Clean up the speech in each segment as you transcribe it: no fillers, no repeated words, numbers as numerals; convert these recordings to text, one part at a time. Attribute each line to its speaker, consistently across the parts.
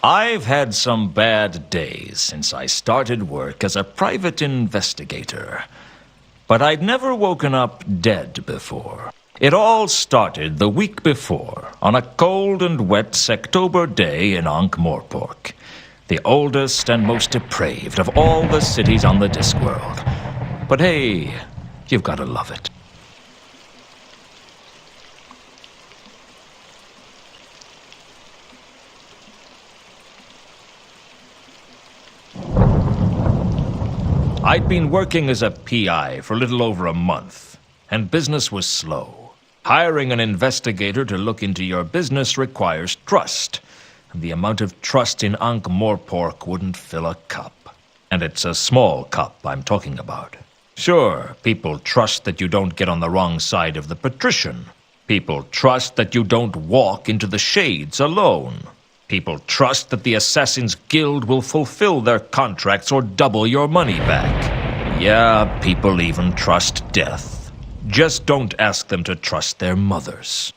Speaker 1: I've had some bad days since I started work as a private investigator. But I'd never woken up dead before. It all started the week before, on a cold and wet Sectober day in Ankh-Morpork, the oldest and most depraved of all the cities on the Discworld. But hey, you've gotta love it. I'd been working as a PI for a little over a month, and business was slow. Hiring an investigator to look into your business requires trust, and the amount of trust in Ankh-Morpork wouldn't fill a cup. And it's a small cup I'm talking about. Sure, people trust that you don't get on the wrong side of the patrician. People trust that you don't walk into the shades alone. People trust that the Assassin's Guild will fulfill their contracts or double your money back. Yeah, people even trust death. Just don't ask them to trust their mothers.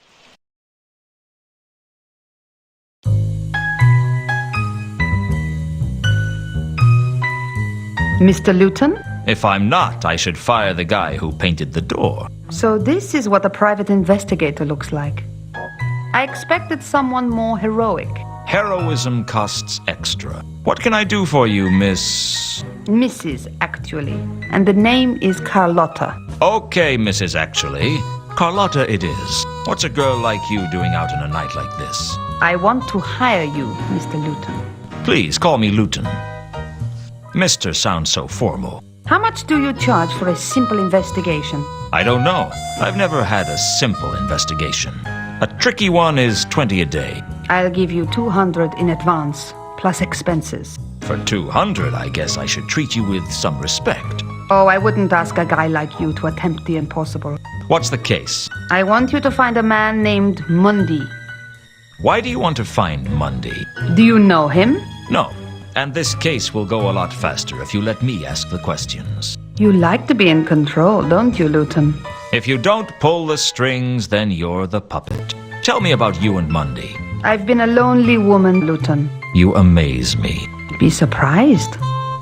Speaker 2: Mr. Lewton?
Speaker 1: If I'm not, I should fire the guy who painted the door.
Speaker 2: So this is what a private investigator looks like. I expected someone more heroic.
Speaker 1: Heroism costs extra. What can I do for you, Miss...
Speaker 2: Mrs. actually. And the name is Carlotta.
Speaker 1: Okay, Mrs. Actually. Carlotta it is. What's a girl like you doing out in a night like this?
Speaker 2: I want to hire you, Mr. Lewton.
Speaker 1: Please, call me Lewton. Mr. sounds so formal.
Speaker 2: How much do you charge for a simple investigation?
Speaker 1: I don't know. I've never had a simple investigation. A tricky one is 20 a day.
Speaker 2: I'll give you 200 in advance, plus expenses.
Speaker 1: For 200, I guess I should treat you with some respect.
Speaker 2: Oh, I wouldn't ask a guy like you to attempt the impossible.
Speaker 1: What's the case?
Speaker 2: I want you to find a man named Mundy.
Speaker 1: Why do you want to find Mundy?
Speaker 2: Do you know him?
Speaker 1: No. And this case will go a lot faster if you let me ask the questions.
Speaker 2: You like to be in control, don't you, Lewton?
Speaker 1: If you don't pull the strings, then you're the puppet. Tell me about you and Mundy.
Speaker 2: I've been a lonely woman, Lewton.
Speaker 1: You amaze me.
Speaker 2: Be surprised.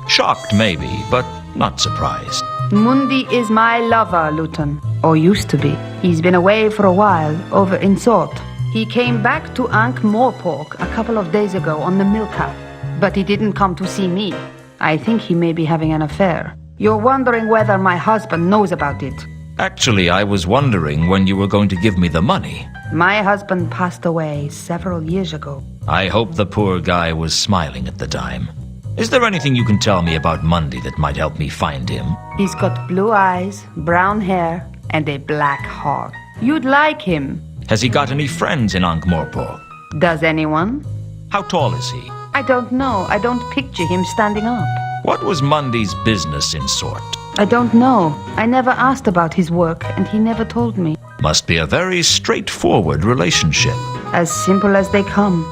Speaker 1: Shocked, maybe, but not surprised.
Speaker 2: Mundy is my lover, Lewton. Or used to be. He's been away for a while, over in Sort. He came back to Ankh-Morpork a couple of days ago on the Milka. But he didn't come to see me. I think he may be having an affair. You're wondering whether my husband knows about it.
Speaker 1: Actually, I was wondering when you were going to give me the money.
Speaker 2: My husband passed away several years ago.
Speaker 1: I hope the poor guy was smiling at the time. Is there anything you can tell me about Mundy that might help me find him?
Speaker 2: He's got blue eyes, brown hair, and a black heart. You'd like him.
Speaker 1: Has he got any friends in Ankh-Morpork?
Speaker 2: Does anyone?
Speaker 1: How tall is he?
Speaker 2: I don't know. I don't picture him standing up.
Speaker 1: What was Mundy's business in Sort?
Speaker 2: I don't know. I never asked about his work, and he never told me.
Speaker 1: Must be a very straightforward relationship.
Speaker 2: As simple as they come.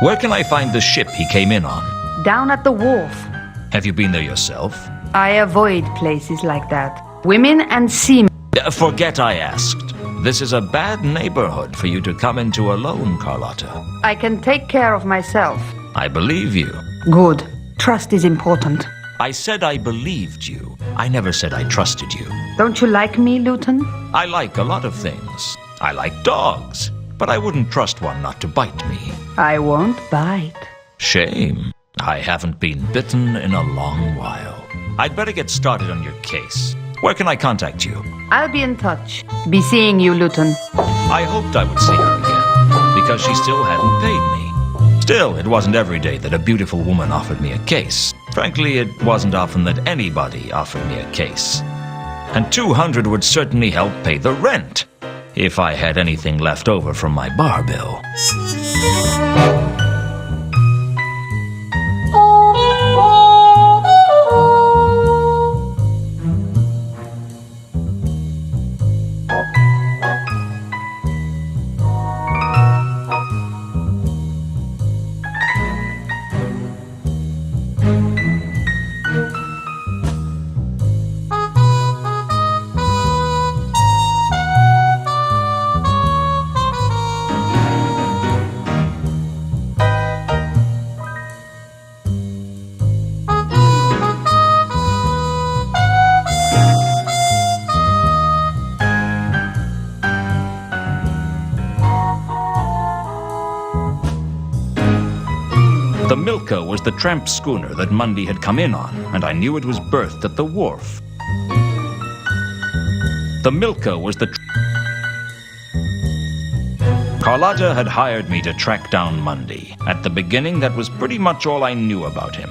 Speaker 1: Where can I find the ship he came in on?
Speaker 2: Down at the wharf.
Speaker 1: Have you been there yourself?
Speaker 2: I avoid places like that. Women and seamen.
Speaker 1: Forget I asked. This is a bad neighborhood for you to come into alone, Carlotta.
Speaker 2: I can take care of myself.
Speaker 1: I believe you.
Speaker 2: Good. Trust is important.
Speaker 1: I said I believed you. I never said I trusted you.
Speaker 2: Don't you like me, Lewton?
Speaker 1: I like a lot of things. I like dogs, but I wouldn't trust one not to bite me.
Speaker 2: I won't bite.
Speaker 1: Shame. I haven't been bitten in a long while. I'd better get started on your case. Where can I contact you?
Speaker 2: I'll be in touch. Be seeing you, Lewton.
Speaker 1: I hoped I would see her again, because she still hadn't paid me. Still, it wasn't every day that a beautiful woman offered me a case. Frankly, it wasn't often that anybody offered me a case. And 200 would certainly help pay the rent, if I had anything left over from my bar bill. The Milka was the tramp schooner that Mundy had come in on, and I knew it was berthed at the wharf. The Milka was the... Carlotta had hired me to track down Mundy. At the beginning, that was pretty much all I knew about him.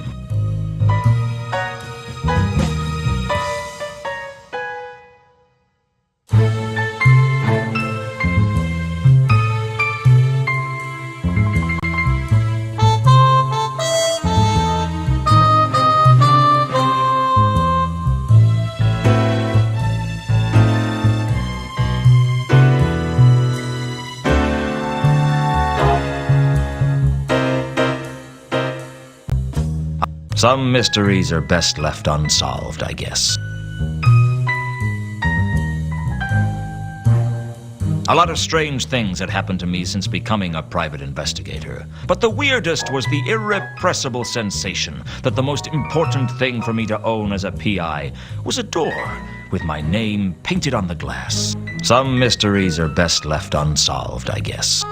Speaker 1: Some mysteries are best left unsolved, I guess. A lot of strange things had happened to me since becoming a private investigator. But the weirdest was the irrepressible sensation that the most important thing for me to own as a PI was a door with my name painted on the glass. Some mysteries are best left unsolved, I guess.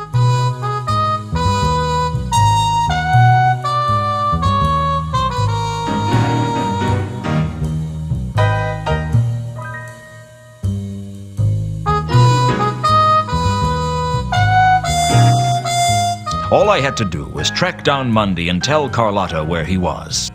Speaker 1: All I had to do was track down Mundy and tell Carlotta where he was.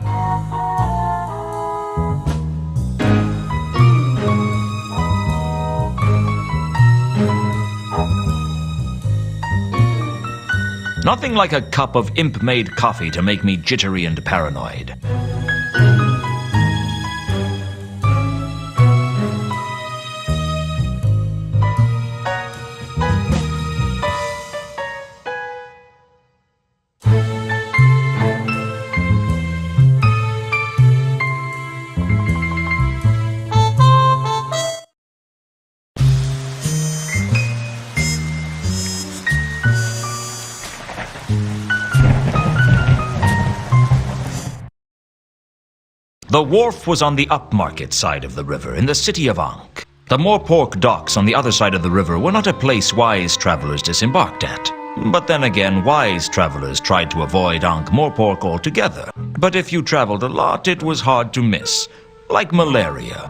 Speaker 1: Nothing like a cup of imp-made coffee to make me jittery and paranoid. The wharf was on the upmarket side of the river, in the city of Ankh. The Morpork docks on the other side of the river were not a place wise travelers disembarked at. But then again, wise travelers tried to avoid Ankh-Morpork altogether. But if you traveled a lot, it was hard to miss, like malaria.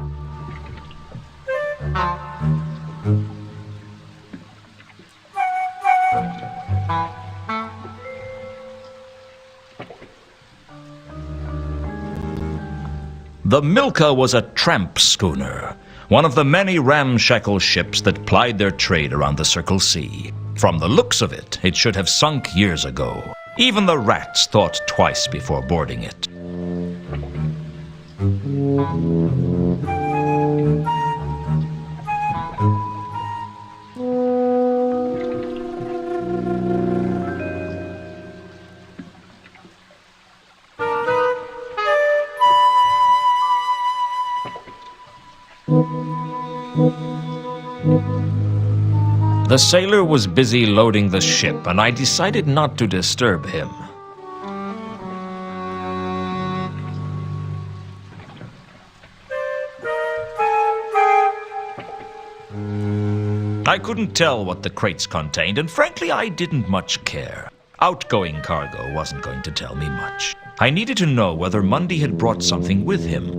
Speaker 1: The Milka was a tramp schooner, one of the many ramshackle ships that plied their trade around the Circle Sea. From the looks of it, it should have sunk years ago. Even the rats thought twice before boarding it. The sailor was busy loading the ship, and I decided not to disturb him. I couldn't tell what the crates contained, and frankly, I didn't much care. Outgoing cargo wasn't going to tell me much. I needed to know whether Mundy had brought something with him.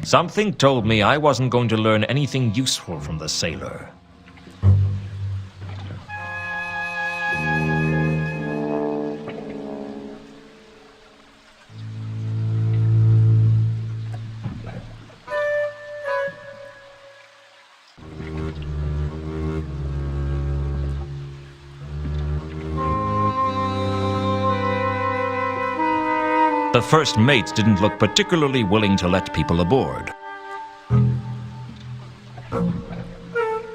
Speaker 1: Something told me I wasn't going to learn anything useful from the sailor. The first mate didn't look particularly willing to let people aboard.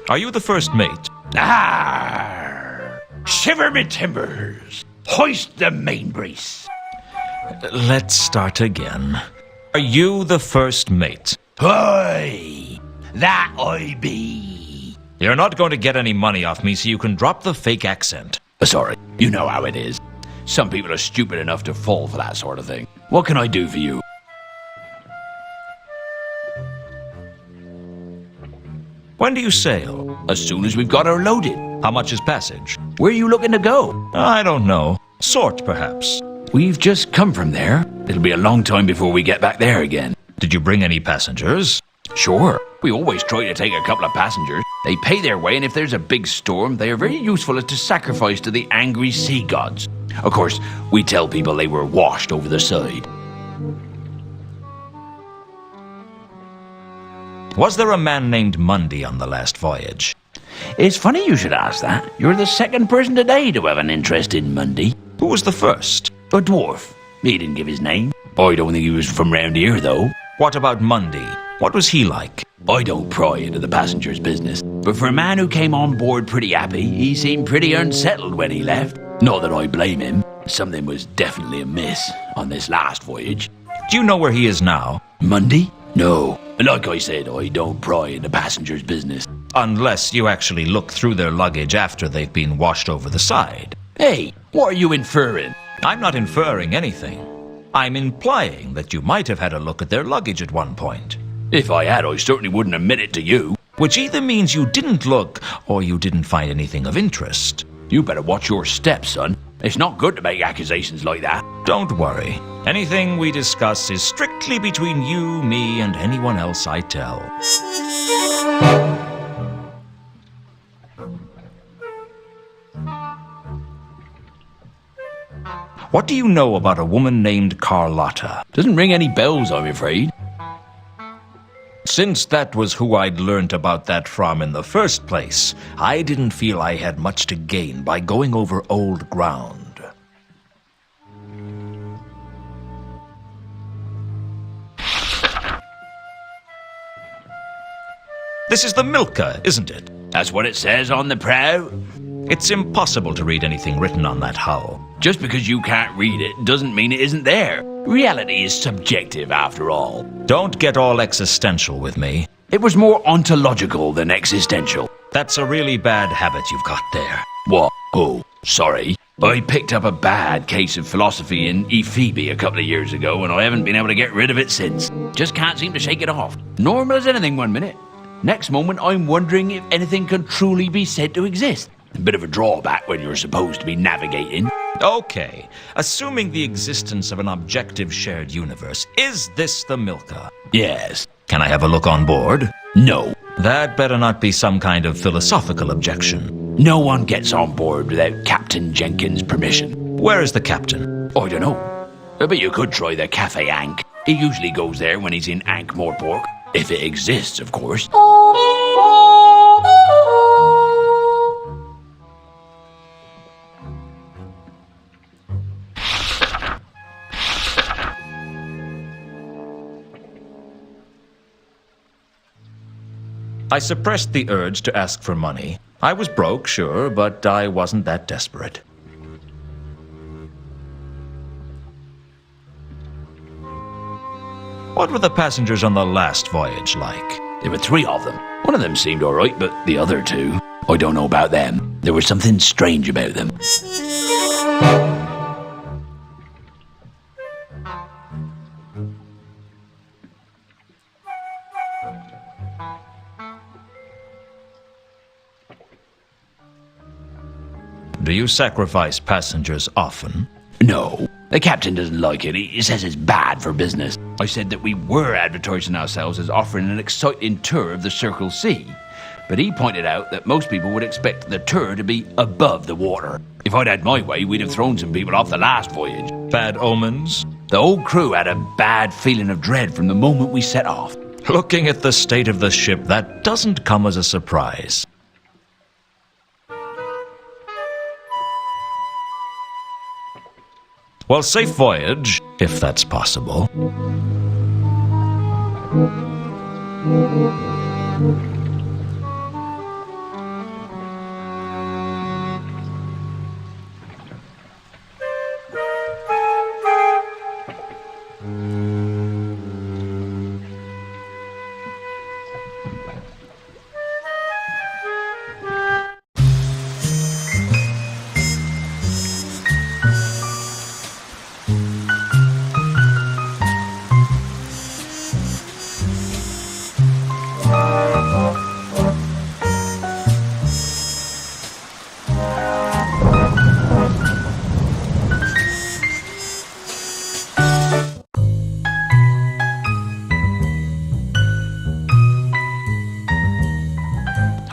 Speaker 1: Are you the first mate?
Speaker 3: Arr! Shiver me timbers! Hoist the main brace!
Speaker 1: Let's start again. Are you the first mate?
Speaker 3: Aye, that I be.
Speaker 1: You're not going to get any money off me, so you can drop the fake accent.
Speaker 3: Sorry, you know how it is. Some people are stupid enough to fall for that sort of thing. What can I do for you?
Speaker 1: When do you sail?
Speaker 3: As soon as we've got her loaded.
Speaker 1: How much is passage?
Speaker 3: Where are you looking to go?
Speaker 1: I don't know. Sort, perhaps.
Speaker 3: We've just come from there. It'll be a long time before we get back there again.
Speaker 1: Did you bring any passengers?
Speaker 3: Sure. We always try to take a couple of passengers. They pay their way, and if there's a big storm, they are very useful as to sacrifice to the angry sea gods. Of course, we tell people they were washed over the side.
Speaker 1: Was there a man named Mundy on the last voyage?
Speaker 3: It's funny you should ask that. You're the second person today to have an interest in Mundy.
Speaker 1: Who was the first?
Speaker 3: A dwarf. He didn't give his name. I don't think he was from round here, though.
Speaker 1: What about Mundy? What was he like?
Speaker 3: I don't pry into the passengers' business, but for a man who came on board pretty happy, he seemed pretty unsettled when he left. Not that I blame him. Something was definitely amiss on this last voyage.
Speaker 1: Do you know where he is now?
Speaker 3: Mundy? No. Like I said, I don't pry into passengers' business.
Speaker 1: Unless you actually look through their luggage after they've been washed over the side.
Speaker 3: Hey, what are you inferring?
Speaker 1: I'm not inferring anything. I'm implying that you might have had a look at their luggage at one point.
Speaker 3: If I had, I certainly wouldn't admit it to you.
Speaker 1: Which either means you didn't look, or you didn't find anything of interest.
Speaker 3: You better watch your steps, son. It's not good to make accusations like that.
Speaker 1: Don't worry. Anything we discuss is strictly between you, me, and anyone else I tell. What do you know about a woman named Carlotta?
Speaker 3: Doesn't ring any bells, I'm afraid.
Speaker 1: Since that was who I'd learned about that from in the first place, I didn't feel I had much to gain by going over old ground. This is the Milka, isn't it?
Speaker 3: That's what it says on the prow.
Speaker 1: It's impossible to read anything written on that hull.
Speaker 3: Just because you can't read it doesn't mean it isn't there. Reality is subjective, after all.
Speaker 1: Don't get all existential with me.
Speaker 3: It was more ontological than existential.
Speaker 1: That's a really bad habit you've got there.
Speaker 3: What? Oh, sorry. I picked up a bad case of philosophy in Ephoebe a couple of years ago, and I haven't been able to get rid of it since. Just can't seem to shake it off. Normal as anything one minute. Next moment, I'm wondering if anything can truly be said to exist. A bit of a drawback when you're supposed to be navigating.
Speaker 1: Okay, assuming the existence of an objective shared universe, is this the Milka?
Speaker 3: Yes.
Speaker 1: Can I have a look on board?
Speaker 3: No.
Speaker 1: That better not be some kind of philosophical objection.
Speaker 3: No one gets on board without Captain Jenkins' permission.
Speaker 1: Where is the captain?
Speaker 3: I don't know. But you could try the Cafe Ankh. He usually goes there when he's in Ankh-Morpork. If it exists, of course.
Speaker 1: I suppressed the urge to ask for money. I was broke, sure, but I wasn't that desperate. What were the passengers on the last voyage like?
Speaker 3: There were 3 of them. One of them seemed alright, but the other 2... I don't know about them. There was something strange about them.
Speaker 1: Do you sacrifice passengers often?
Speaker 3: No, the captain doesn't like it. He says it's bad for business. I said that we were advertising ourselves as offering an exciting tour of the Circle C. But he pointed out that most people would expect the tour to be above the water. If I'd had my way, we'd have thrown some people off the last voyage.
Speaker 1: Bad omens?
Speaker 3: The whole crew had a bad feeling of dread from the moment we set off.
Speaker 1: Looking at the state of the ship, that doesn't come as a surprise. Well, safe voyage, if that's possible.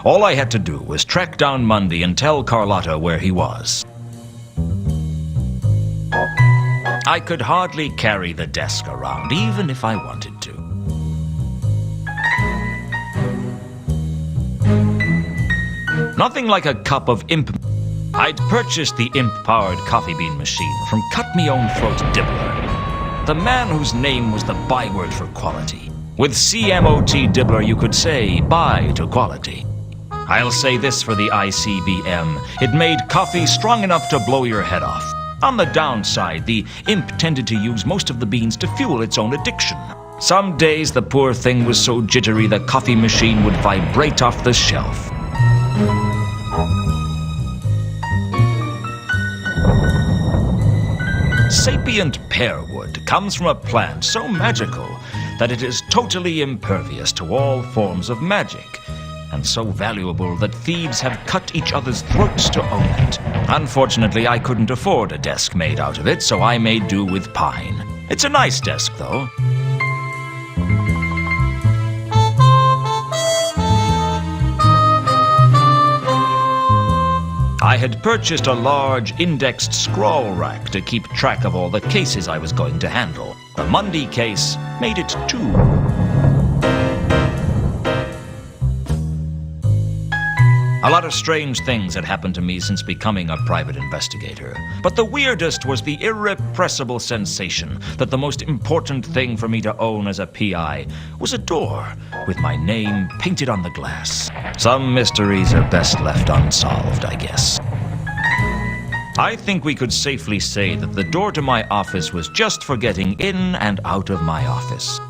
Speaker 1: All I had to do was track down Mundy and tell Carlotta where he was. I could hardly carry the desk around, even if I wanted to. Nothing like a cup of imp... I'd purchased the imp-powered coffee bean machine from Cut-Me-Own-Throat Dibbler, the man whose name was the byword for quality. With CMOT Dibbler, you could say bye to quality. I'll say this for the ICBM. It made coffee strong enough to blow your head off. On the downside, the imp tended to use most of the beans to fuel its own addiction. Some days the poor thing was so jittery the coffee machine would vibrate off the shelf. Sapient pearwood comes from a plant so magical that it is totally impervious to all forms of magic, and so valuable that thieves have cut each other's throats to own it. Unfortunately, I couldn't afford a desk made out of it, so I made do with pine. It's a nice desk, though. I had purchased a large indexed scroll rack to keep track of all the cases I was going to handle. The Mundy case made it 2. A lot of strange things had happened to me since becoming a private investigator. But the weirdest was the irrepressible sensation that the most important thing for me to own as a PI was a door with my name painted on the glass. Some mysteries are best left unsolved, I guess. I think we could safely say that the door to my office was just for getting in and out of my office.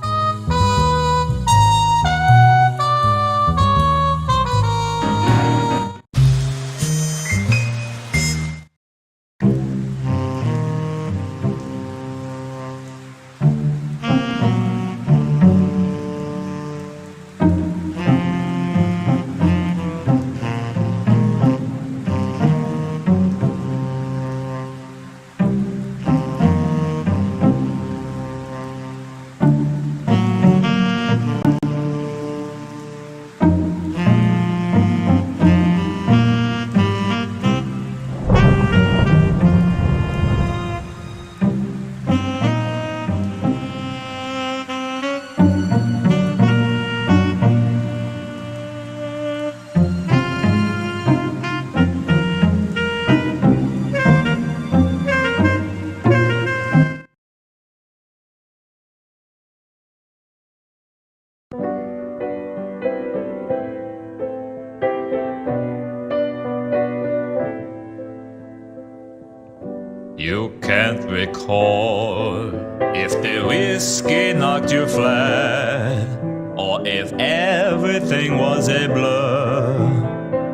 Speaker 4: You can't recall if the whiskey knocked you flat, or if everything was a blur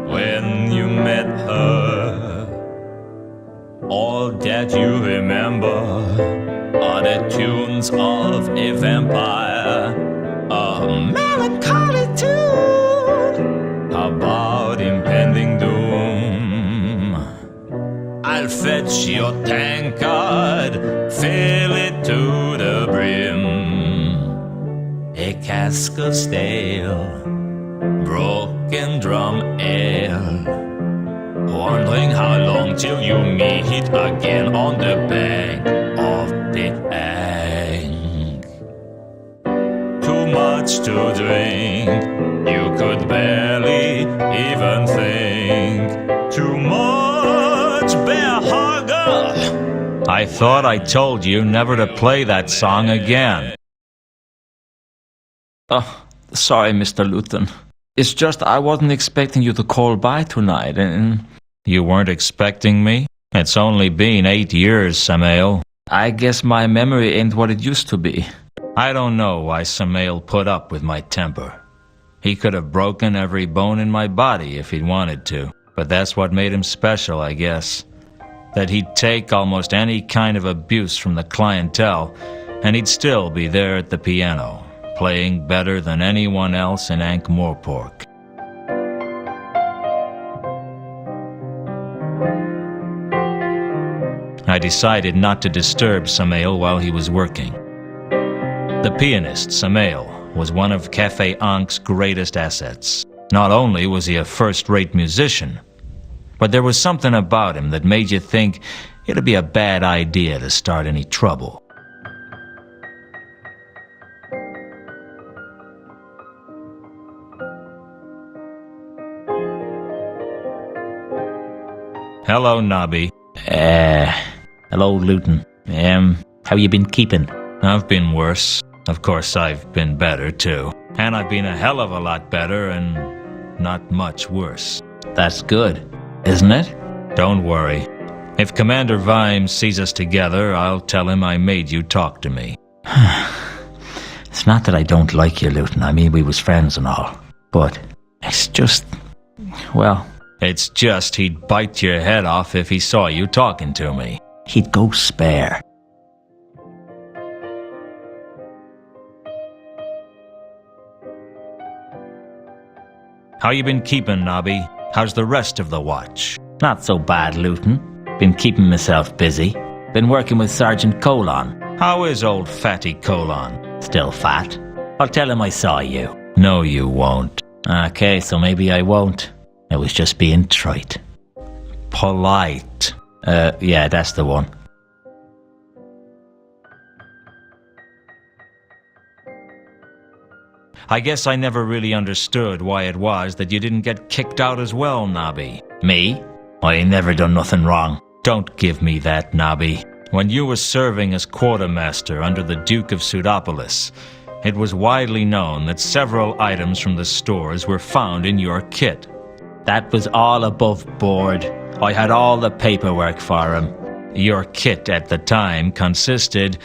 Speaker 4: when All that you remember are the tunes of a vampire. A melancholy tune about impending doom. I'll fetch your tankard, fill it to the brim. A cask of stale, broken drum ale. Wondering how long till you meet again on the bank of the Ankh. Too much to drink, you could barely even think. Too much bear hugger.
Speaker 1: I thought I told you never to play that song again. Oh, sorry, Mr. Lewton. It's just I wasn't expecting you to call by tonight, and... You weren't expecting me? It's only been 8 years, Samael. I guess my memory ain't what it used to be. I don't know why Samael put up with my temper. He could have broken every bone in my body if he'd wanted to, but that's what made him special, I guess. That he'd take almost any kind of abuse from the clientele, and he'd still be there at the piano, playing better than anyone else in Ankh-Morpork. I decided not to disturb Samael while he was working. The pianist, Samael, was one of Cafe Ankh's greatest assets. Not only was he a first-rate musician, but there was something about him that made you think it'd be a bad idea to start any trouble. Hello, Nobby.
Speaker 5: Hello, Lewton. How you been keeping?
Speaker 1: I've been worse. Of course, I've been better, too. And I've been a hell of a lot better and not much worse.
Speaker 5: That's good, isn't it?
Speaker 1: Don't worry. If Commander Vimes sees us together, I'll tell him I made you talk to me.
Speaker 5: It's not that I don't like you, Lewton. I mean, we was friends and all. But it's just... well...
Speaker 1: It's just he'd bite your head off if he saw you talking to me.
Speaker 5: He'd go spare.
Speaker 1: How you been keeping, Nobby? How's the rest of the watch?
Speaker 5: Not so bad, Lewton. Been keeping myself busy. Been working with Sergeant Colon.
Speaker 1: How is old Fatty Colon?
Speaker 5: Still fat. I'll tell him I saw you.
Speaker 1: No, you won't.
Speaker 5: Okay, so maybe I won't. I was just being trite.
Speaker 1: Polite.
Speaker 5: Yeah, that's the one.
Speaker 1: I guess I never really understood why it was that you didn't get kicked out as well, Nobby.
Speaker 5: Me? I ain't never done nothing wrong.
Speaker 1: Don't give me that, Nobby. When you were serving as quartermaster under the Duke of Pseudopolis, it was widely known that several items from the stores were found in your kit.
Speaker 5: That was all above board. I had all the paperwork for him.
Speaker 1: Your kit at the time consisted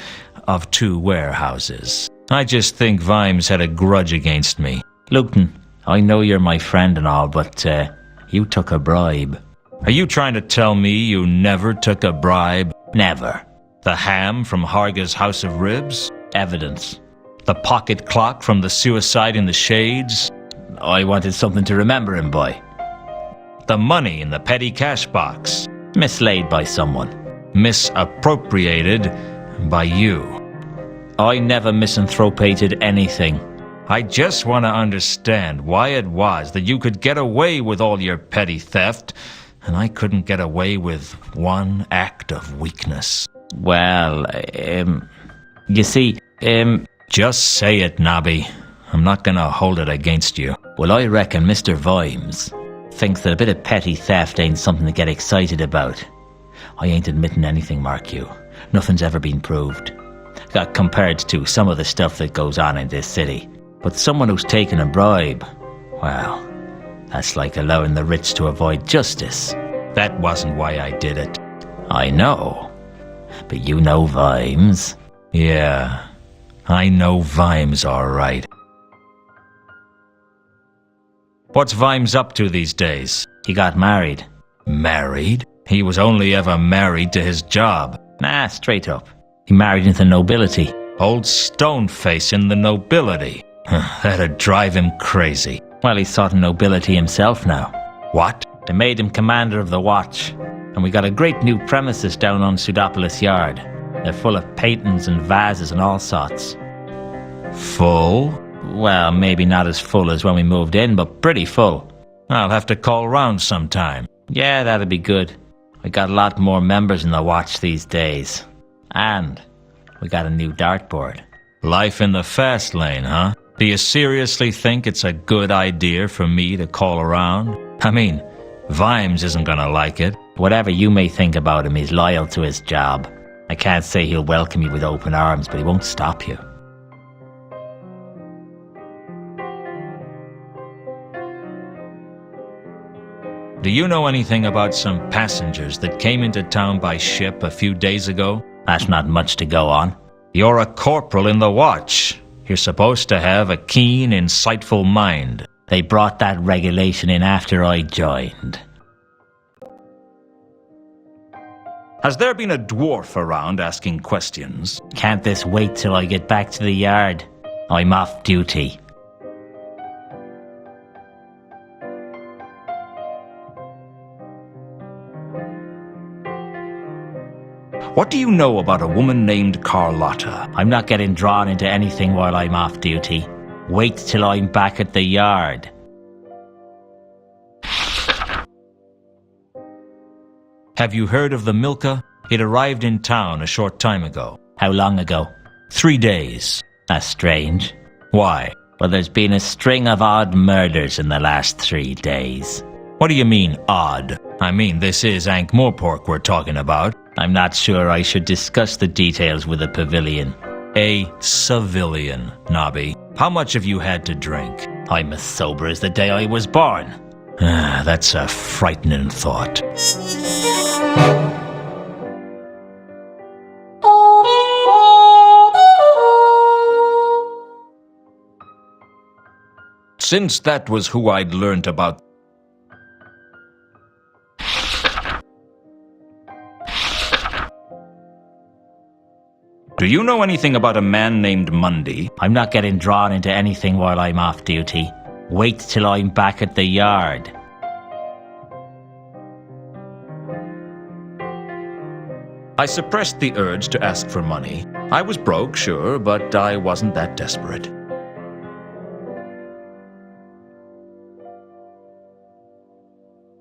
Speaker 1: of 2 warehouses. I just think Vimes had a grudge against me.
Speaker 5: Lewton, I know you're my friend and all, but you took a bribe.
Speaker 1: Are you trying to tell me you never took a bribe?
Speaker 5: Never.
Speaker 1: The ham from Harga's House of Ribs?
Speaker 5: Evidence.
Speaker 1: The pocket clock from the Suicide in the Shades?
Speaker 5: I wanted something to remember him by.
Speaker 1: The money in the petty cash box?
Speaker 5: Mislaid by someone.
Speaker 1: Misappropriated by you.
Speaker 5: I never misanthropated anything.
Speaker 1: I just want to understand why it was that you could get away with all your petty theft, and I couldn't get away with one act of weakness.
Speaker 5: Well, you see,
Speaker 1: Just say it, Nobby. I'm not gonna hold it against you.
Speaker 5: Well, I reckon Mr. Vimes thinks that a bit of petty theft ain't something to get excited about. I ain't admitting anything, mark you. Nothing's ever been proved. Compared to some of the stuff that goes on in this city. But someone who's taken a bribe, well, that's like allowing the rich to avoid justice.
Speaker 1: That wasn't why I did it.
Speaker 5: I know. But you know Vimes.
Speaker 1: Yeah, I know Vimes all right. What's Vimes up to these days?
Speaker 5: He got married.
Speaker 1: Married? He was only ever married to his job.
Speaker 5: Nah, straight up. He married into nobility.
Speaker 1: Old Stoneface in the nobility. That'd drive him crazy.
Speaker 5: Well, he's sort of nobility himself now.
Speaker 1: What?
Speaker 5: They made him commander of the watch. And we got a great new premises down on Pseudopolis Yard. They're full of paintings and vases and all sorts.
Speaker 1: Full?
Speaker 5: Well, maybe not as full as when we moved in, but pretty full.
Speaker 1: I'll have to call round sometime.
Speaker 5: Yeah, that'd be good. We got a lot more members in the watch these days. And we got a new dartboard.
Speaker 1: Life in the fast lane, huh? Do you seriously think it's a good idea for me to call around? I mean, Vimes isn't gonna like it.
Speaker 5: Whatever you may think about him, he's loyal to his job. I can't say he'll welcome you with open arms, but he won't stop you.
Speaker 1: Do you know anything about some passengers that came into town by ship a few days ago?
Speaker 5: That's not much to go on.
Speaker 1: You're a corporal in the watch. You're supposed to have a keen, insightful mind.
Speaker 5: They brought that regulation in after I joined.
Speaker 1: Has there been a dwarf around asking questions?
Speaker 5: Can't this wait till I get back to the yard? I'm off duty.
Speaker 1: What do you know about a woman named Carlotta?
Speaker 5: I'm not getting drawn into anything while I'm off duty. Wait till I'm back at the yard.
Speaker 1: Have you heard of the Milka? It arrived in town a short time ago.
Speaker 5: How long ago?
Speaker 1: 3 days.
Speaker 5: That's strange.
Speaker 1: Why?
Speaker 5: Well, there's been a string of odd murders in the last 3 days.
Speaker 1: What do you mean, odd? I mean, this is Ankh-Morpork we're talking about.
Speaker 5: I'm not sure I should discuss the details with a pavilion.
Speaker 1: A civilian, Nobby. How much have you had to drink?
Speaker 5: I'm as sober as the day I was born.
Speaker 1: That's a frightening thought. Since that was who I'd learnt about. Do you know anything about a man named Mundy?
Speaker 5: I'm not getting drawn into anything while I'm off duty. Wait till I'm back at the yard.
Speaker 1: I suppressed the urge to ask for money. I was broke, sure, but I wasn't that desperate.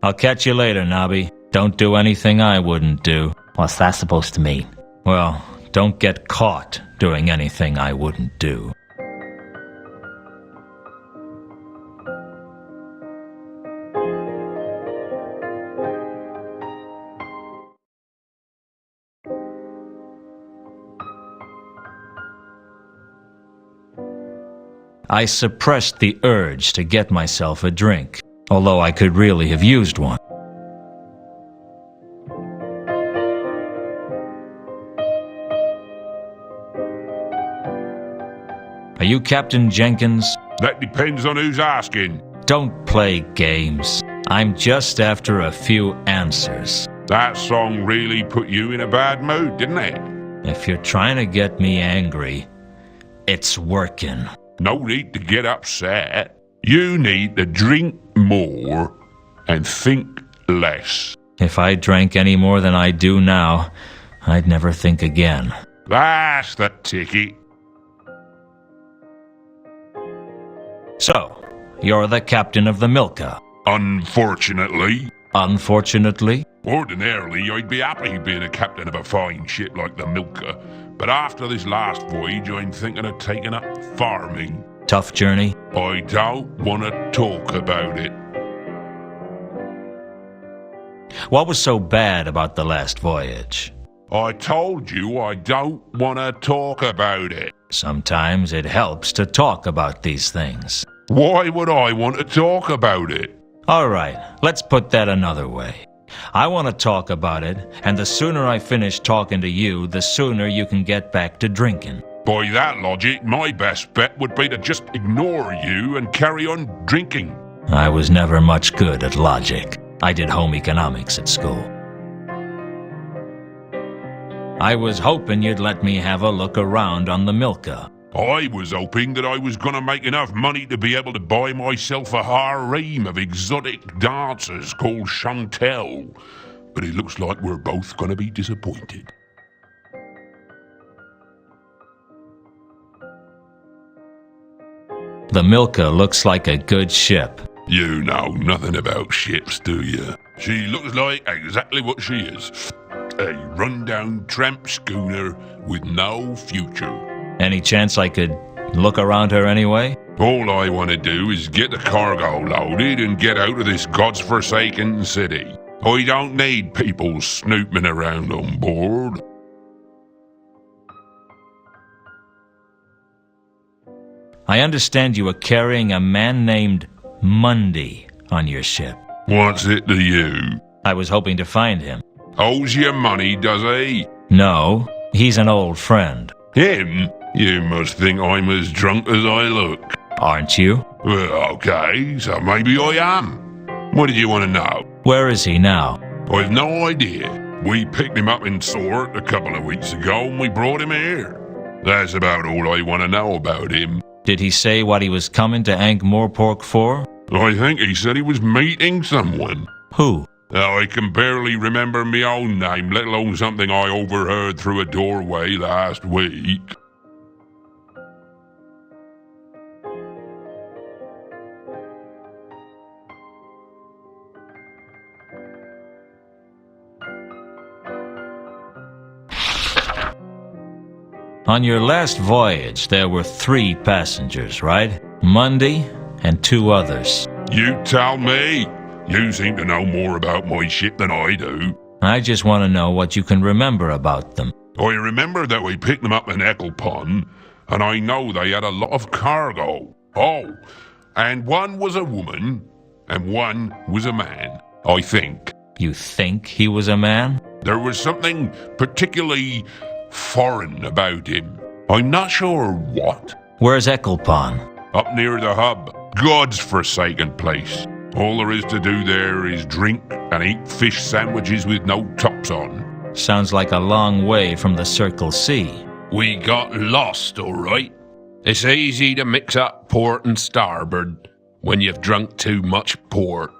Speaker 1: I'll catch you later, Nobby. Don't do anything I wouldn't do.
Speaker 5: What's that supposed to mean?
Speaker 1: Well, don't get caught doing anything I wouldn't do. I suppressed the urge to get myself a drink, although I could really have used one. Are you Captain Jenkins?
Speaker 6: That depends on who's asking.
Speaker 1: Don't play games. I'm just after a few answers.
Speaker 6: That song really put you in a bad mood, didn't it?
Speaker 1: If you're trying to get me angry, it's working.
Speaker 6: No need to get upset. You need to drink more and think less.
Speaker 1: If I drank any more than I do now, I'd never think again.
Speaker 6: That's the ticket.
Speaker 1: So, you're the captain of the Milka.
Speaker 6: Unfortunately.
Speaker 1: Unfortunately?
Speaker 6: Ordinarily, I'd be happy being a captain of a fine ship like the Milka, but after this last voyage, I'm thinking of taking up farming.
Speaker 1: Tough journey?
Speaker 6: I don't want to talk about it.
Speaker 1: What was so bad about the last voyage?
Speaker 6: I told you I don't want to talk about it.
Speaker 1: Sometimes it helps to talk about these things.
Speaker 6: Why would I want to talk about it?
Speaker 1: All right, let's put that another way. I want to talk about it, and the sooner I finish talking to you, the sooner you can get back to drinking.
Speaker 6: By that logic, my best bet would be to just ignore you and carry on drinking.
Speaker 1: I was never much good at logic. I did home economics at school. I was hoping you'd let me have a look around on the Milka.
Speaker 6: I was hoping that I was gonna make enough money to be able to buy myself a harem of exotic dancers called Chantel. But it looks like we're both gonna be disappointed.
Speaker 1: The Milka looks like a good ship.
Speaker 6: You know nothing about ships, do you? She looks like exactly what she is. A rundown tramp schooner with no future.
Speaker 1: Any chance I could look around her anyway?
Speaker 6: All I want to do is get the cargo loaded and get out of this god's-forsaken city. I don't need people snooping around on board.
Speaker 1: I understand you were carrying a man named Mundy on your ship.
Speaker 6: What's it to you?
Speaker 1: I was hoping to find him.
Speaker 6: Owes you money, does he?
Speaker 1: No, he's an old friend.
Speaker 6: Him? You must think I'm as drunk as I look.
Speaker 1: Aren't you?
Speaker 6: Well, okay, so maybe I am. What did you want to know?
Speaker 1: Where is he now?
Speaker 6: I've no idea. We picked him up in Sort a couple of weeks ago and we brought him here. That's about all I want to know about him.
Speaker 1: Did he say what he was coming to Ankh-Morpork for?
Speaker 6: I think he said he was meeting someone.
Speaker 1: Who?
Speaker 6: I can barely remember my own name, let alone something I overheard through a doorway last week.
Speaker 1: On your last voyage, there were 3 passengers, right? Mundy and 2 others.
Speaker 6: You tell me. You seem to know more about my ship than I do.
Speaker 1: I just want to know what you can remember about them.
Speaker 6: I remember that we picked them up in Ecclepon, and I know they had a lot of cargo. Oh, and one was a woman, and one was a man, I think.
Speaker 1: You think he was a man?
Speaker 6: There was something particularly foreign about him. I'm not sure what.
Speaker 1: Where's Ecclepon?
Speaker 6: Up near the hub. God's forsaken place. All there is to do there is drink and eat fish sandwiches with no tops on.
Speaker 1: Sounds like a long way from the Circle C.
Speaker 7: We got lost, all right. It's easy to mix up port and starboard when you've drunk too much port.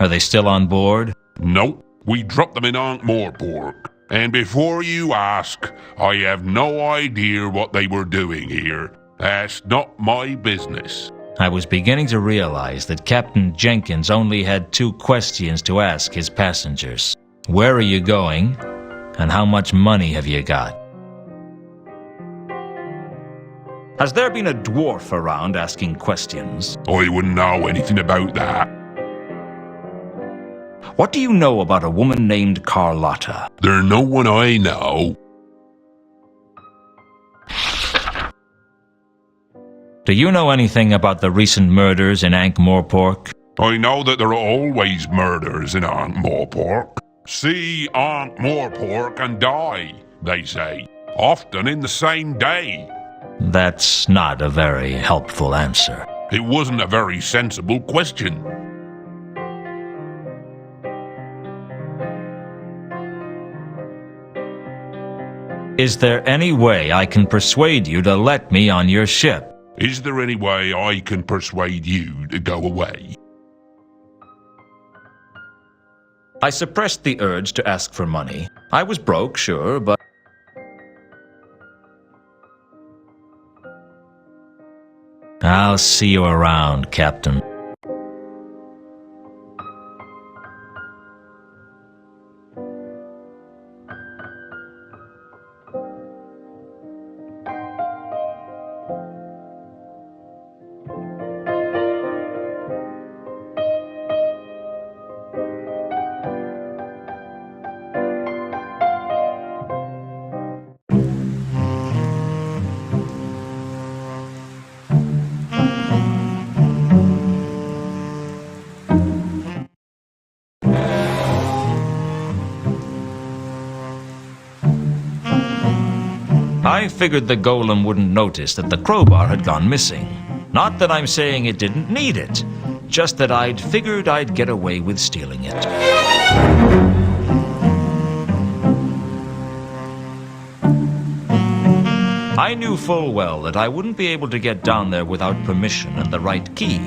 Speaker 1: Are they still on board?
Speaker 6: Nope. We dropped them in Ankh-Morpork. And before you ask, I have no idea what they were doing here. That's not my business.
Speaker 1: I was beginning to realize that Captain Jenkins only had 2 questions to ask his passengers. Where are you going? And how much money have you got? Has there been a dwarf around asking questions?
Speaker 6: I wouldn't know anything about that.
Speaker 1: What do you know about a woman named Carlotta?
Speaker 6: There's no one I know.
Speaker 1: Do you know anything about the recent murders in Ankh-Morpork?
Speaker 6: I know that there are always murders in Ankh-Morpork. See Ankh-Morpork and die, they say. Often in the same day.
Speaker 1: That's not a very helpful answer.
Speaker 6: It wasn't a very sensible question.
Speaker 1: Is there any way I can persuade you to let me on your ship?
Speaker 6: Is there any way I can persuade you to go away?
Speaker 1: I suppressed the urge to ask for money. I was broke, sure, but... I'll see you around, Captain. I figured the golem wouldn't notice that the crowbar had gone missing. Not that I'm saying it didn't need it, just that I'd figured I'd get away with stealing it. I knew full well that I wouldn't be able to get down there without permission and the right key.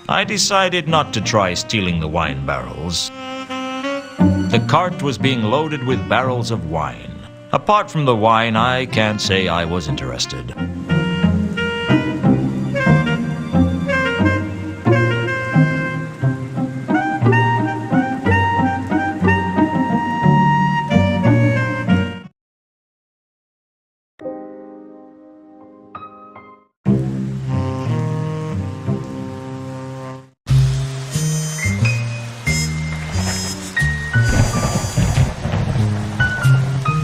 Speaker 1: I decided not to try stealing the wine barrels. The cart was being loaded with barrels of wine. Apart from the wine, I can't say I was interested.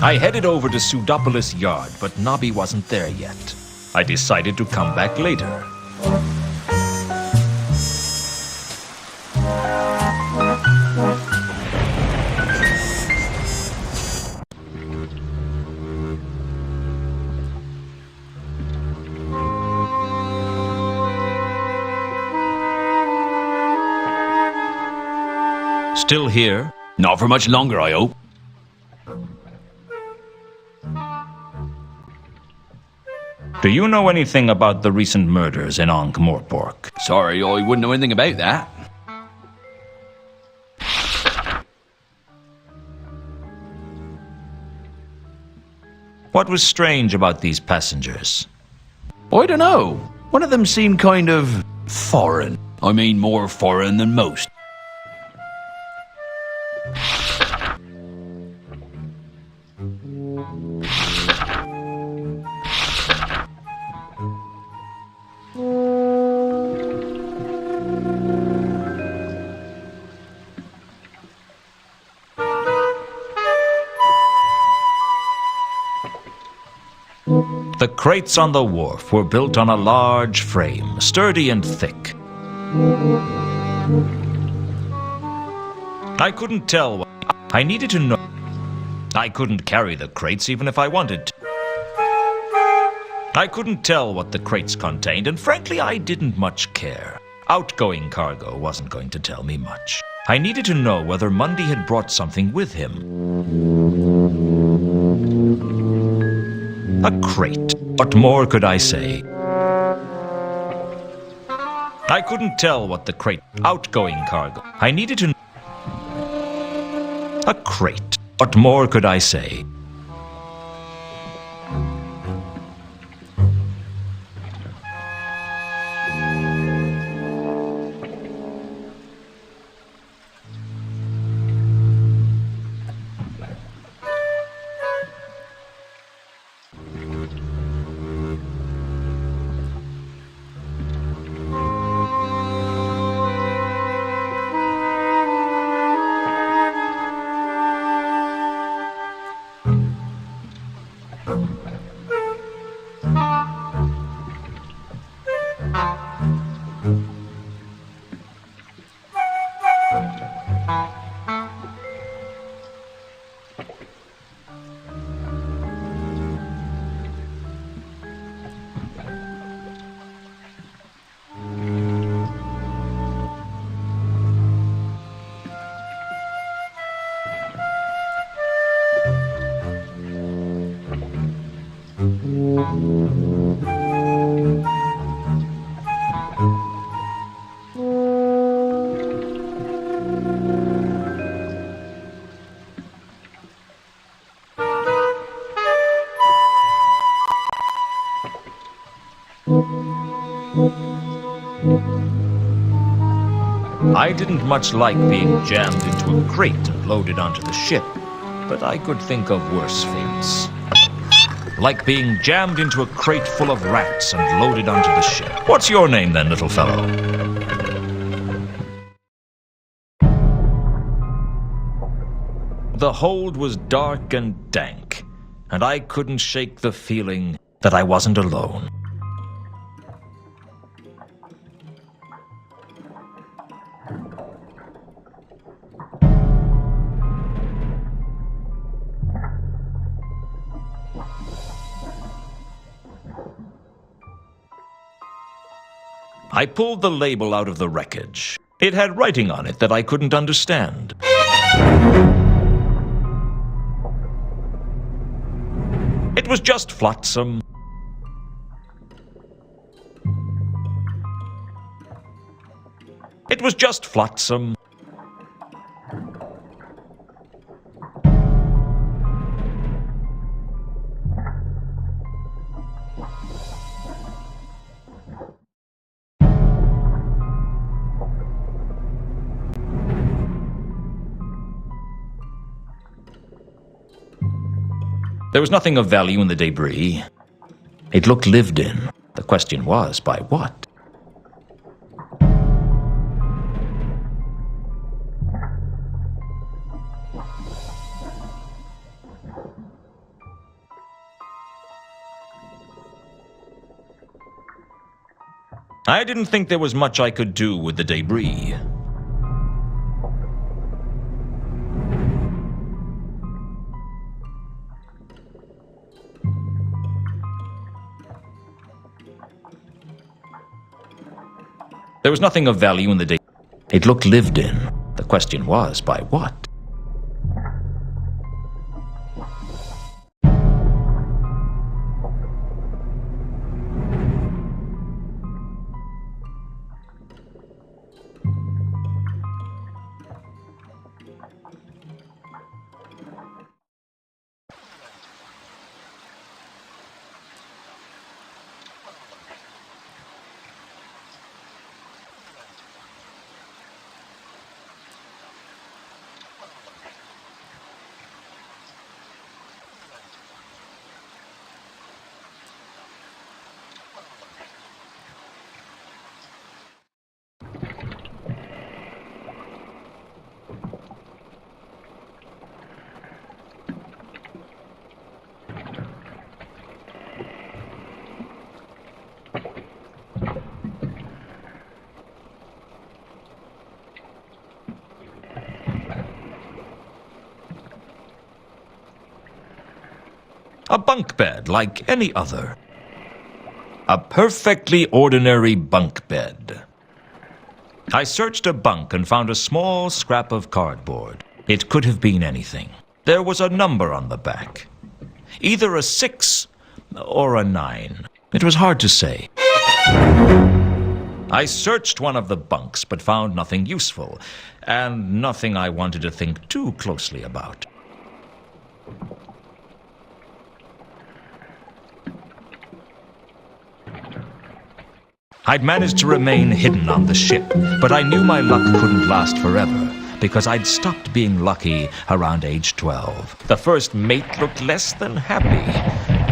Speaker 1: I headed over to Pseudopolis Yard, but Nobby wasn't there yet. I decided to come back later. Still here?
Speaker 3: Not for much longer, I hope.
Speaker 1: Do you know anything about the recent murders in Ankh-Morpork?
Speaker 3: Sorry, I wouldn't know anything about that.
Speaker 1: What was strange about these passengers?
Speaker 3: I don't know. One of them seemed kind of foreign. I mean, more foreign than most.
Speaker 1: The crates on the wharf were built on a large frame, sturdy and thick. I couldn't tell what I needed to know. I couldn't carry the crates even if I wanted to. I couldn't tell what the crates contained, and frankly, I didn't much care. Outgoing cargo wasn't going to tell me much. I needed to know whether Mundy had brought something with him. A crate. What more could I say? I couldn't tell what the crate. Outgoing cargo. I needed to. A crate. What more could I say? I didn't much like being jammed into a crate and loaded onto the ship, but I could think of worse things. Like being jammed into a crate full of rats and loaded onto the ship. What's your name then, little fellow? The hold was dark and dank, and I couldn't shake the feeling that I wasn't alone. I pulled the label out of the wreckage. It had writing on it that I couldn't understand. was just flotsam. It was just flotsam. There was nothing of value in the debris. It looked lived in. The question was, by what? I didn't think there was much I could do with the debris. There was nothing of value in the debris. It looked lived in. The question was, by what? A bunk bed like any other. A perfectly ordinary bunk bed. I searched a bunk and found a small scrap of cardboard. It could have been anything. There was a number on the back. Either a 6 or a 9. It was hard to say. I searched one of the bunks but found nothing useful, and nothing I wanted to think too closely about. I'd managed to remain hidden on the ship, but I knew my luck couldn't last forever, because I'd stopped being lucky around age 12. The first mate looked less than happy.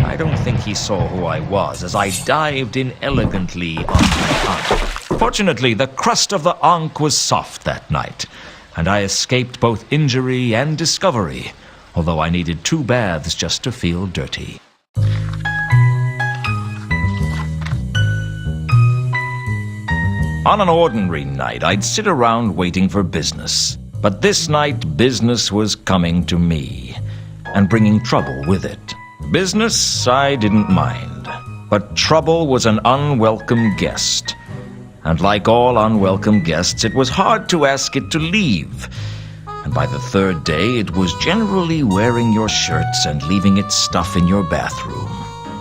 Speaker 1: I don't think he saw who I was as I dived in elegantly on my Ankh. Fortunately, the crust of the Ankh was soft that night, and I escaped both injury and discovery, although I needed 2 baths just to feel dirty. On an ordinary night, I'd sit around waiting for business. But this night, business was coming to me, and bringing trouble with it. Business, I didn't mind. But trouble was an unwelcome guest. And like all unwelcome guests, it was hard to ask it to leave. And by the 3rd day, it was generally wearing your shirts and leaving its stuff in your bathroom.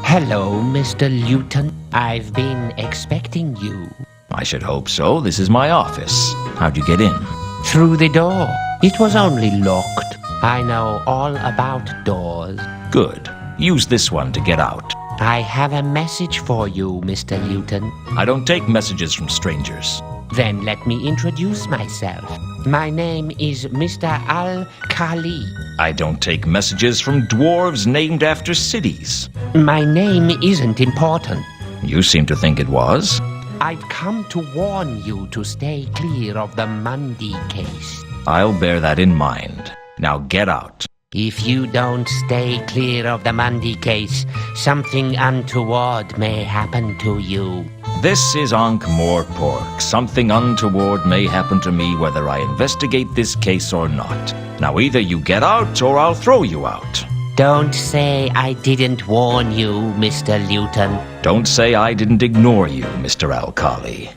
Speaker 8: Hello, Mr. Lewton. I've been expecting you.
Speaker 1: I should hope so. This is my office. How'd you get in?
Speaker 8: Through the door. It was only locked. I know all about doors.
Speaker 1: Good. Use this one to get out.
Speaker 8: I have a message for you, Mr. Lewton.
Speaker 1: I don't take messages from strangers.
Speaker 8: Then let me introduce myself. My name is Mr. Al-Khali.
Speaker 1: I don't take messages from dwarves named after cities.
Speaker 8: My name isn't important.
Speaker 1: You seem to think it was.
Speaker 8: I've come to warn you to stay clear of the Mundy case.
Speaker 1: I'll bear that in mind. Now get out.
Speaker 8: If you don't stay clear of the Mundy case, something untoward may happen to you.
Speaker 1: This is Ankh-Morpork. Something untoward may happen to me whether I investigate this case or not. Now either you get out or I'll throw you out.
Speaker 8: Don't say I didn't warn you, Mr. Lewton.
Speaker 1: Don't say I didn't ignore you, Mr. Al-Khali.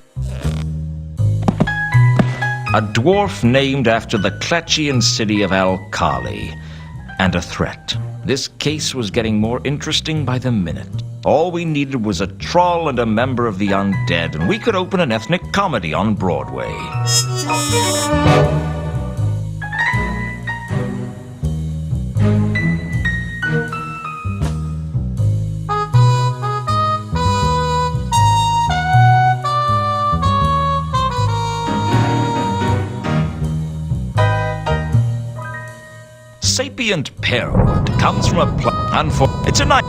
Speaker 1: A dwarf named after the Klatchian city of Al-Khali. and a threat. This case was getting more interesting by the minute. All we needed was a troll and a member of the undead, and we could open an ethnic comedy on Broadway. Sapient pearwood comes from a plant for it's a nice.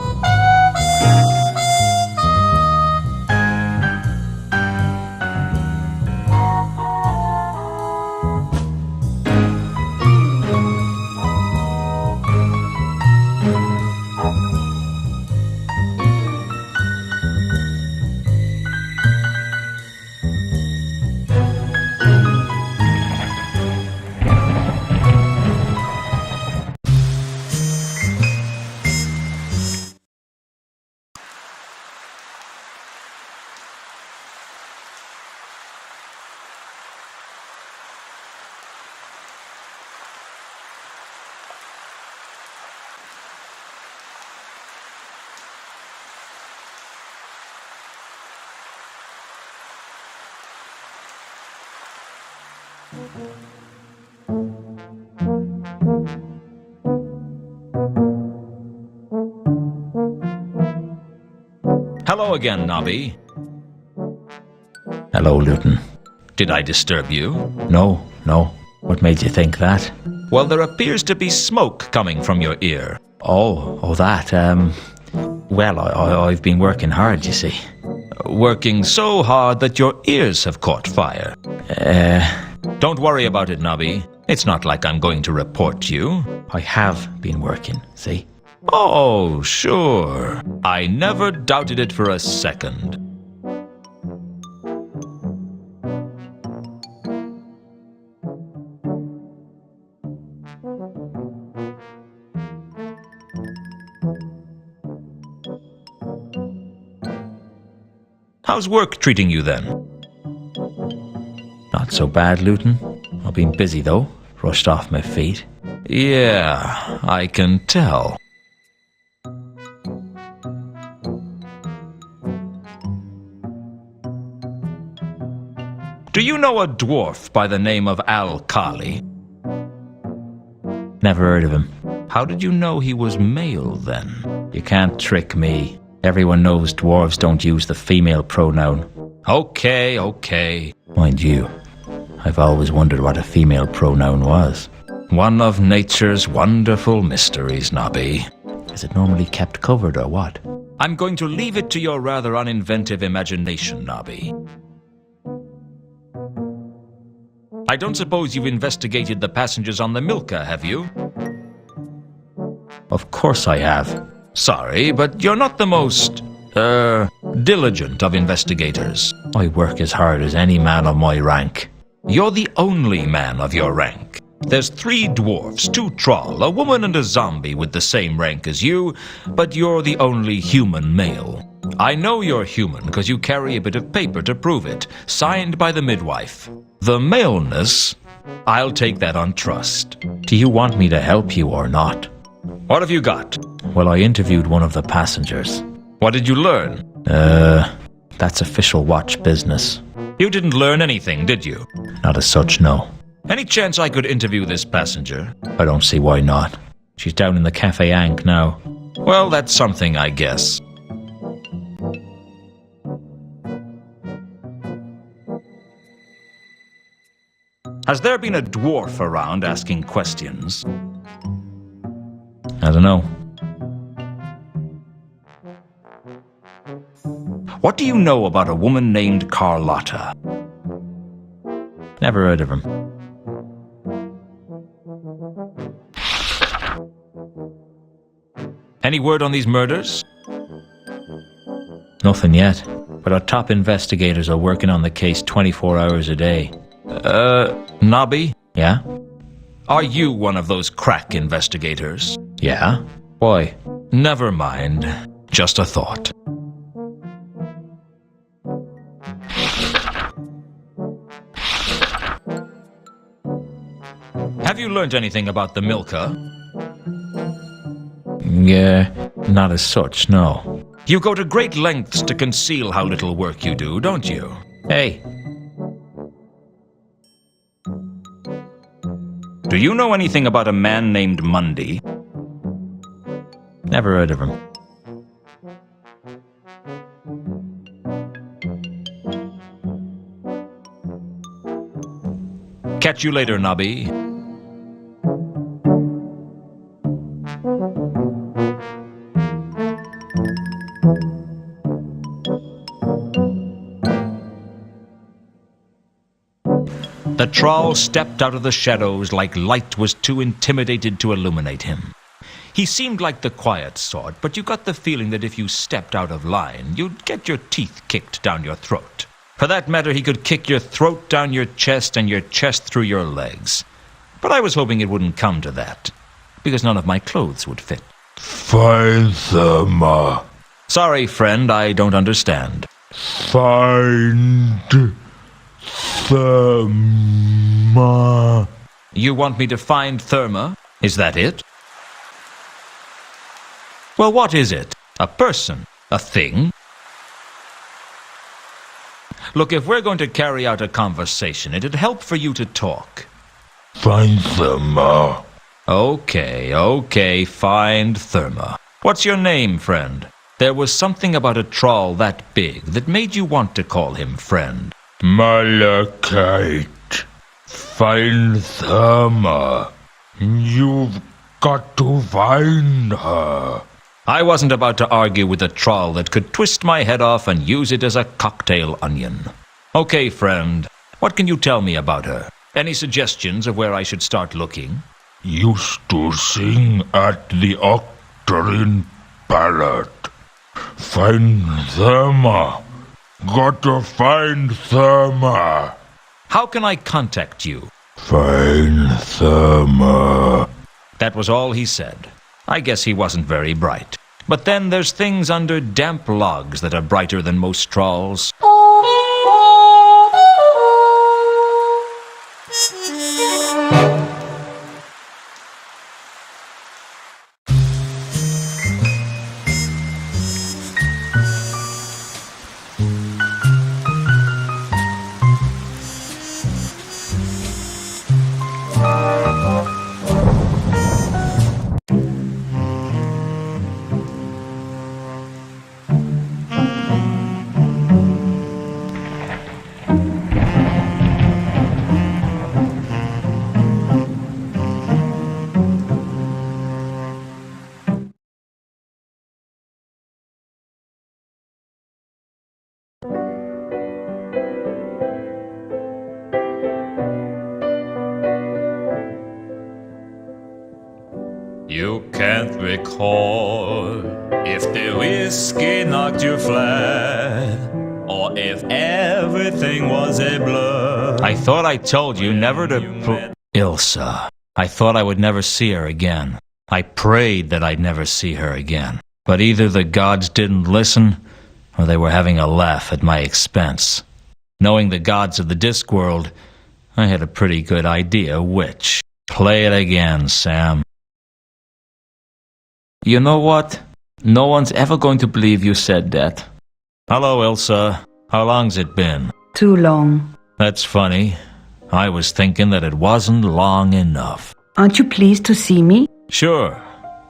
Speaker 1: Hello again, Nobby.
Speaker 5: Hello, Lewton.
Speaker 1: Did I disturb you?
Speaker 5: No. What made you think that?
Speaker 1: Well, there appears to be smoke coming from your ear.
Speaker 5: Oh, that. Well, I've been working hard, you see.
Speaker 1: Working so hard that your ears have caught fire. Don't worry about it, Nobby. It's not like I'm going to report you.
Speaker 5: I have been working, see?
Speaker 1: Oh, sure. I never doubted it for a second. How's work treating you then?
Speaker 5: Not so bad, Lewton. I've been busy, though. Rushed off my feet.
Speaker 1: Yeah, I can tell. Do you know a dwarf by the name of Al-Khali?
Speaker 5: Never heard of him.
Speaker 1: How did you know he was male, then?
Speaker 5: You can't trick me. Everyone knows dwarves don't use the female pronoun.
Speaker 1: Okay.
Speaker 5: Mind you, I've always wondered what a female pronoun was.
Speaker 1: One of nature's wonderful mysteries, Nobby.
Speaker 5: Is it normally kept covered or what?
Speaker 1: I'm going to leave it to your rather uninventive imagination, Nobby. I don't suppose you've investigated the passengers on the Milka, have you?
Speaker 5: Of course I have.
Speaker 1: Sorry, but you're not the most, diligent of investigators.
Speaker 5: I work as hard as any man of my rank.
Speaker 1: You're the only man of your rank. There's 3 dwarfs, 2 troll, a woman and a zombie with the same rank as you, but you're the only human male. I know you're human because you carry a bit of paper to prove it, signed by the midwife. The maleness, I'll take that on trust.
Speaker 5: Do you want me to help you or not?
Speaker 1: What have you got?
Speaker 5: Well, I interviewed one of the passengers.
Speaker 1: What did you learn?
Speaker 5: That's official watch business.
Speaker 1: You didn't learn anything, did you?
Speaker 5: Not as such, no.
Speaker 1: Any chance I could interview this passenger?
Speaker 5: I don't see why not. She's down in the Cafe Ankh now.
Speaker 1: Well, that's something, I guess. Has there been a dwarf around asking questions?
Speaker 5: I don't know.
Speaker 1: What do you know about a woman named Carlotta?
Speaker 5: Never heard of him.
Speaker 1: Any word on these murders?
Speaker 5: Nothing yet, but our top investigators are working on the case 24 hours a day.
Speaker 1: Nobby?
Speaker 5: Yeah?
Speaker 1: Are you one of those crack investigators?
Speaker 5: Yeah? Why?
Speaker 1: Never mind. Just a thought. Have you learned anything about the Milka?
Speaker 5: Yeah, not as such, no.
Speaker 1: You go to great lengths to conceal how little work you do, don't you?
Speaker 5: Hey,
Speaker 1: Do you know anything about a man named Mundy?
Speaker 5: never heard of him.
Speaker 1: Catch you later, Nobby. The troll stepped out of the shadows like light was too intimidated to illuminate him. He seemed like the quiet sort, but you got the feeling that if you stepped out of line, you'd get your teeth kicked down your throat. For that matter, he could kick your throat down your chest and your chest through your legs. But I was hoping it wouldn't come to that, because none of my clothes would fit.
Speaker 6: Find Therma.
Speaker 1: Sorry, friend, I don't understand.
Speaker 6: Find Therma.
Speaker 1: You want me to find Therma? Is that it? Well, what is it? A person? A thing? Look, if we're going to carry out a conversation, it'd help for you to talk.
Speaker 6: Find Therma.
Speaker 1: Okay, find Therma. What's your name, friend? There was something about a troll that big that made you want to call him friend.
Speaker 6: Malachite. Find Therma. You've got to find her.
Speaker 1: I wasn't about to argue with a troll that could twist my head off and use it as a cocktail onion. Okay, friend, what can you tell me about her? Any suggestions of where I should start looking?
Speaker 6: Used to sing at the Octarine Ballad. Find Therma. Got to find Therma.
Speaker 1: How can I contact you?
Speaker 6: Find Therma.
Speaker 1: That was all he said. I guess he wasn't very bright. But then there's things under damp logs that are brighter than most trolls.
Speaker 4: You can't recall if the whiskey knocked you flat, or if everything was a blur.
Speaker 1: I thought I told you never to Ilsa. I thought I would never see her again. I prayed that I'd never see her again. But either the gods didn't listen, or they were having a laugh at my expense. Knowing the gods of the Discworld, I had a pretty good idea which. Play it again, Sam. You know what? No one's ever going to believe you said that. Hello, Ilsa. How long's it been?
Speaker 2: Too long.
Speaker 1: That's funny. I was thinking that it wasn't long enough.
Speaker 2: Aren't you pleased to see me?
Speaker 1: Sure.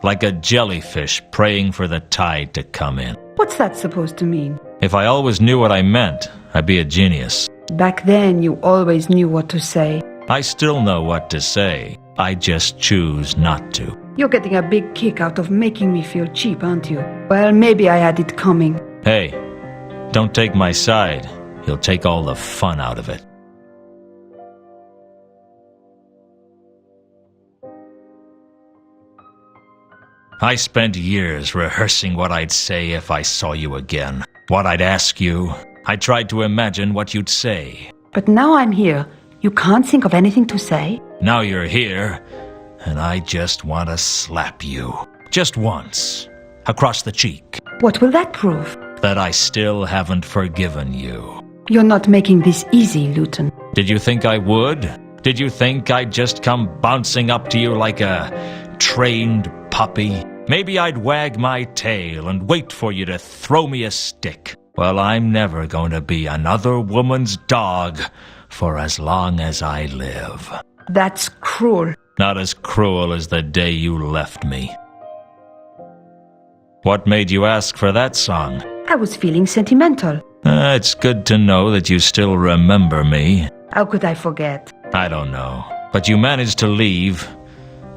Speaker 1: Like a jellyfish praying for the tide to come in.
Speaker 2: What's that supposed to mean?
Speaker 1: If I always knew what I meant, I'd be a genius.
Speaker 2: Back then, you always knew what to say.
Speaker 1: I still know what to say. I just choose not to.
Speaker 2: You're getting a big kick out of making me feel cheap, aren't you? Well, maybe I had it coming.
Speaker 1: Hey, don't take my side. You'll take all the fun out of it. I spent years rehearsing what I'd say if I saw you again. What I'd ask you. I tried to imagine what you'd say.
Speaker 2: But now I'm here. You can't think of anything to say?
Speaker 1: Now you're here, and I just want to slap you. Just once. Across the cheek.
Speaker 2: What will that prove?
Speaker 1: That I still haven't forgiven you.
Speaker 2: You're not making this easy, Lewton.
Speaker 1: Did you think I would? Did you think I'd just come bouncing up to you like a trained puppy? Maybe I'd wag my tail and wait for you to throw me a stick. Well, I'm never going to be another woman's dog for as long as I live.
Speaker 2: That's cruel.
Speaker 1: Not as cruel as the day you left me. What made you ask for that song?
Speaker 2: I was feeling sentimental.
Speaker 1: It's good to know that you still remember me.
Speaker 2: How could I forget?
Speaker 1: I don't know. But you managed to leave.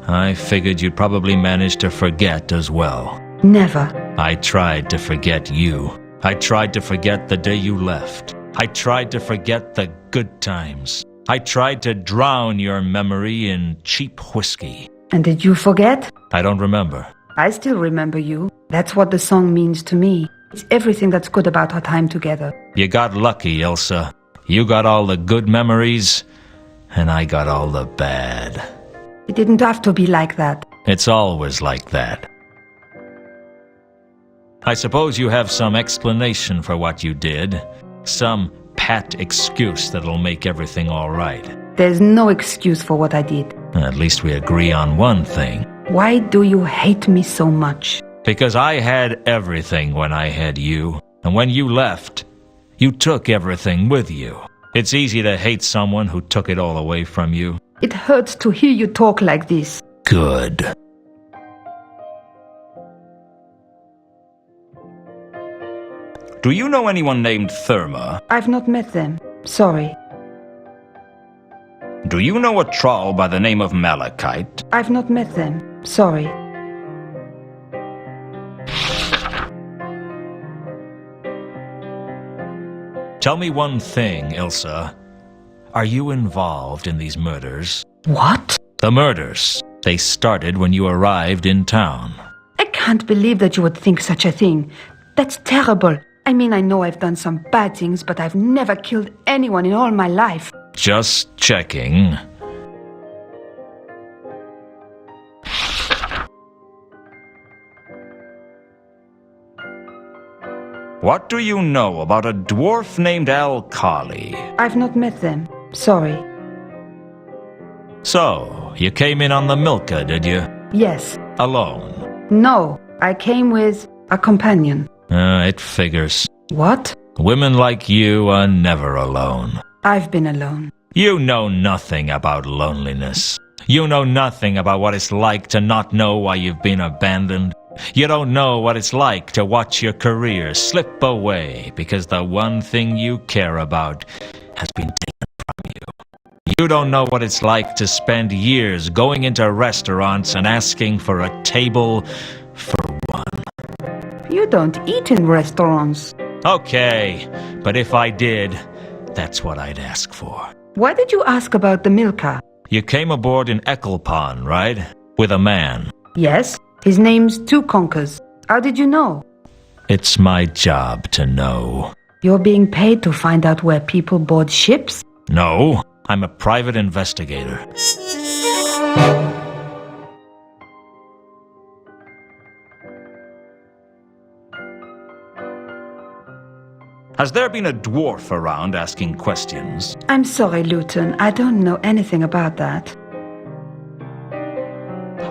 Speaker 1: I figured you'd probably manage to forget as well.
Speaker 2: Never.
Speaker 1: I tried to forget you. I tried to forget the day you left. I tried to forget the good times. I tried to drown your memory in cheap whiskey.
Speaker 2: And did you forget?
Speaker 1: I don't remember.
Speaker 2: I still remember you. That's what the song means to me. It's everything that's good about our time together.
Speaker 1: You got lucky, Ilsa. You got all the good memories, and I got all the bad.
Speaker 2: It didn't have to be like that.
Speaker 1: It's always like that. I suppose you have some explanation for what you did. Some pat excuse that'll make everything all right.
Speaker 2: There's no excuse for what I did.
Speaker 1: At least we agree on one thing.
Speaker 2: Why do you hate me so much?
Speaker 1: Because I had everything when I had you. And when you left, you took everything with you. It's easy to hate someone who took it all away from you.
Speaker 2: It hurts to hear you talk like this.
Speaker 1: Good. Do you know anyone named Therma?
Speaker 2: I've not met them. Sorry.
Speaker 1: Do you know a troll by the name of Malachite?
Speaker 2: I've not met them. Sorry.
Speaker 1: Tell me one thing, Ilsa. Are you involved in these murders?
Speaker 2: What?
Speaker 1: The murders. They started when you arrived in town.
Speaker 2: I can't believe that you would think such a thing. That's terrible. I mean, I know I've done some bad things, but I've never killed anyone in all my life.
Speaker 1: Just checking. What do you know about a dwarf named Al-Khali?
Speaker 2: I've not met them. Sorry.
Speaker 1: So, you came in on the Milka, did you?
Speaker 2: Yes.
Speaker 1: Alone?
Speaker 2: No. I came with a companion.
Speaker 1: It figures.
Speaker 2: What?
Speaker 1: Women like you are never alone.
Speaker 2: I've been alone.
Speaker 1: You know nothing about loneliness. You know nothing about what it's like to not know why you've been abandoned. You don't know what it's like to watch your career slip away because the one thing you care about has been taken from you. You don't know what it's like to spend years going into restaurants and asking for a table for one.
Speaker 2: You don't eat in restaurants.
Speaker 1: Okay, but if I did, that's what I'd ask for.
Speaker 2: Why did you ask about the Milka?
Speaker 1: You came aboard in Ecclepon, right? With a man.
Speaker 2: Yes. His name's Two Conkers. How did you know?
Speaker 1: It's my job to know.
Speaker 2: You're being paid to find out where people board ships?
Speaker 1: No, I'm a private investigator. Has there been a dwarf around asking questions?
Speaker 2: I'm sorry, Lewton. I don't know anything about that.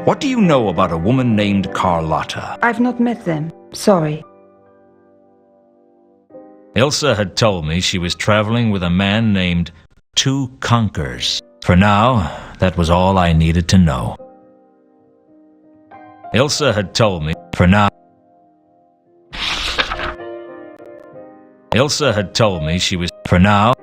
Speaker 1: What do you know about a woman named Carlotta?
Speaker 2: I've not met them. Sorry.
Speaker 1: Ilsa had told me she was traveling with a man named Two Conkers. For now, that was all I needed to know. Ilsa had told me, for now. Ilsa had told me she was, for now.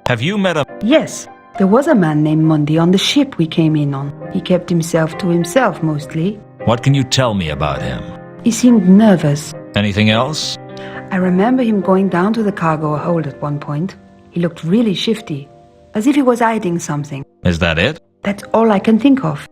Speaker 1: Have you met a...
Speaker 2: Yes. There was a man named Mundy on the ship we came in on. He kept himself to himself, mostly.
Speaker 1: What can you tell me about him?
Speaker 2: He seemed nervous.
Speaker 1: Anything else?
Speaker 2: I remember him going down to the cargo hold at one point. He looked really shifty, as if he was hiding something.
Speaker 1: Is that it?
Speaker 2: That's all I can think of.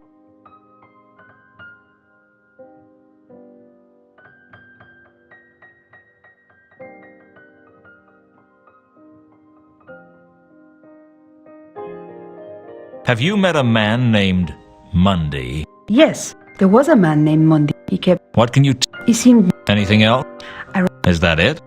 Speaker 1: Have you met a man named Mundy?
Speaker 2: Yes, there was a man named Mundy. He kept...
Speaker 1: What can you...
Speaker 2: He seemed...
Speaker 1: Anything else? Is that it?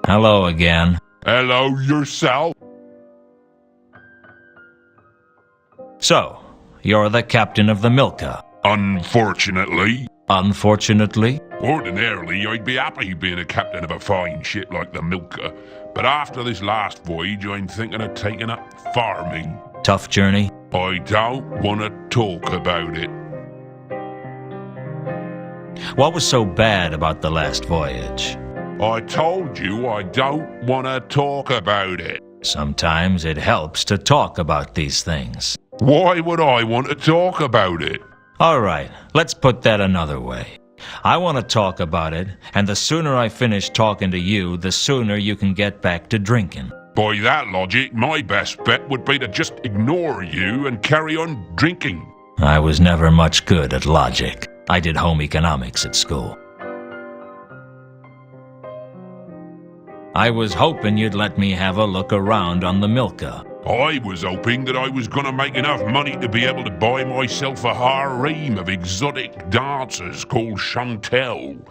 Speaker 1: Hello again.
Speaker 6: Hello yourself.
Speaker 1: So, you're the captain of the Milka.
Speaker 6: Unfortunately.
Speaker 1: Unfortunately?
Speaker 6: Ordinarily, I'd be happy being a captain of a fine ship like the Milka, but after this last voyage, I'm thinking of taking up farming.
Speaker 1: Tough journey?
Speaker 6: I don't want to talk about it.
Speaker 1: What was so bad about the last voyage?
Speaker 6: I told you I don't want to talk about it.
Speaker 1: Sometimes it helps to talk about these things.
Speaker 6: Why would I want to talk about it?
Speaker 1: All right, let's put that another way. I want to talk about it, and the sooner I finish talking to you, the sooner you can get back to drinking.
Speaker 6: By that logic, my best bet would be to just ignore you and carry on drinking.
Speaker 1: I was never much good at logic. I did home economics at school. I was hoping you'd let me have a look around on the Milka.
Speaker 6: I was hoping that I was going to make enough money to be able to buy myself a harem of exotic dancers called Chantel.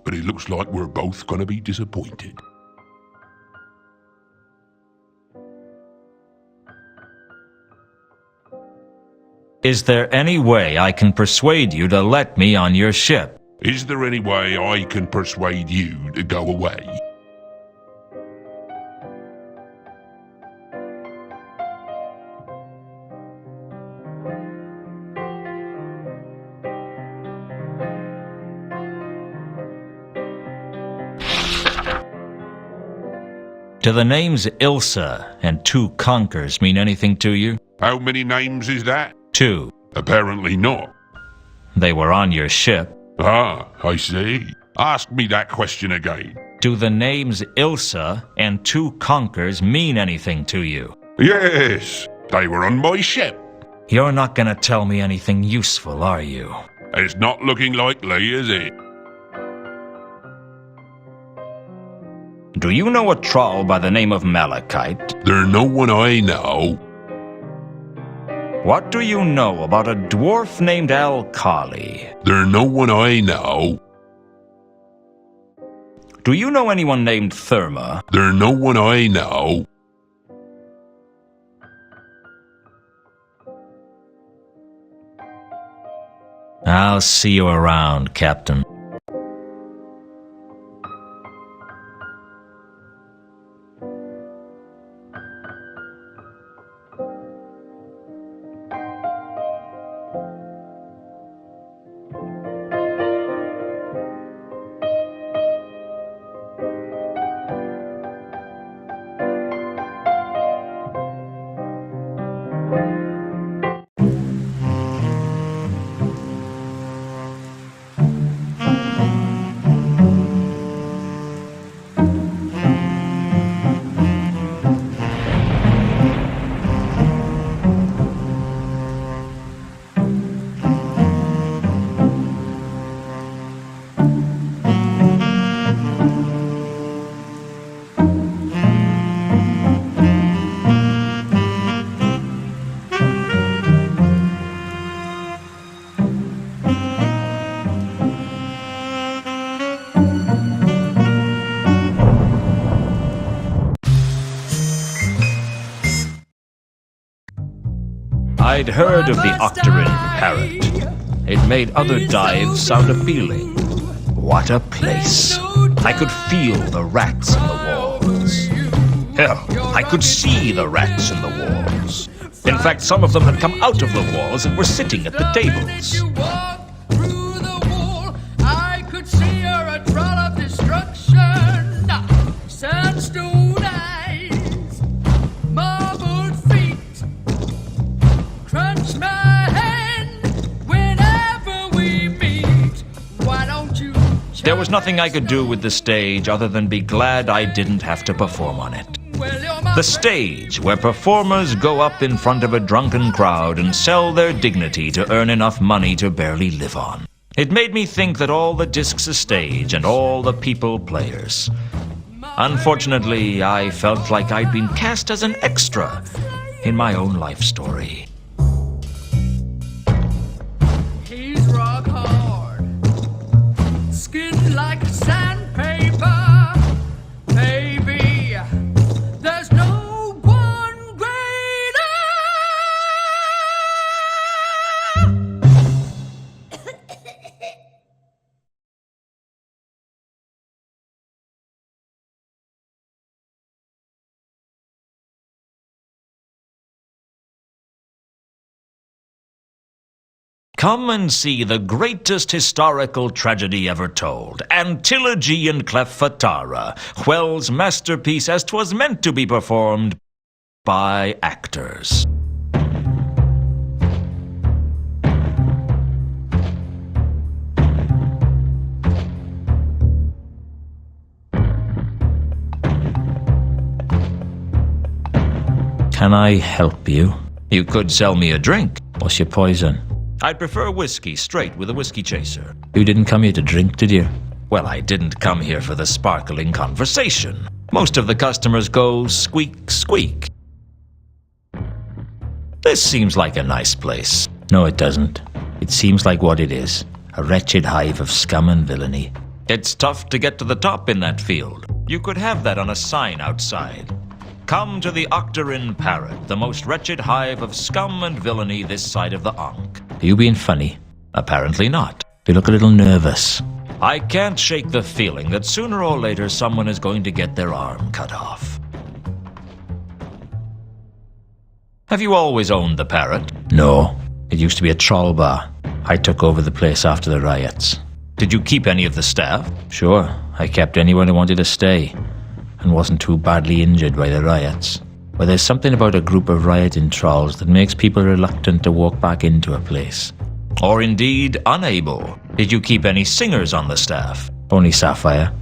Speaker 6: But it looks like we're both going to be disappointed.
Speaker 1: Is there any way I can persuade you to let me on your ship?
Speaker 6: Is there any way I can persuade you to go away?
Speaker 1: Do the names Ilsa and Two Conquers mean anything to you?
Speaker 6: How many names is that?
Speaker 1: 2.
Speaker 6: Apparently not.
Speaker 1: They were on your ship.
Speaker 6: Ah, I see. Ask me that question again.
Speaker 1: Do the names Ilsa and Two Conquers mean anything to you?
Speaker 6: Yes, they were on my ship.
Speaker 1: You're not gonna tell me anything useful, are you?
Speaker 6: It's not looking likely, is it?
Speaker 1: Do you know a troll by the name of Malachite?
Speaker 6: There's no one I know.
Speaker 1: What do you know about a dwarf named Al-Khali?
Speaker 6: There's no one I know.
Speaker 1: Do you know anyone named Therma?
Speaker 6: There's no one I know.
Speaker 1: I'll see you around, Captain. I'd heard of the Octarine parrot. It made other dives sound appealing. What a place. I could feel the rats in the walls. Hell, I could see the rats in the walls. In fact, some of them had come out of the walls and were sitting at the tables.
Speaker 9: Sandstone eyes, marbled feet, crunch my hand whenever we meet. Why don't you?
Speaker 1: There was nothing I could do with the stage other than be glad I didn't have to perform on it. The stage, where performers go up in front of a drunken crowd and sell their dignity to earn enough money to barely live on. It made me think that all the discs a stage and all the people players. Unfortunately, I felt like I'd been cast as an extra in my own life story.
Speaker 9: He's rock hard, skin like sandpaper, baby.
Speaker 1: Come and see the greatest historical tragedy ever told, Antilogy and Cleffatara, Whell's masterpiece as 'twas meant to be performed by actors.
Speaker 5: Can I help you?
Speaker 1: You could sell me a drink.
Speaker 5: What's your poison?
Speaker 1: I'd prefer whiskey, straight with a whiskey chaser.
Speaker 5: You didn't come here to drink, did you?
Speaker 1: Well, I didn't come here for the sparkling conversation. Most of the customers go squeak, squeak. This seems like a nice place.
Speaker 5: No, it doesn't. It seems like what it is. A wretched hive of scum and villainy.
Speaker 1: It's tough to get to the top in that field. You could have that on a sign outside. Come to the Octarine Parrot, the most wretched hive of scum and villainy this side of the Ankh.
Speaker 5: Are you being funny?
Speaker 1: Apparently not.
Speaker 5: You look a little nervous.
Speaker 1: I can't shake the feeling that sooner or later someone is going to get their arm cut off. Have you always owned the Parrot?
Speaker 5: No. It used to be a troll bar. I took over the place after the riots.
Speaker 1: Did you keep any of the staff?
Speaker 5: Sure. I kept anyone who wanted to stay and wasn't too badly injured by the riots. But there's something about a group of rioting trolls that makes people reluctant to walk back into a place.
Speaker 1: Or indeed unable. Did you keep any singers on the staff?
Speaker 5: Only Sapphire.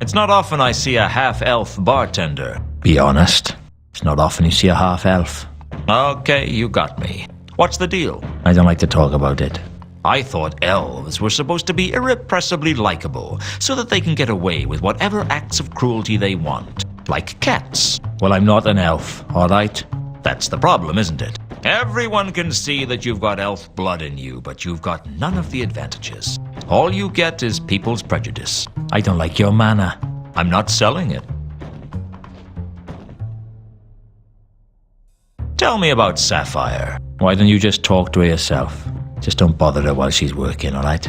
Speaker 1: It's not often I see a half-elf bartender.
Speaker 5: Be honest. It's not often you see a half-elf.
Speaker 1: Okay, you got me. What's the deal?
Speaker 5: I don't like to talk about it.
Speaker 1: I thought elves were supposed to be irrepressibly likable, so that they can get away with whatever acts of cruelty they want. Like cats.
Speaker 5: Well, I'm not an elf, all right?
Speaker 1: That's the problem, isn't it? Everyone can see that you've got elf blood in you, but you've got none of the advantages. All you get is people's prejudice.
Speaker 5: I don't like your manner.
Speaker 1: I'm not selling it. Tell me about Sapphire.
Speaker 5: Why don't you just talk to her yourself? Just don't bother her while she's working, all right?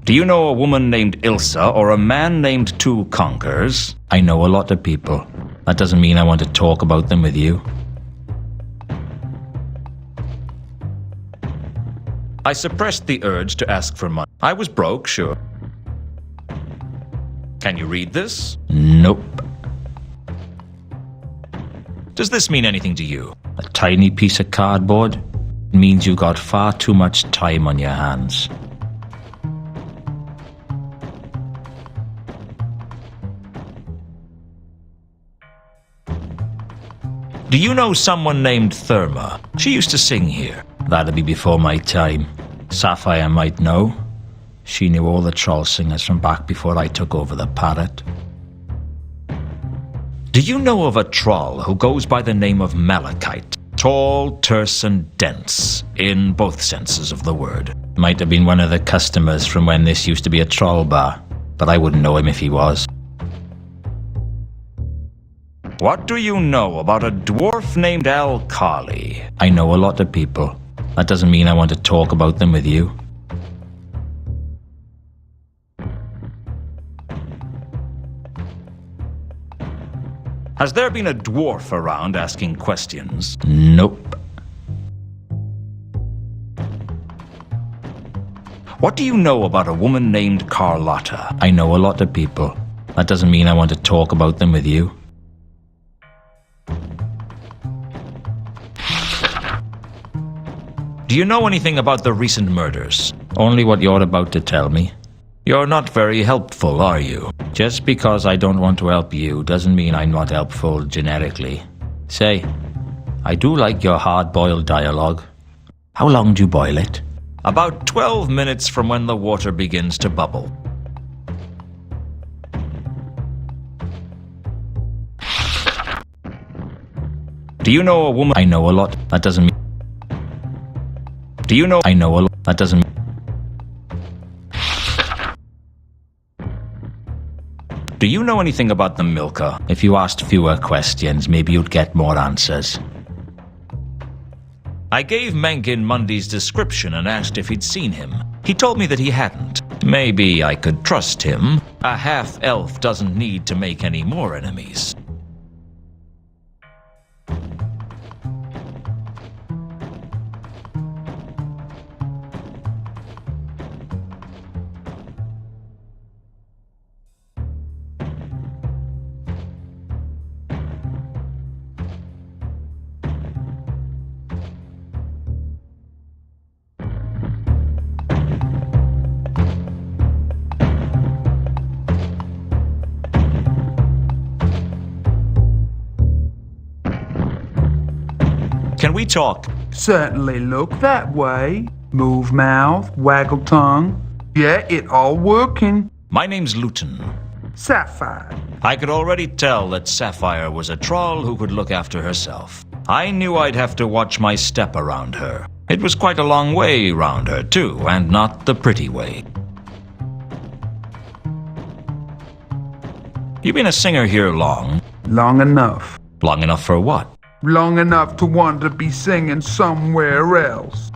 Speaker 1: Do you know a woman named Ilsa or a man named Two Conkers?
Speaker 5: I know a lot of people. That doesn't mean I want to talk about them with you.
Speaker 1: I suppressed the urge to ask for money. I was broke, sure. Can you read this?
Speaker 5: Nope.
Speaker 1: Does this mean anything to you?
Speaker 5: A tiny piece of cardboard means you've got far too much time on your hands.
Speaker 1: Do you know someone named Therma? She used to sing here.
Speaker 5: That'd be before my time. Sapphire might know. She knew all the troll singers from back before I took over the Parrot.
Speaker 1: Do you know of a troll who goes by the name of Malachite? Tall, terse, and dense, in both senses of the word.
Speaker 5: Might have been one of the customers from when this used to be a troll bar, but I wouldn't know him if he was.
Speaker 1: What do you know about a dwarf named Al-Khali?
Speaker 5: I know a lot of people. That doesn't mean I want to talk about them with you.
Speaker 1: Has there been a dwarf around asking questions?
Speaker 5: Nope.
Speaker 1: What do you know about a woman named Carlotta?
Speaker 5: I know a lot of people. That doesn't mean I want to talk about them with you.
Speaker 1: Do you know anything about the recent murders?
Speaker 5: Only what you're about to tell me.
Speaker 1: You're not very helpful, are you?
Speaker 5: Just because I don't want to help you doesn't mean I'm not helpful generically. Say, I do like your hard-boiled dialogue. How long do you boil it?
Speaker 1: About 12 minutes from when the water begins to bubble. Do you know a woman?
Speaker 5: I know a lot. That doesn't mean...
Speaker 1: Do you know?
Speaker 5: I know a lot. That doesn't mean...
Speaker 1: Do you know anything about the Milka?
Speaker 5: If you asked fewer questions, maybe you'd get more answers.
Speaker 1: I gave Menkin Mundy's description and asked if he'd seen him. He told me that he hadn't. Maybe I could trust him. A half-elf doesn't need to make any more enemies. Can we talk?
Speaker 10: Certainly look that way. Move mouth, waggle tongue. Yeah, it all working.
Speaker 1: My name's Lewton.
Speaker 10: Sapphire.
Speaker 1: I could already tell that Sapphire was a troll who could look after herself. I knew I'd have to watch my step around her. It was quite a long way around her, too, and not the pretty way. You been a singer here long?
Speaker 10: Long enough.
Speaker 1: Long enough for what?
Speaker 10: Long enough to want to be singing somewhere else.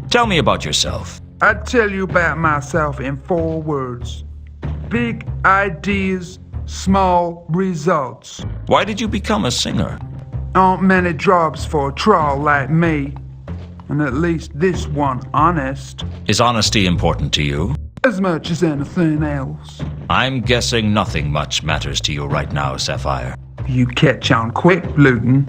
Speaker 1: Tell me about yourself.
Speaker 10: I'd tell you about myself in 4 words. Big ideas, small results.
Speaker 1: Why did you become a singer?
Speaker 10: Aren't many jobs for a troll like me. And at least this one honest.
Speaker 1: Is honesty important to you?
Speaker 10: As much as anything else.
Speaker 1: I'm guessing nothing much matters to you right now, Sapphire.
Speaker 10: You catch on quick, Lewton.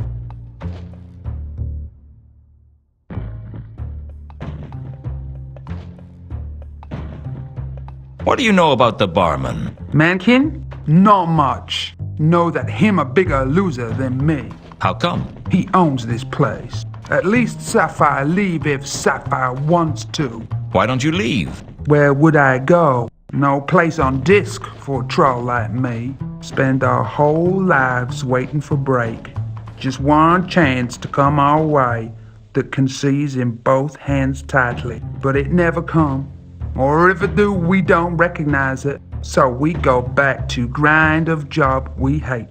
Speaker 1: What do you know about the barman?
Speaker 10: Mankin? Not much. Know that him a bigger loser than me.
Speaker 1: How come?
Speaker 10: He owns this place. At least Sapphire leave if Sapphire wants to.
Speaker 1: Why don't you leave?
Speaker 10: Where would I go? No place on disc for a troll like me. Spend our whole lives waiting for break. Just one chance to come our way that can seize in both hands tightly. But it never come. Or if it do, we don't recognize it. So we go back to grind of job we hate.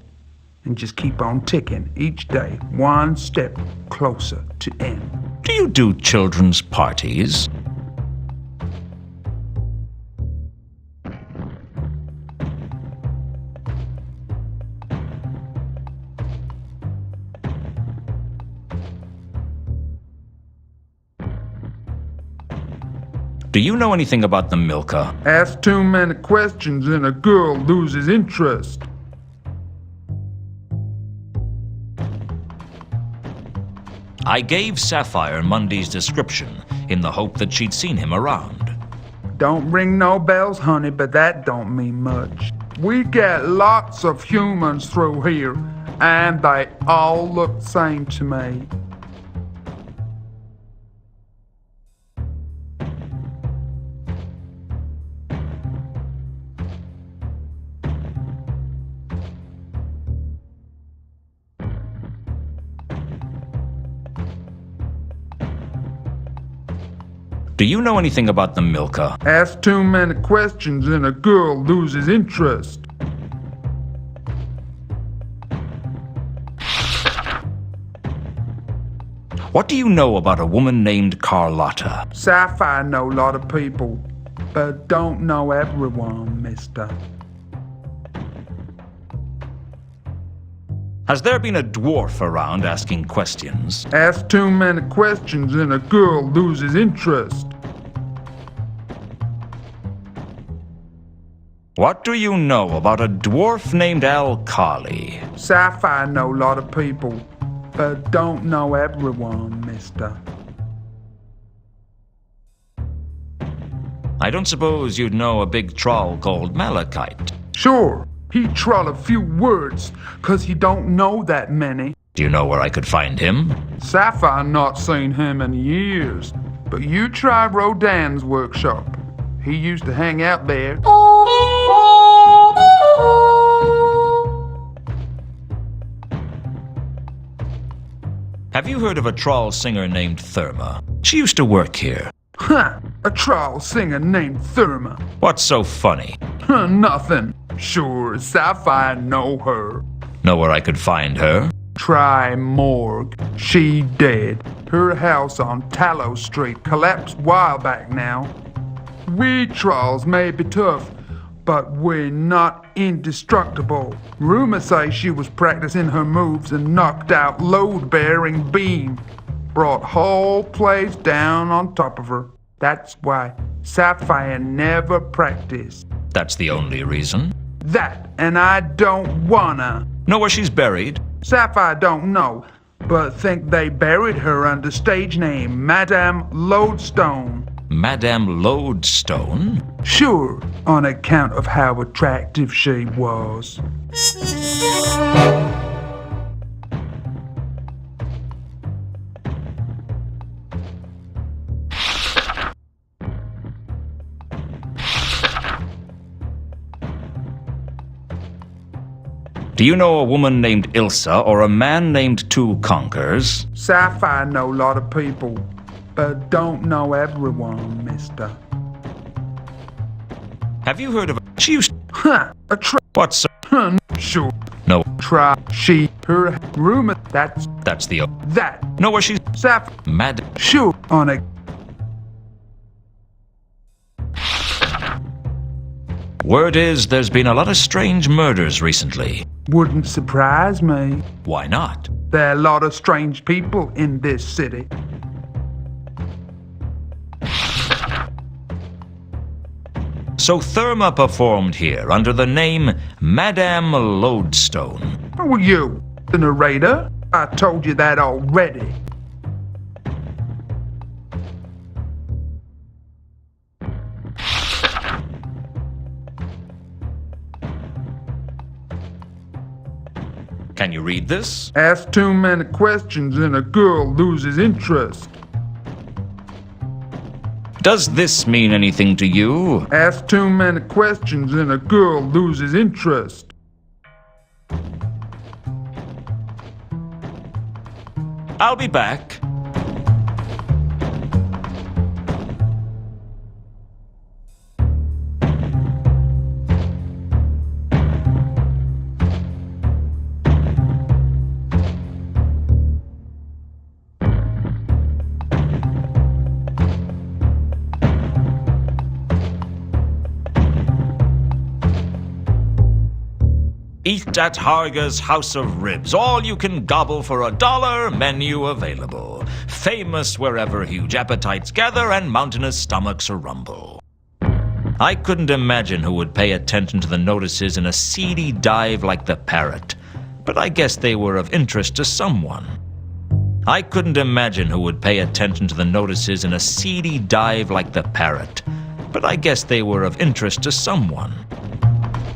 Speaker 10: And just keep on ticking each day, one step closer to end.
Speaker 1: Do you do children's parties? Do you know anything about the Milka?
Speaker 10: Ask too many questions and a girl loses interest.
Speaker 1: I gave Sapphire Mundy's description in the hope that she'd seen him around.
Speaker 10: Don't ring no bells, honey, but that don't mean much. We get lots of humans through here, and they all look the same to me.
Speaker 1: Do you know anything about the Milka?
Speaker 10: Ask too many questions and a girl loses interest.
Speaker 1: What do you know about a woman named Carlotta?
Speaker 10: Sapphire know a lot of people, but don't know everyone, mister.
Speaker 1: Has there been a dwarf around asking questions?
Speaker 10: Ask too many questions and a girl loses interest.
Speaker 1: What do you know about a dwarf named Alkali?
Speaker 10: Sapphire know a lot of people, but don't know everyone, mister.
Speaker 1: I don't suppose you'd know a big troll called Malachite.
Speaker 10: Sure, he troll a few words, 'cause he don't know that many.
Speaker 1: Do you know where I could find him?
Speaker 10: Sapphire not seen him in years, but you try Rodin's workshop. He used to hang out there.
Speaker 1: Have you heard of a troll singer named Therma? She used to work here.
Speaker 10: Huh, a troll singer named Therma.
Speaker 1: What's so funny?
Speaker 10: Huh, nothing. Sure, Sapphire know her.
Speaker 1: Know where I could find her?
Speaker 10: Try morgue. She dead. Her house on Tallow Street collapsed while back now. We trolls may be tough, but we're not indestructible. Rumors say she was practicing her moves and knocked out load-bearing Beam. Brought whole place down on top of her. That's why Sapphire never practiced.
Speaker 1: That's the only reason.
Speaker 10: That, and I don't wanna.
Speaker 1: Know where she's buried?
Speaker 10: Sapphire don't know, but think they buried her under stage name Madame Lodestone.
Speaker 1: Madame Lodestone?
Speaker 10: Sure, on account of how attractive she was.
Speaker 1: Do you know a woman named Ilsa or a man named Two Conkers?
Speaker 10: Sapphire know a lot of people, but don't know everyone, mister.
Speaker 1: Have you heard of she used
Speaker 10: Huh,
Speaker 1: What's
Speaker 10: sure.
Speaker 1: No.
Speaker 10: Try, she, her, rumor, that's
Speaker 1: the
Speaker 10: that.
Speaker 1: Know where she's
Speaker 10: Sapphire,
Speaker 1: mad.
Speaker 10: sure, on a
Speaker 1: Word is there's been a lot of strange murders recently.
Speaker 10: wouldn't surprise me.
Speaker 1: Why not?
Speaker 10: There are a lot of strange people in this city.
Speaker 1: So Therma performed here under the name Madame Lodestone.
Speaker 10: Who are you? The narrator? I told you that already.
Speaker 1: Can you read this?
Speaker 10: Ask too many questions and a girl loses interest.
Speaker 1: Does this mean anything to you?
Speaker 10: Ask too many questions and a girl loses interest.
Speaker 1: I'll be back. Eat at Harga's House of Ribs. All you can gobble for $1. Menu available. Famous wherever huge appetites gather and mountainous stomachs rumble. I couldn't imagine who would pay attention to the notices in a seedy dive like the Parrot, but I guess they were of interest to someone. I couldn't imagine who would pay attention to the notices in a seedy dive like the Parrot, but I guess they were of interest to someone.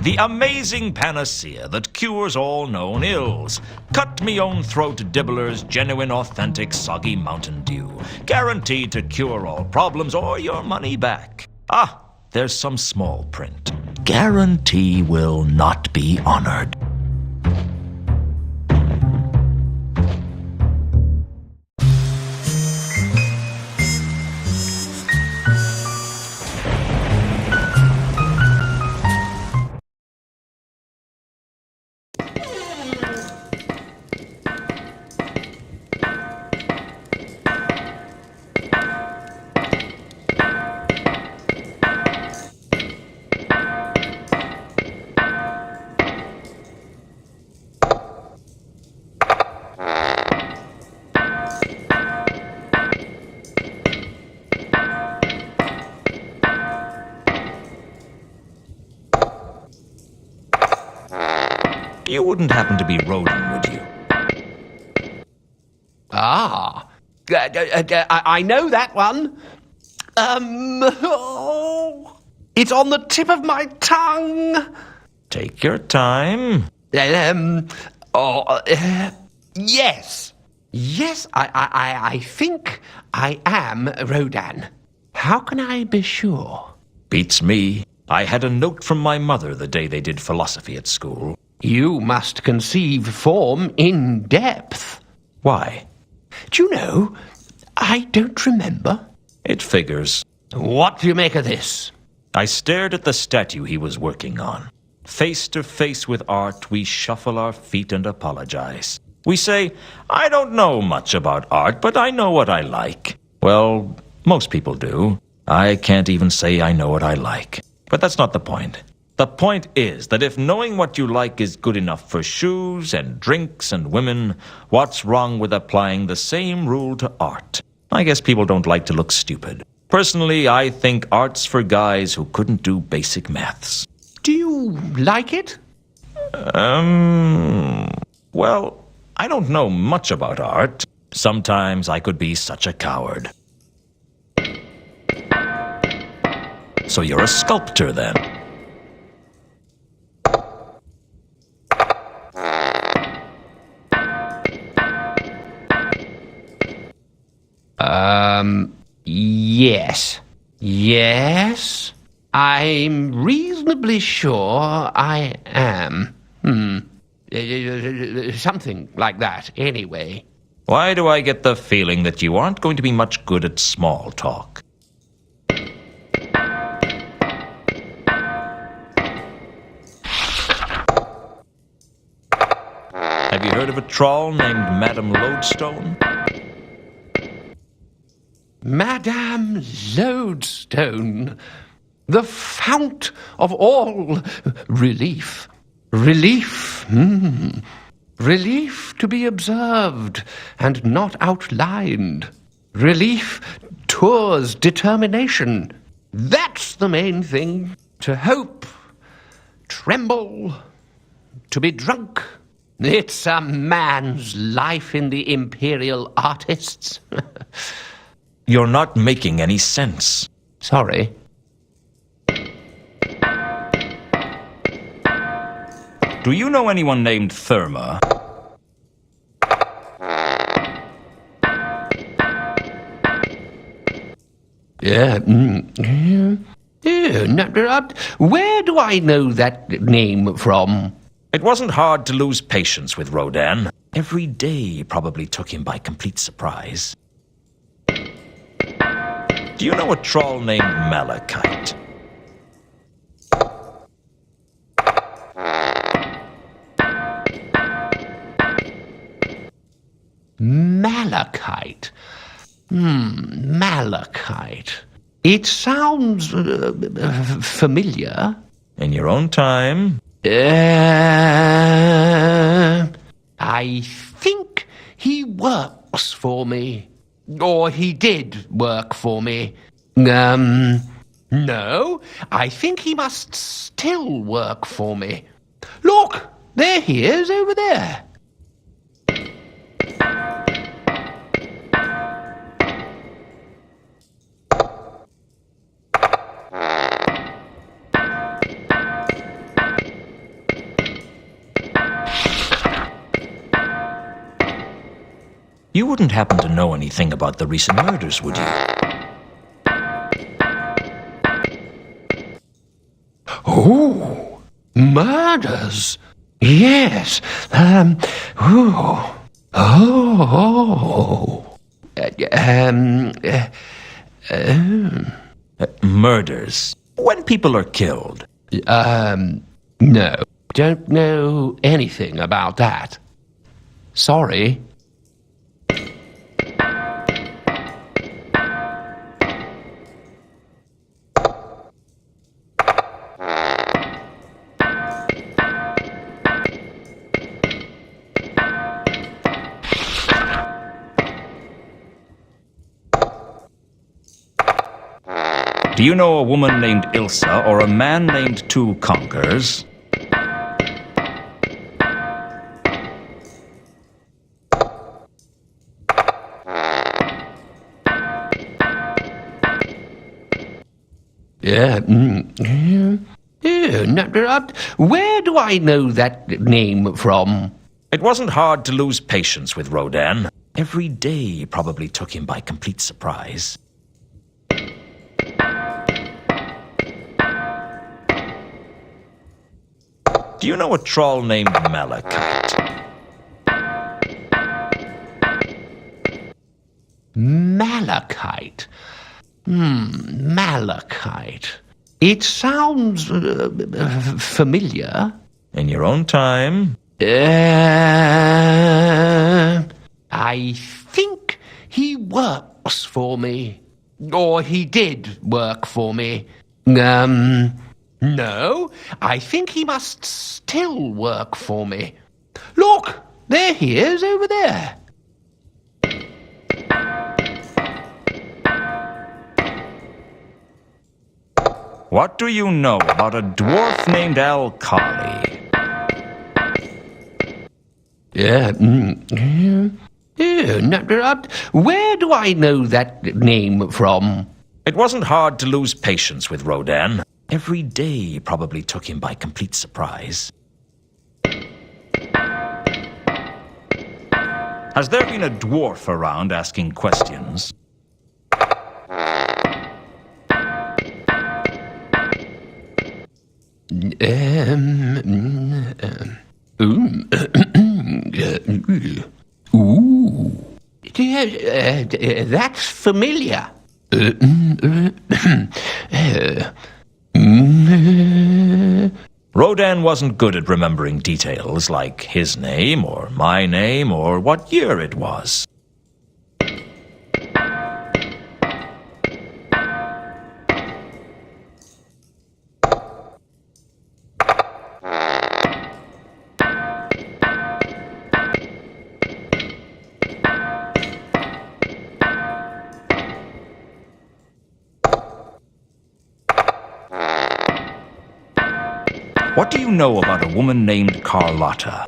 Speaker 1: The amazing panacea that cures all known ills. Cut me own throat dibblers, genuine, authentic, soggy Mountain Dew. Guaranteed to cure all problems or your money back. Ah, there's some small print. Guarantee will not be honored. You wouldn't happen to be Roden, would you?
Speaker 8: Ah, I know that one. It's on the tip of my tongue.
Speaker 1: Take your time.
Speaker 8: Yes. Yes, I think I am Rodan. How can I be sure?
Speaker 1: Beats me. I had a note from my mother the day they did philosophy at school.
Speaker 8: You must conceive form in depth.
Speaker 1: Why?
Speaker 8: Do you know, I don't remember.
Speaker 1: It figures.
Speaker 8: What do you make of this?
Speaker 1: I stared at the statue he was working on. Face to face with art, we shuffle our feet and apologize. We say, I don't know much about art, but I know what I like. Well, most people do. I can't even say I know what I like. But that's not the point. The point is that if knowing what you like is good enough for shoes and drinks and women, what's wrong with applying the same rule to art? I guess people don't like to look stupid. Personally, I think art's for guys who couldn't do basic maths.
Speaker 8: Do you like it?
Speaker 1: Well, I don't know much about art. Sometimes I could be such a coward. So you're a sculptor, then?
Speaker 8: Yes. Yes, I'm reasonably sure I am. Something like that, anyway.
Speaker 1: Why do I get the feeling that you aren't going to be much good at small talk? Have you heard of a troll named Madame Lodestone?
Speaker 8: Madame Lodestone, the fount of all relief. Relief, relief to be observed and not outlined. Relief tours determination. That's the main thing. To hope, tremble, to be drunk. It's a man's life in the imperial artists.
Speaker 1: You're not making any sense.
Speaker 8: Sorry.
Speaker 1: Do you know anyone named Therma?
Speaker 8: Yeah. Where do I know that name from?
Speaker 1: It wasn't hard to lose patience with Rodin. Every day probably took him by complete surprise. Do you know a troll named Malachite?
Speaker 8: Malachite. Malachite. It sounds familiar.
Speaker 1: In your own time.
Speaker 8: I think he works for me. Or he did work for me. No, I think he must still work for me. Look, there he is over there.
Speaker 1: You wouldn't happen to know anything about the recent murders, would you?
Speaker 8: Oh, murders. Yes.
Speaker 1: Murders. When people are killed.
Speaker 8: No. Don't know anything about that. Sorry.
Speaker 1: Do you know a woman named Ilsa or a man named Two Conkers?
Speaker 8: Where do I know that name from?
Speaker 1: It wasn't hard to lose patience with Rodin. Every day probably took him by complete surprise. Do you know a troll named Malachite?
Speaker 8: Malachite. Malachite. It sounds familiar.
Speaker 1: In your own time.
Speaker 8: I think he works for me. Or he did work for me. No, I think he must still work for me. Look, there he is over there.
Speaker 1: What do you know about a dwarf named Al-Khali?
Speaker 8: Where do I know that name from?
Speaker 1: It wasn't hard to lose patience with Rodan. Every day probably took him by complete surprise. Has there been a dwarf around asking questions?
Speaker 8: That's familiar.
Speaker 1: Rodan wasn't good at remembering details like his name or my name or what year it was. What do you know about a woman named Carlotta?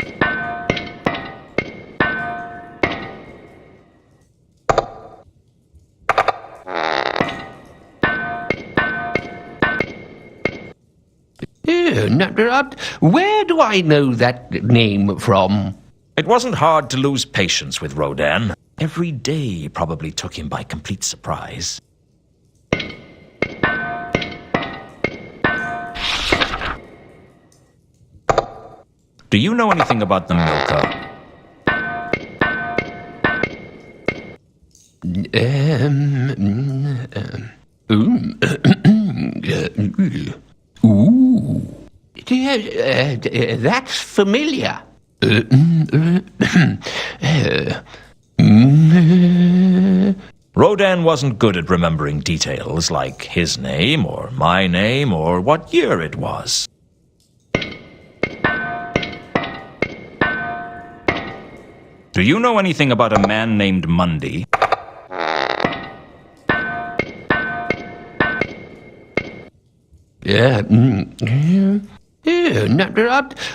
Speaker 8: Where do I know that name from?
Speaker 1: It wasn't hard to lose patience with Rodan. Every day probably took him by complete surprise. Do you know anything about the Milka?
Speaker 8: That's familiar.
Speaker 1: Rodan wasn't good at remembering details like his name or my name or what year it was. Do you know anything about a man named Mundy?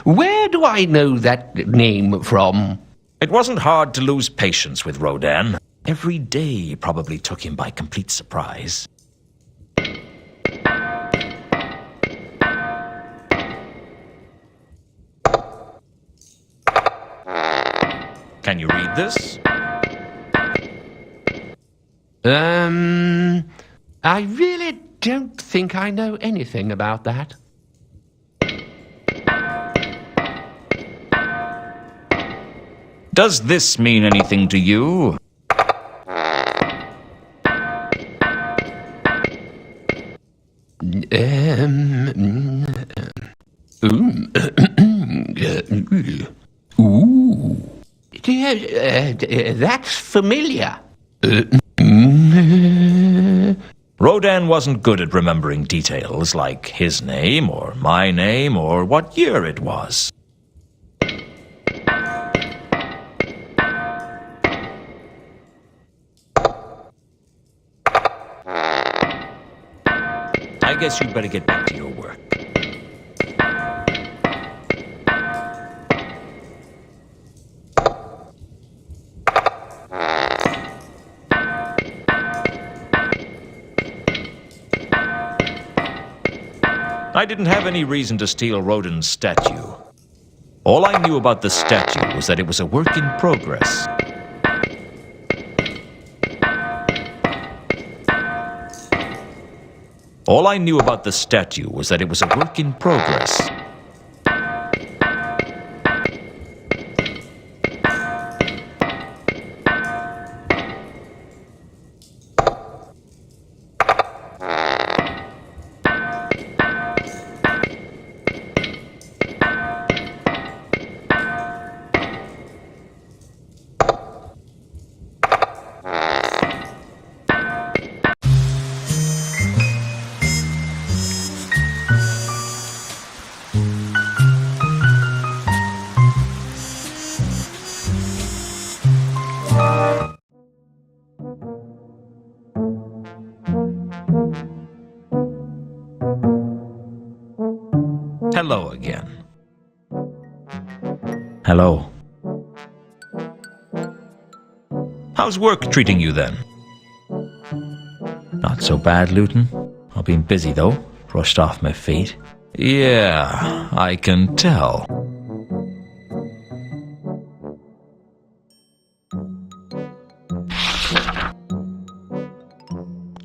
Speaker 8: Where do I know that name from?
Speaker 1: It wasn't hard to lose patience with Rodan. Every day probably took him by complete surprise. Can you read this?
Speaker 8: I really don't think I know anything about that.
Speaker 1: Does this mean anything to you?
Speaker 8: That's familiar.
Speaker 1: Rodan wasn't good at remembering details like his name or my name or what year it was. I guess you'd better get back to your work. I didn't have any reason to steal Rodan's statue. All I knew about the statue was that it was a work in progress. All I knew about the statue was that it was a work in progress.
Speaker 5: Hello.
Speaker 1: How's work treating you then?
Speaker 5: Not so bad, Lewton. I've been busy though. Brushed off my feet.
Speaker 1: Yeah, I can tell.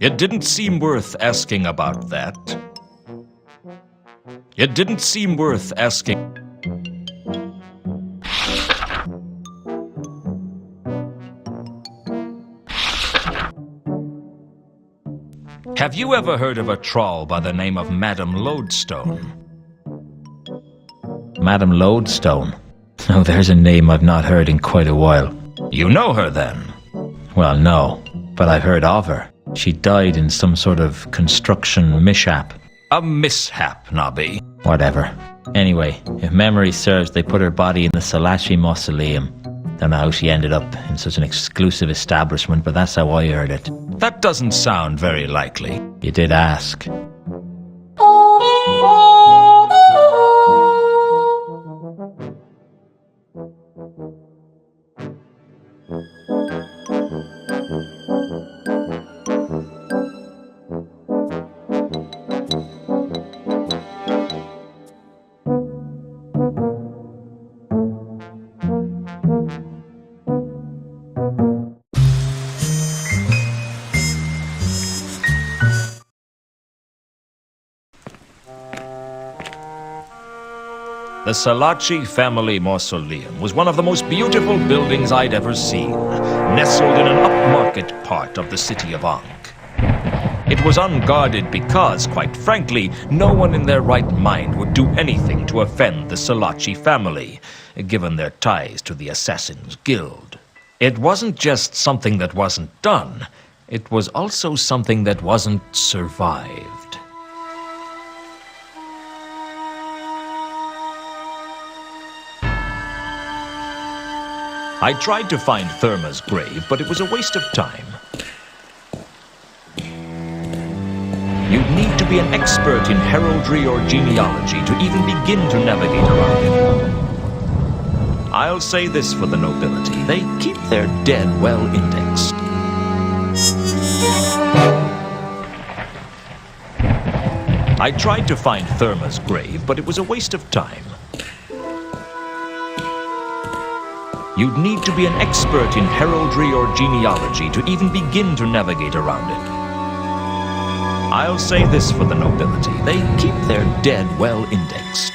Speaker 1: It didn't seem worth asking about that. It didn't seem worth asking. Have you ever heard of a troll by the name of Madame Lodestone?
Speaker 5: Madame Lodestone? Oh, there's a name I've not heard in quite a while.
Speaker 1: You know her then?
Speaker 5: Well, no, but I've heard of her. She died in some sort of construction mishap.
Speaker 1: A mishap, Nobby.
Speaker 5: Whatever. Anyway, if memory serves, they put her body in the Salaci Mausoleum. Don't know how she ended up in such an exclusive establishment, but that's how I heard it.
Speaker 1: That doesn't sound very likely.
Speaker 5: You did ask.
Speaker 1: The Salaci family mausoleum was one of the most beautiful buildings I'd ever seen, nestled in an upmarket part of the city of Ankh. It was unguarded because, quite frankly, no one in their right mind would do anything to offend the Salaci family, given their ties to the Assassin's Guild. It wasn't just something that wasn't done, it was also something that wasn't survived. I tried to find Therma's grave, but it was a waste of time. You'd need to be an expert in heraldry or genealogy to even begin to navigate around it. I'll say this for the nobility, they keep their dead well indexed. I tried to find Therma's grave, but it was a waste of time. You'd need to be an expert in heraldry or genealogy to even begin to navigate around it. I'll say this for the nobility, they keep their dead well indexed.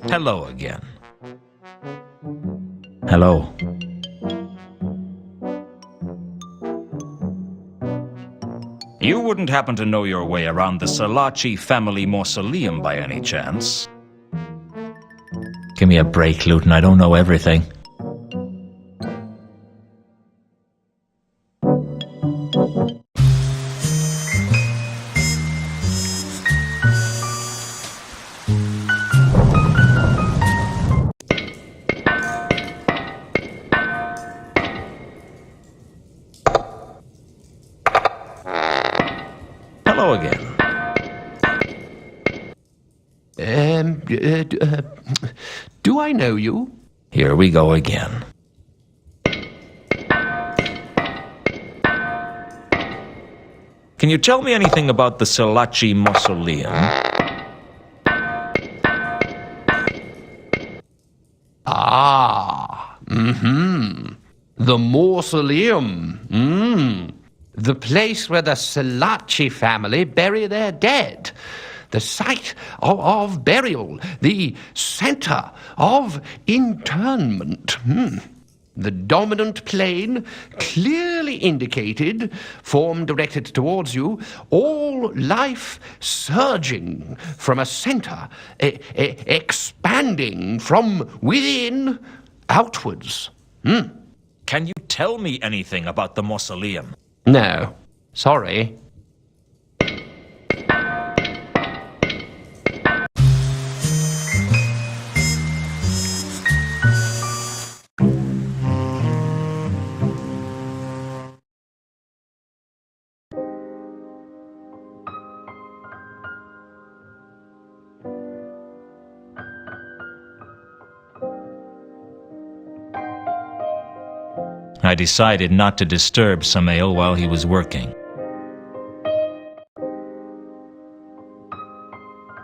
Speaker 1: Hello again.
Speaker 5: Hello.
Speaker 1: You wouldn't happen to know your way around the Salaci family mausoleum by any chance?
Speaker 5: Give me a break, Lewton. I don't know everything.
Speaker 1: Hello again.
Speaker 8: Do I know you?
Speaker 1: Here we go again. Can you tell me anything about the Salaci mausoleum?
Speaker 8: The mausoleum. The place where the Salaci family bury their dead. The site of burial. The center of internment. The dominant plane, clearly indicated, form directed towards you, all life surging from a center, expanding from within outwards.
Speaker 1: Can you tell me anything about the mausoleum?
Speaker 8: No, sorry.
Speaker 1: I decided not to disturb Samael while he was working.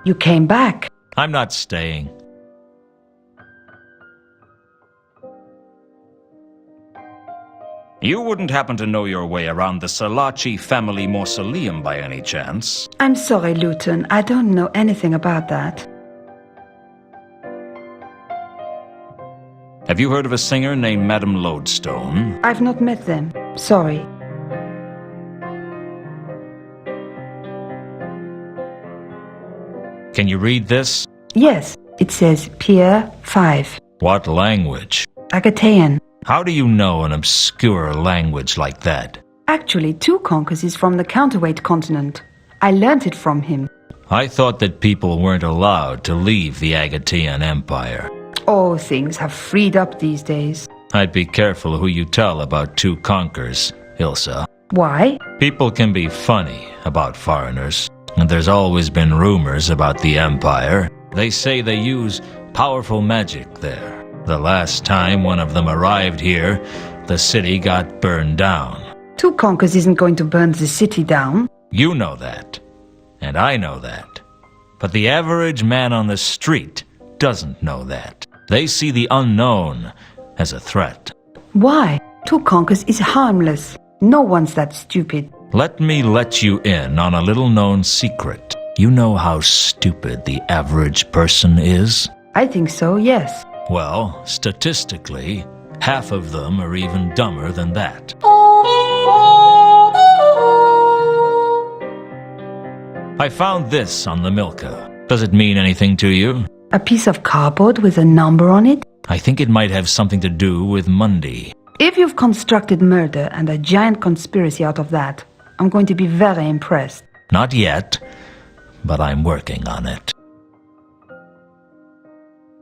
Speaker 2: You came back.
Speaker 1: I'm not staying. You wouldn't happen to know your way around the Salaci family mausoleum by any chance?
Speaker 2: I'm sorry, Lewton. I don't know anything about that.
Speaker 1: Have you heard of a singer named Madame Lodestone?
Speaker 2: I've not met them. Sorry.
Speaker 1: Can you read this?
Speaker 2: Yes, it says Pier 5.
Speaker 1: What language?
Speaker 2: Agatean.
Speaker 1: How do you know an obscure language like that?
Speaker 2: Actually, Touconkers is from the counterweight continent. I learnt it from him.
Speaker 1: I thought that people weren't allowed to leave the Agatean Empire.
Speaker 2: Oh, things have freed up these days.
Speaker 1: I'd be careful who you tell about Touconkers, Ilsa.
Speaker 2: Why?
Speaker 1: People can be funny about foreigners, and there's always been rumors about the Empire. They say they use powerful magic there. The last time one of them arrived here, the city got burned down.
Speaker 2: Touconkers isn't going to burn the city down.
Speaker 1: You know that, and I know that. But the average man on the street doesn't know that. They see the unknown as a threat.
Speaker 2: Why? Touconkers is harmless. No one's that stupid.
Speaker 1: Let me let you in on a little-known secret. You know how stupid the average person is?
Speaker 2: I think so, yes.
Speaker 1: Well, statistically, half of them are even dumber than that. I found this on the Milka. Does it mean anything to you?
Speaker 2: A piece of cardboard with a number on it?
Speaker 1: I think it might have something to do with Monday.
Speaker 2: If you've constructed murder and a giant conspiracy out of that, I'm going to be very impressed.
Speaker 1: Not yet, but I'm working on it.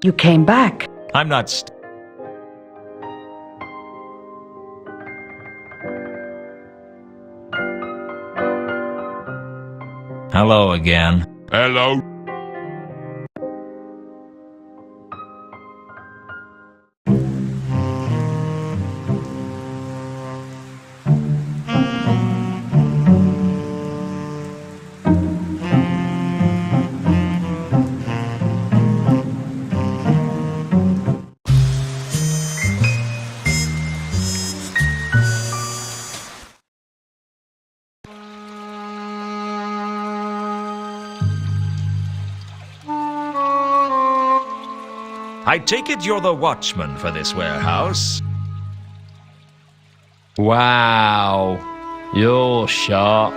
Speaker 2: You came back.
Speaker 1: I'm not Hello again.
Speaker 6: Hello.
Speaker 1: I take it you're the watchman for this warehouse?
Speaker 8: Wow, you're sharp.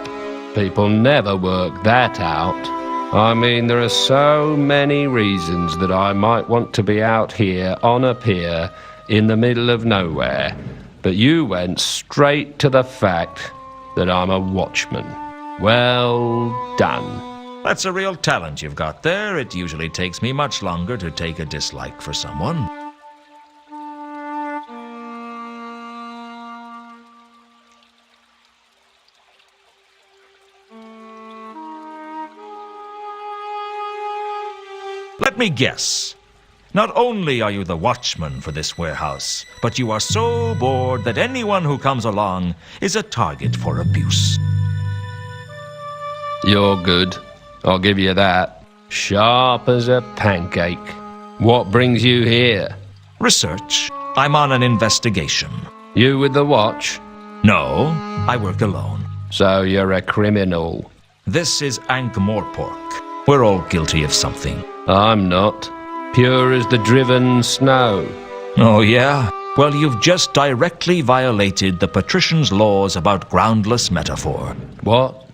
Speaker 8: People never work that out. I mean, there are so many reasons that I might want to be out here on a pier in the middle of nowhere, but you went straight to the fact that I'm a watchman. Well done.
Speaker 1: That's a real talent you've got there. It usually takes me much longer to take a dislike for someone. Let me guess. Not only are you the watchman for this warehouse, but you are so bored that anyone who comes along is a target for abuse.
Speaker 8: You're good. I'll give you that. Sharp as a pancake. What brings you here?
Speaker 1: Research. I'm on an investigation.
Speaker 8: You with the watch?
Speaker 1: No, I work alone.
Speaker 8: So you're a criminal.
Speaker 1: This is Ankh-Morpork. We're all guilty of something.
Speaker 8: I'm not. Pure as the driven snow.
Speaker 1: Oh, yeah? Well, you've just directly violated the patrician's laws about groundless metaphor.
Speaker 8: What?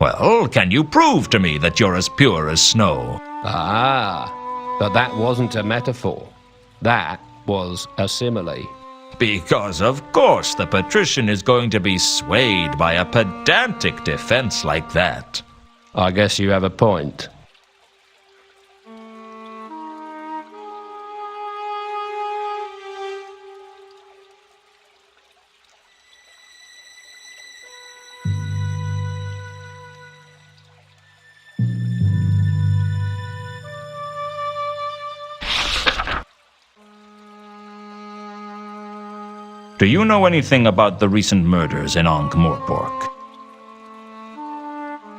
Speaker 1: Well, can you prove to me that you're as pure as snow?
Speaker 8: Ah, but that wasn't a metaphor. That was a simile.
Speaker 1: Because, of course, the patrician is going to be swayed by a pedantic defense like that.
Speaker 8: I guess you have a point.
Speaker 1: Do you know anything about the recent murders in Ankh-Morpork?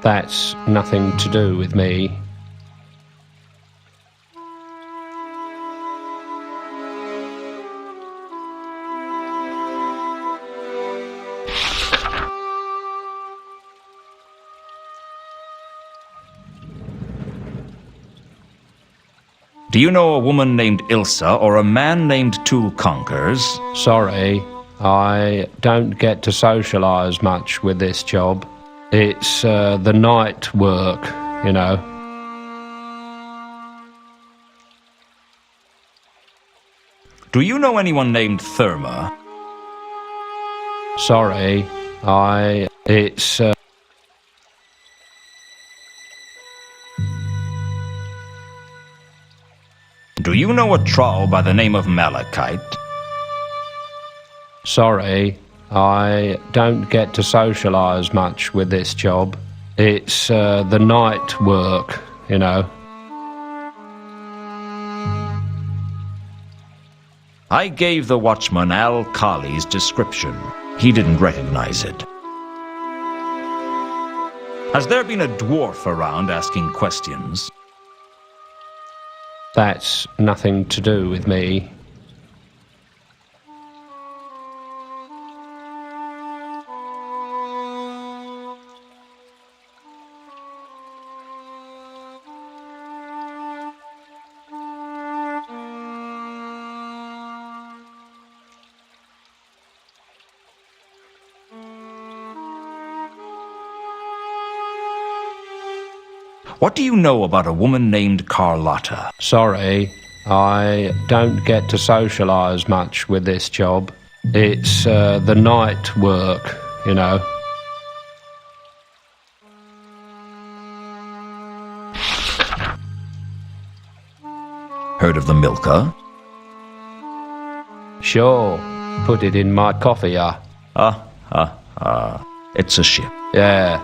Speaker 8: That's nothing to do with me.
Speaker 1: Do you know a woman named Ilsa or a man named Two Conkers?
Speaker 8: Sorry, I don't get to socialise much with this job. It's the night work, you know.
Speaker 1: Do you know anyone named Therma?
Speaker 8: Sorry, it's
Speaker 1: Do you know a troll by the name of Malachite?
Speaker 8: Sorry, I don't get to socialise much with this job. It's the night work, you know.
Speaker 1: I gave the watchman Al Khali's description. He didn't recognize it. Has there been a dwarf around asking questions?
Speaker 8: That's nothing to do with me.
Speaker 1: What do you know about a woman named Carlotta?
Speaker 8: Sorry, I don't get to socialise much with this job. It's the night work, you know.
Speaker 1: Heard of the Milka?
Speaker 8: Sure, put it in my coffee,
Speaker 1: It's a ship.
Speaker 8: Yeah,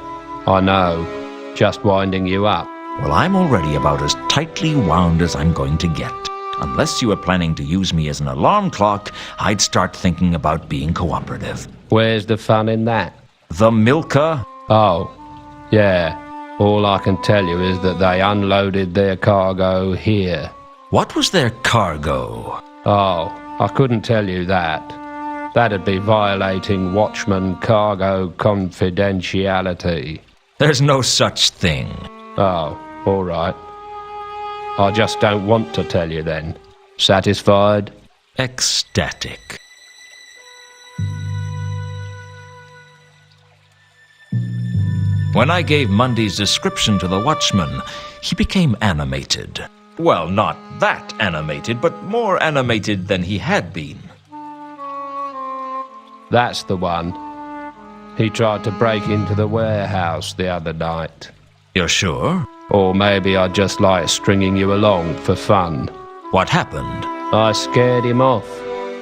Speaker 8: I know. Just winding you up.
Speaker 1: Well, I'm already about as tightly wound as I'm going to get. Unless you were planning to use me as an alarm clock, I'd start thinking about being cooperative.
Speaker 8: Where's the fun in that?
Speaker 1: The Milka?
Speaker 8: Oh, yeah. All I can tell you is that they unloaded their cargo here.
Speaker 1: What was their cargo?
Speaker 8: Oh, I couldn't tell you that. That'd be violating Watchman cargo confidentiality.
Speaker 1: There's no such thing.
Speaker 8: Oh, all right. I just don't want to tell you then. Satisfied?
Speaker 1: Ecstatic. When I gave Mundy's description to the watchman, he became animated. Well, not that animated, but more animated than he had been.
Speaker 8: That's the one. He tried to break into the warehouse the other night.
Speaker 1: You're sure?
Speaker 8: Or maybe I just like stringing you along for fun.
Speaker 1: What happened?
Speaker 8: I scared him off.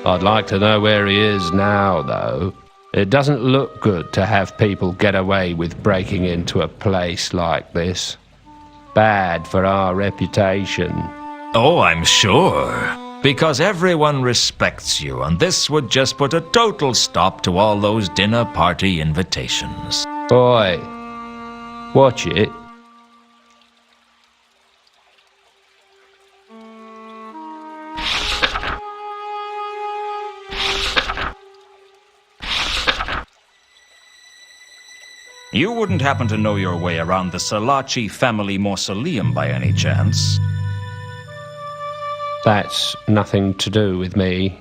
Speaker 8: I'd like to know where he is now, though. It doesn't look good to have people get away with breaking into a place like this. Bad for our reputation.
Speaker 1: Oh, I'm sure. Because everyone respects you, and this would just put a total stop to all those dinner party invitations.
Speaker 8: Boy, watch it.
Speaker 1: You wouldn't happen to know your way around the Salaci family mausoleum by any chance?
Speaker 8: That's nothing to do with me.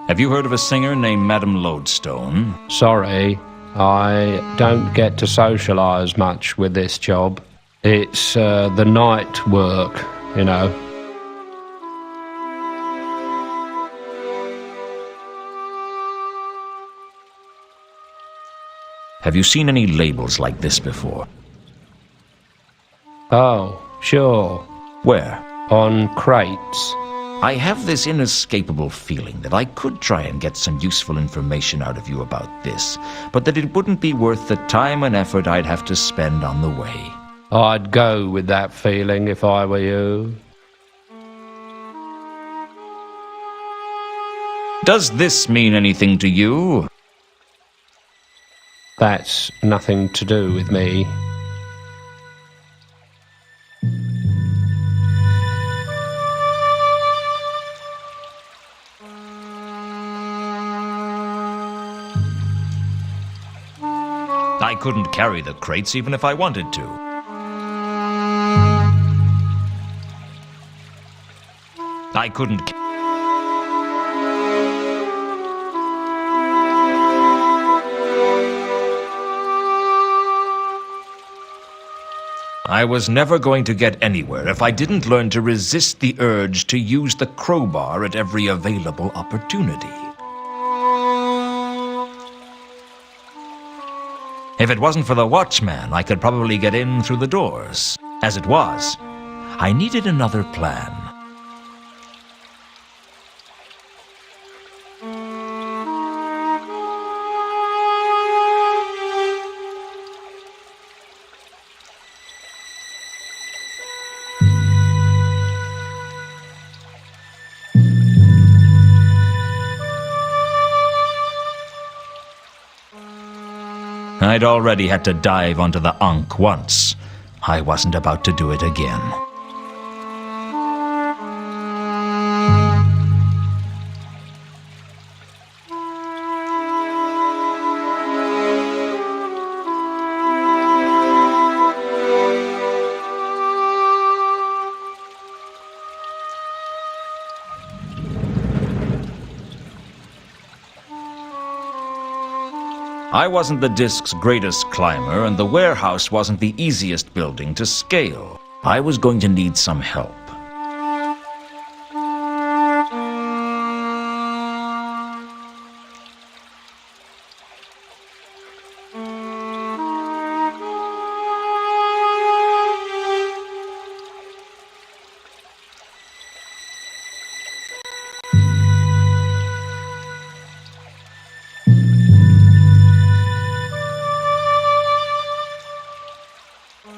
Speaker 1: Have you heard of a singer named Madame Lodestone?
Speaker 8: Sorry, I don't get to socialise much with this job. It's the night work, you know.
Speaker 1: Have you seen any labels like this before?
Speaker 8: Oh, sure.
Speaker 1: Where?
Speaker 8: On crates.
Speaker 1: I have this inescapable feeling that I could try and get some useful information out of you about this, but that it wouldn't be worth the time and effort I'd have to spend on the way.
Speaker 8: I'd go with that feeling if I were you.
Speaker 1: Does this mean anything to you?
Speaker 8: That's nothing to do with me.
Speaker 1: I couldn't carry the crates even if I wanted to. I couldn't. I was never going to get anywhere if I didn't learn to resist the urge to use the crowbar at every available opportunity. If it wasn't for the watchman, I could probably get in through the doors. As it was, I needed another plan. I'd already had to dive onto the Ankh once. I wasn't about to do it again. I wasn't the Disc's greatest climber, and the warehouse wasn't the easiest building to scale. I was going to need some help.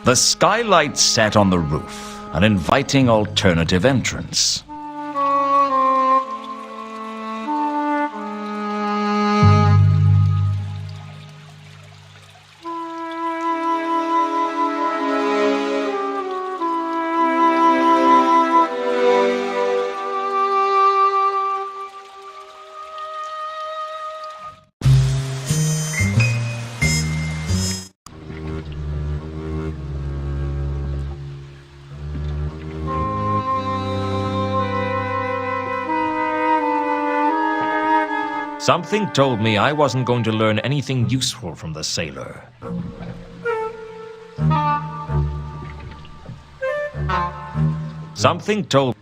Speaker 1: The skylight sat on the roof, an inviting alternative entrance. Something told me I wasn't going to learn anything useful from the sailor. Something told...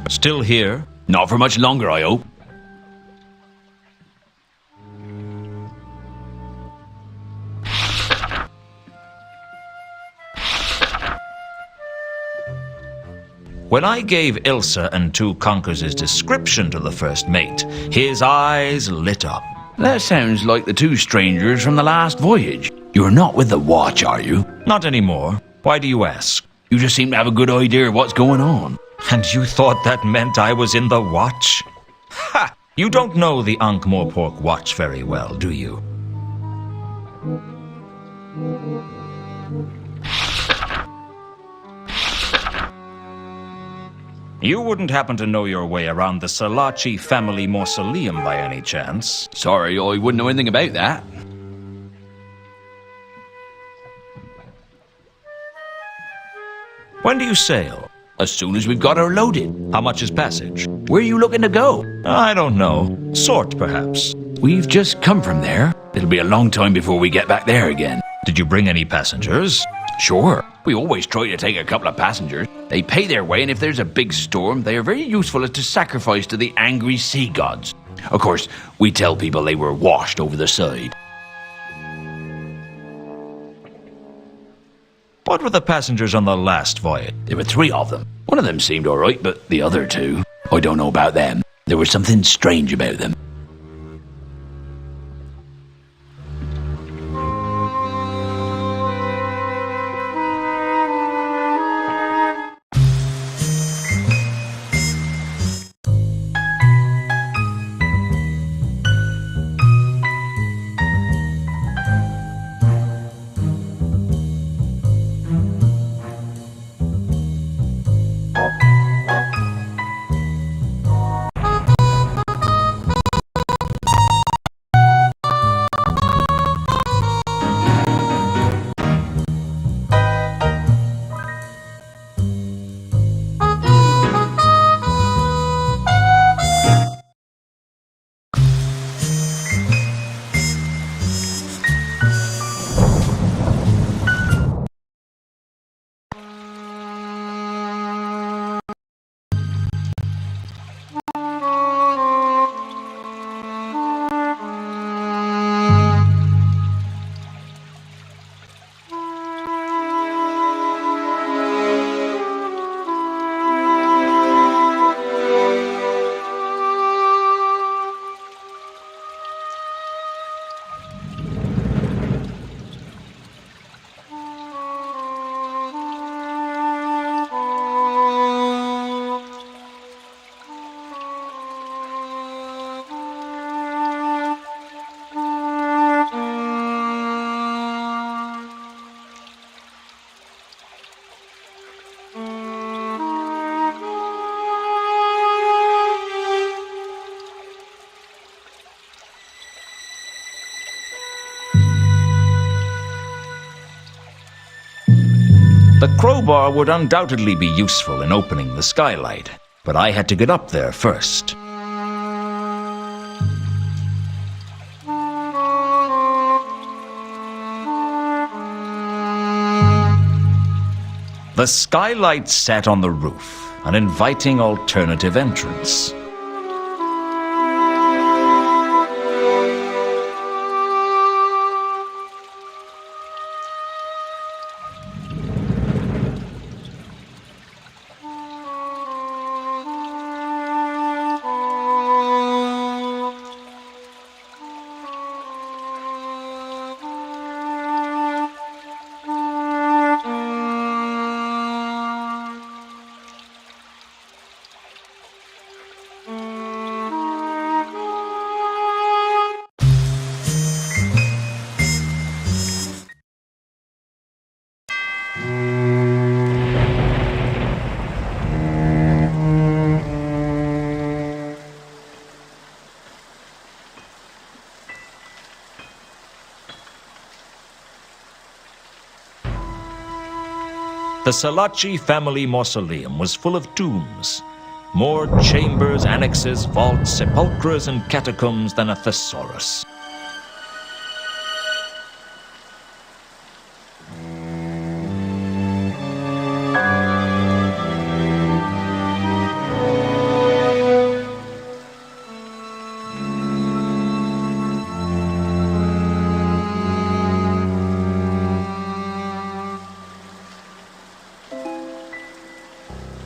Speaker 1: Still here?
Speaker 3: Not for much longer, I hope.
Speaker 1: When I gave Ilsa and two Conkers' description to the first mate, his eyes lit up.
Speaker 3: That sounds like the two strangers from the last voyage. You're not with the watch, are you?
Speaker 1: Not anymore. Why do you ask?
Speaker 3: You just seem to have a good idea of what's going on.
Speaker 1: And you thought that meant I was in the watch? Ha! You don't know the Ankh-Morpork watch very well, do you? You wouldn't happen to know your way around the Salaci family mausoleum by any chance?
Speaker 3: Sorry, I wouldn't know anything about that.
Speaker 1: When do you sail?
Speaker 3: As soon as we've got her loaded.
Speaker 1: How much is passage?
Speaker 3: Where are you looking to go?
Speaker 1: I don't know. Sort, perhaps.
Speaker 3: We've just come from there. It'll be a long time before we get back there again.
Speaker 1: Did you bring any passengers?
Speaker 3: Sure. We always try to take a couple of passengers. They pay their way, and if there's a big storm, they are very useful as to sacrifice to the angry sea gods. Of course, we tell people they were washed over the side.
Speaker 1: What were the passengers on the last voyage?
Speaker 3: There were 3 of them. One of them seemed all right, but the other 2, I don't know about them. There was something strange about them.
Speaker 1: The crowbar would undoubtedly be useful in opening the skylight, but I had to get up there first. The skylight sat on the roof, an inviting alternative entrance. The Salaci family mausoleum was full of tombs. More chambers, annexes, vaults, sepulchres, and catacombs than a thesaurus.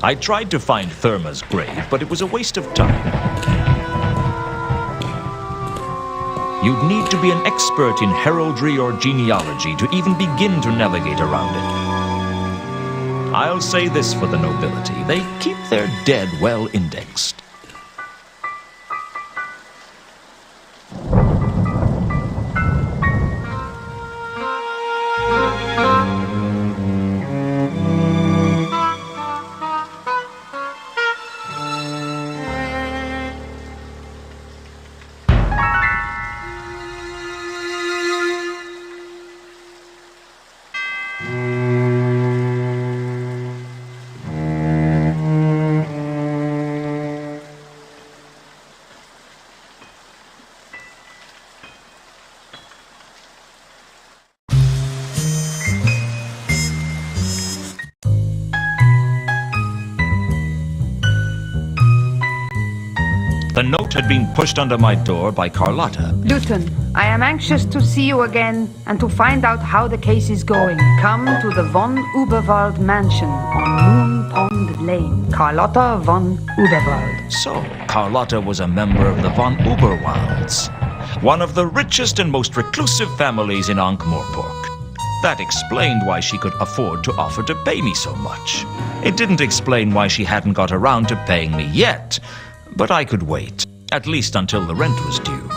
Speaker 1: I tried to find Therma's grave, but it was a waste of time. You'd need to be an expert in heraldry or genealogy to even begin to navigate around it. I'll say this for the nobility: they keep their dead well indexed. The note had been pushed under my door by Carlotta.
Speaker 2: Lewton, I am anxious to see you again and to find out how the case is going. Come to the von Uberwald mansion on Moon Pond Lane. Carlotta von Uberwald.
Speaker 1: So, Carlotta was a member of the von Uberwalds, one of the richest and most reclusive families in Ankh-Morpork. That explained why she could afford to offer to pay me so much. It didn't explain why she hadn't got around to paying me yet, but I could wait, at least until the rent was due.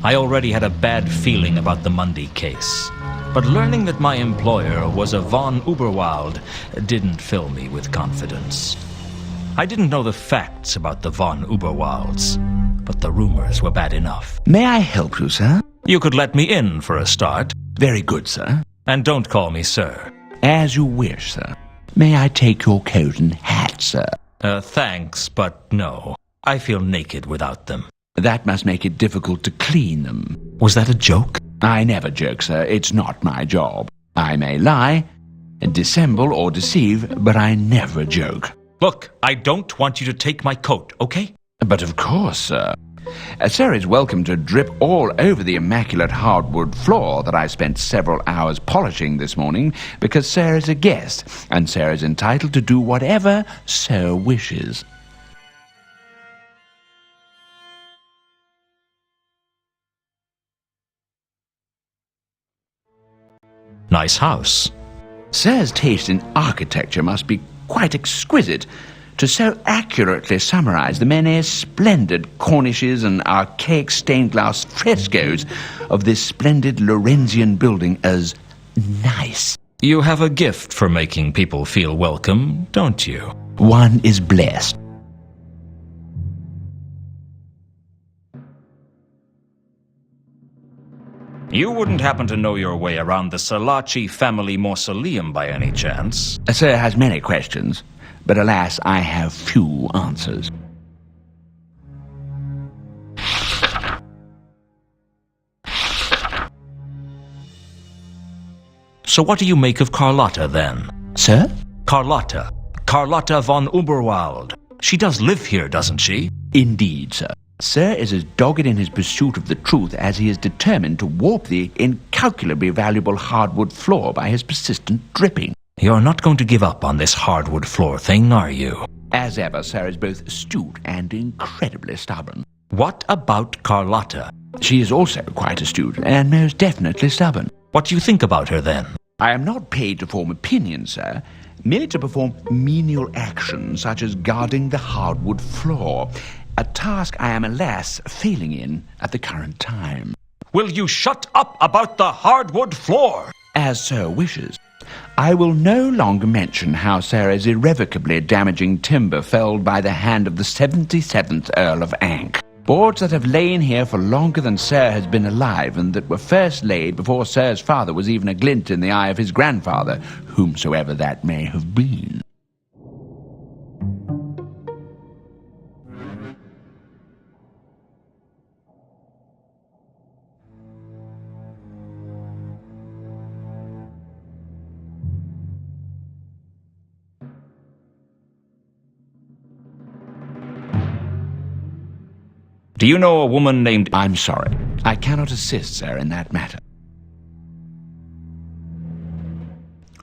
Speaker 1: I already had a bad feeling about the Mundy case, but learning that my employer was a von Uberwald didn't fill me with confidence. I didn't know the facts about the von Uberwalds, but the rumors were bad enough.
Speaker 11: May I help you, sir?
Speaker 1: You could let me in for a start.
Speaker 11: Very good, sir.
Speaker 1: And don't call me sir.
Speaker 11: As you wish, sir. May I take your coat and hat, sir?
Speaker 1: Thanks, but no. I feel naked without them.
Speaker 11: That must make it difficult to clean them.
Speaker 1: Was that a joke?
Speaker 11: I never joke, sir. It's not my job. I may lie, dissemble, or deceive, but I never joke.
Speaker 1: Look, I don't want you to take my coat, okay?
Speaker 11: But of course, sir. Sir is welcome to drip all over the immaculate hardwood floor that I spent several hours polishing this morning, because Sir is a guest, and Sir is entitled to do whatever Sir wishes.
Speaker 1: Nice house.
Speaker 11: Sir's taste in architecture must be quite exquisite to so accurately summarize the many splendid cornices and archaic stained glass frescoes of this splendid Lorenzian building as nice.
Speaker 1: You have a gift for making people feel welcome, don't you?
Speaker 11: One is blessed.
Speaker 1: You wouldn't happen to know your way around the Salaci family mausoleum by any chance?
Speaker 11: Sir has many questions, but alas, I have few answers.
Speaker 1: So what do you make of Carlotta, then?
Speaker 11: Sir?
Speaker 1: Carlotta von Uberwald. She does live here, doesn't she?
Speaker 11: Indeed, sir. Sir is as dogged in his pursuit of the truth as he is determined to warp the incalculably valuable hardwood floor by his persistent dripping.
Speaker 1: You're not going to give up on this hardwood floor thing, are you?
Speaker 11: As ever, Sir is both astute and incredibly stubborn.
Speaker 1: What about Carlotta?
Speaker 11: She is also quite astute and most definitely stubborn.
Speaker 1: What do you think about her, then?
Speaker 11: I am not paid to form opinions, sir, merely to perform menial actions such as guarding the hardwood floor, a task I am, alas, failing in at the current time.
Speaker 1: Will you shut up about the hardwood floor?
Speaker 11: As Sir wishes. I will no longer mention how Sir is irrevocably damaging timber felled by the hand of the 77th Earl of Ankh. Boards that have lain here for longer than Sir has been alive, and that were first laid before Sir's father was even a glint in the eye of his grandfather, whomsoever that may have been.
Speaker 1: Do you know a woman named...
Speaker 11: I'm sorry. I cannot assist, sir, in that matter.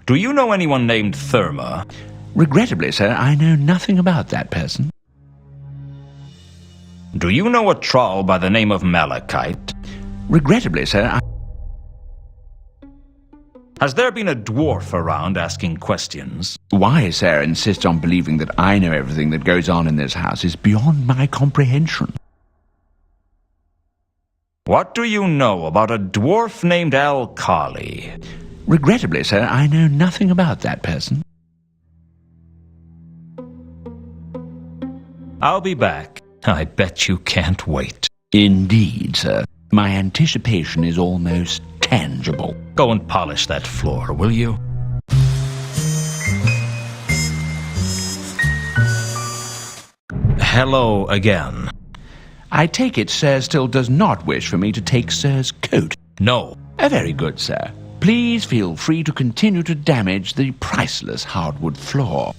Speaker 1: Do you know anyone named Therma?
Speaker 11: Regrettably, sir, I know nothing about that person.
Speaker 1: Do you know a troll by the name of Malachite?
Speaker 11: Regrettably, sir,
Speaker 1: Has there been a dwarf around asking questions?
Speaker 11: Why Sir insists on believing that I know everything that goes on in this house is beyond my comprehension.
Speaker 1: What do you know about a dwarf named Al-Khali?
Speaker 11: Regrettably, sir, I know nothing about that person.
Speaker 1: I'll be back. I bet you can't wait.
Speaker 11: Indeed, sir. My anticipation is almost tangible.
Speaker 1: Go and polish that floor, will you? Hello again.
Speaker 11: I take it Sir still does not wish for me to take Sir's coat.
Speaker 1: No.
Speaker 11: Very good, sir. Please feel free to continue to damage the priceless hardwood floor.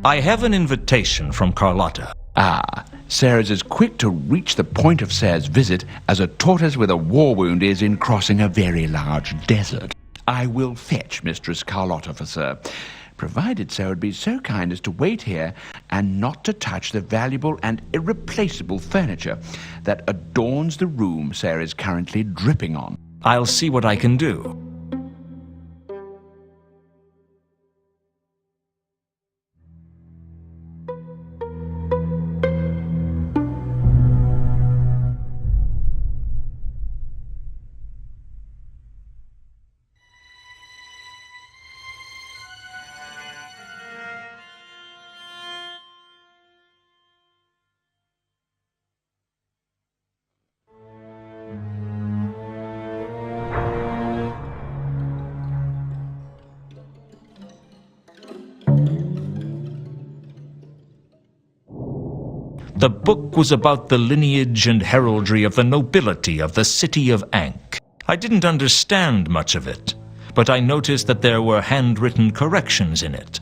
Speaker 1: I have an invitation from Carlotta.
Speaker 11: Ah, Sir is as quick to reach the point of Sir's visit as a tortoise with a war wound is in crossing a very large desert. I will fetch Mistress Carlotta for Sir, provided Sir would be so kind as to wait here and not to touch the valuable and irreplaceable furniture that adorns the room Sir is currently dripping on.
Speaker 1: I'll see what I can do. The book was about the lineage and heraldry of the nobility of the city of Ankh. I didn't understand much of it, but I noticed that there were handwritten corrections in it.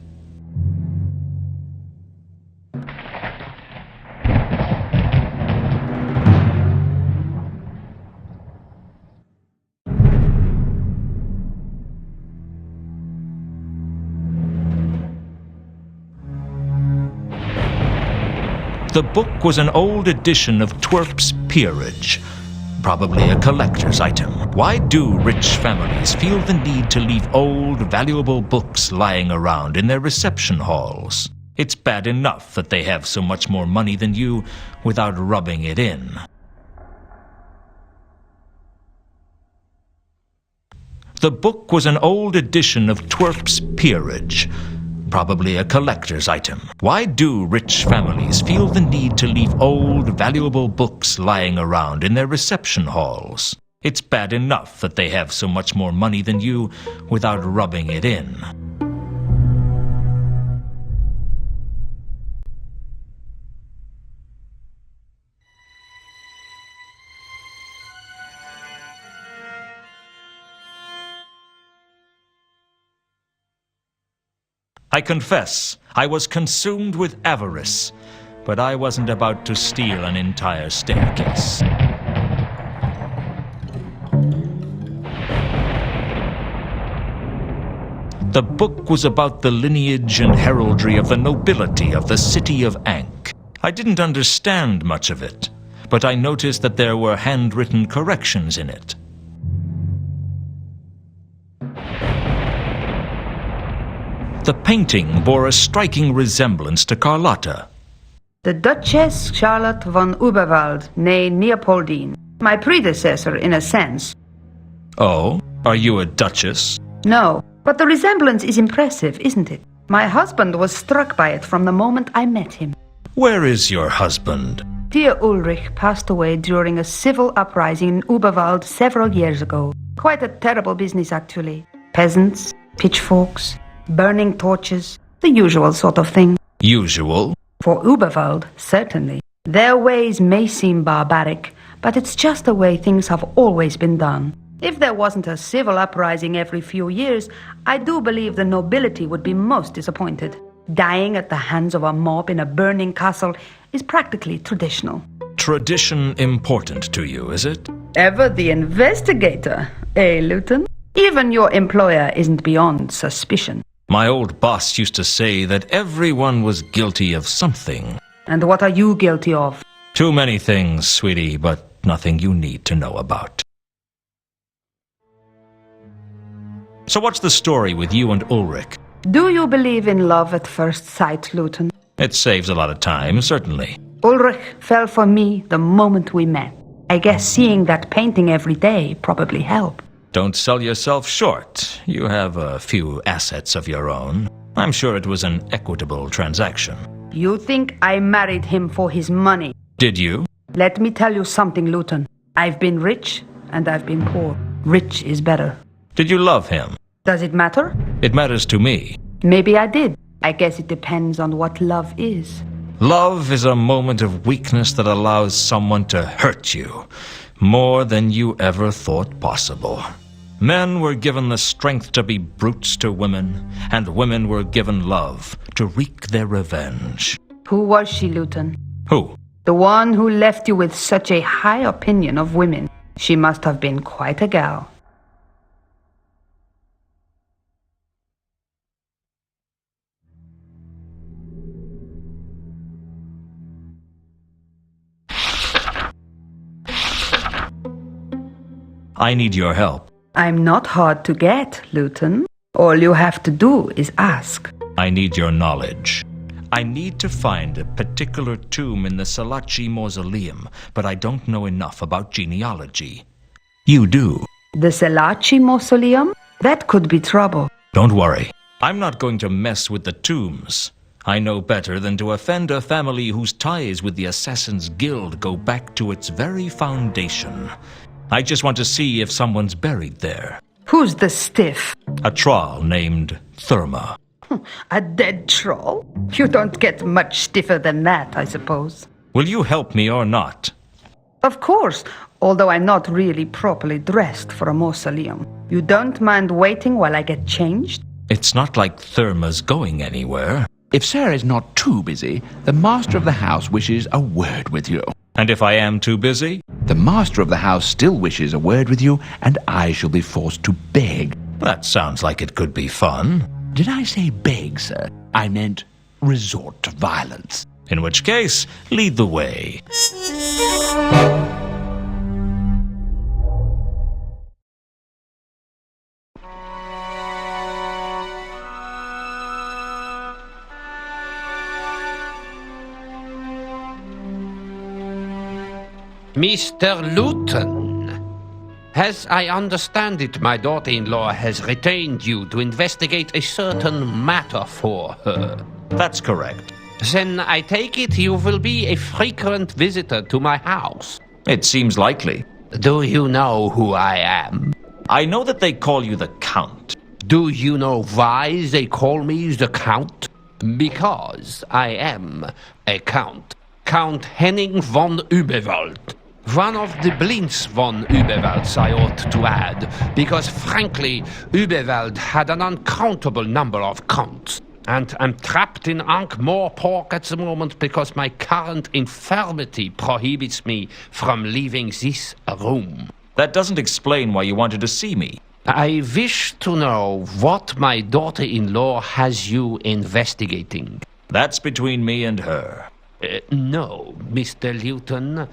Speaker 1: The book was an old edition of Twerp's Peerage, probably a collector's item. Why do rich families feel the need to leave old, valuable books lying around in their reception halls? It's bad enough that they have so much more money than you without rubbing it in. The book was an old edition of Twerp's Peerage, probably a collector's item. Why do rich families feel the need to leave old, valuable books lying around in their reception halls? It's bad enough that they have so much more money than you without rubbing it in. I confess, I was consumed with avarice, but I wasn't about to steal an entire staircase. The book was about the lineage and heraldry of the nobility of the city of Ankh. I didn't understand much of it, but I noticed that there were handwritten corrections in it. The painting bore a striking resemblance to Carlotta.
Speaker 2: The Duchess Charlotte von Uberwald, née Neopoldine. My predecessor, in a sense.
Speaker 1: Oh? Are you a duchess?
Speaker 2: No, but the resemblance is impressive, isn't it? My husband was struck by it from the moment I met him.
Speaker 1: Where is your husband?
Speaker 2: Dear Ulrich passed away during a civil uprising in Uberwald several years ago. Quite a terrible business, actually. Peasants, pitchforks, burning torches, the usual sort of thing.
Speaker 1: Usual?
Speaker 2: For Uberwald, certainly. Their ways may seem barbaric, but it's just the way things have always been done. If there wasn't a civil uprising every few years, I do believe the nobility would be most disappointed. Dying at the hands of a mob in a burning castle is practically traditional.
Speaker 1: Tradition important to you, is it?
Speaker 2: Ever the investigator, eh, Lewton? Even your employer isn't beyond suspicion.
Speaker 1: My old boss used to say that everyone was guilty of something.
Speaker 2: And what are you guilty of?
Speaker 1: Too many things, sweetie, but nothing you need to know about. So what's the story with you and Ulrich?
Speaker 2: Do you believe in love at first sight, Lewton?
Speaker 1: It saves a lot of time, certainly.
Speaker 2: Ulrich fell for me the moment we met. I guess seeing that painting every day probably helped.
Speaker 1: Don't sell yourself short. You have a few assets of your own. I'm sure it was an equitable transaction.
Speaker 2: You think I married him for his money?
Speaker 1: Did you?
Speaker 2: Let me tell you something, Lewton. I've been rich and I've been poor. Rich is better.
Speaker 1: Did you love him?
Speaker 2: Does it matter?
Speaker 1: It matters to me.
Speaker 2: Maybe I did. I guess it depends on what love is.
Speaker 1: Love is a moment of weakness that allows someone to hurt you more than you ever thought possible. Men were given the strength to be brutes to women, and women were given love to wreak their revenge.
Speaker 2: Who was she, Lewton?
Speaker 1: Who?
Speaker 2: The one who left you with such a high opinion of women. She must have been quite a gal.
Speaker 1: I need your help.
Speaker 2: I'm not hard to get, Lewton. All you have to do is ask.
Speaker 1: I need your knowledge. I need to find a particular tomb in the Salaci Mausoleum, but I don't know enough about genealogy. You do.
Speaker 2: The Salaci Mausoleum? That could be trouble.
Speaker 1: Don't worry. I'm not going to mess with the tombs. I know better than to offend a family whose ties with the Assassin's Guild go back to its very foundation. I just want to see if someone's buried there.
Speaker 2: Who's the stiff?
Speaker 1: A troll named Therma.
Speaker 2: A dead troll? You don't get much stiffer than that, I suppose.
Speaker 1: Will you help me or not?
Speaker 2: Of course, although I'm not really properly dressed for a mausoleum. You don't mind waiting while I get changed?
Speaker 1: It's not like Therma's going anywhere.
Speaker 11: If Sarah's not too busy, the master of the house wishes a word with you.
Speaker 1: And if I am too busy?
Speaker 11: The master of the house still wishes a word with you, and I shall be forced to beg.
Speaker 1: That sounds like it could be fun.
Speaker 11: Did I say beg, sir? I meant resort to violence.
Speaker 1: In which case, lead the way.
Speaker 8: Mr. Lewton, as I understand it, my daughter-in-law has retained you to investigate a certain matter for her.
Speaker 1: That's correct.
Speaker 8: Then I take it you will be a frequent visitor to my house.
Speaker 1: It seems likely.
Speaker 8: Do you know who I am?
Speaker 1: I know that they call you the Count.
Speaker 8: Do you know why they call me the Count? Because I am a Count. Count Henning von Überwald. One of the Blintz von Überwalds, I ought to add, because frankly, Überwald had an uncountable number of counts. And I'm trapped in Ankh-Morpork at the moment because my current infirmity prohibits me from leaving this room.
Speaker 1: That doesn't explain why you wanted to see me.
Speaker 8: I wish to know what my daughter-in-law has you investigating.
Speaker 1: That's between me and her.
Speaker 8: No, Mr. Lewton.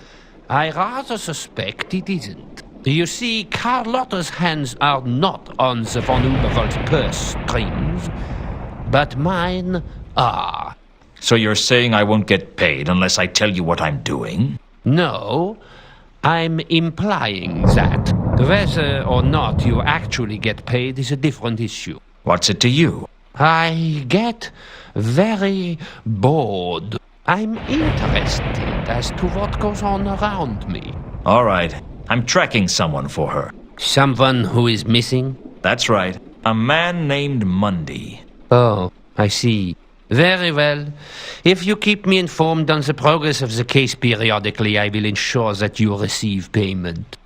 Speaker 8: I rather suspect it isn't. You see, Carlotta's hands are not on the von Überwald's purse strings, but mine are.
Speaker 1: So you're saying I won't get paid unless I tell you what I'm doing?
Speaker 8: No, I'm implying that. Whether or not you actually get paid is a different issue.
Speaker 1: What's it to you?
Speaker 8: I get very bored. I'm interested as to what goes on around me.
Speaker 1: All right. I'm tracking someone for her.
Speaker 8: Someone who is missing?
Speaker 1: That's right. A man named Mundy.
Speaker 8: Oh, I see. Very well. If you keep me informed on the progress of the case periodically, I will ensure that you receive payment.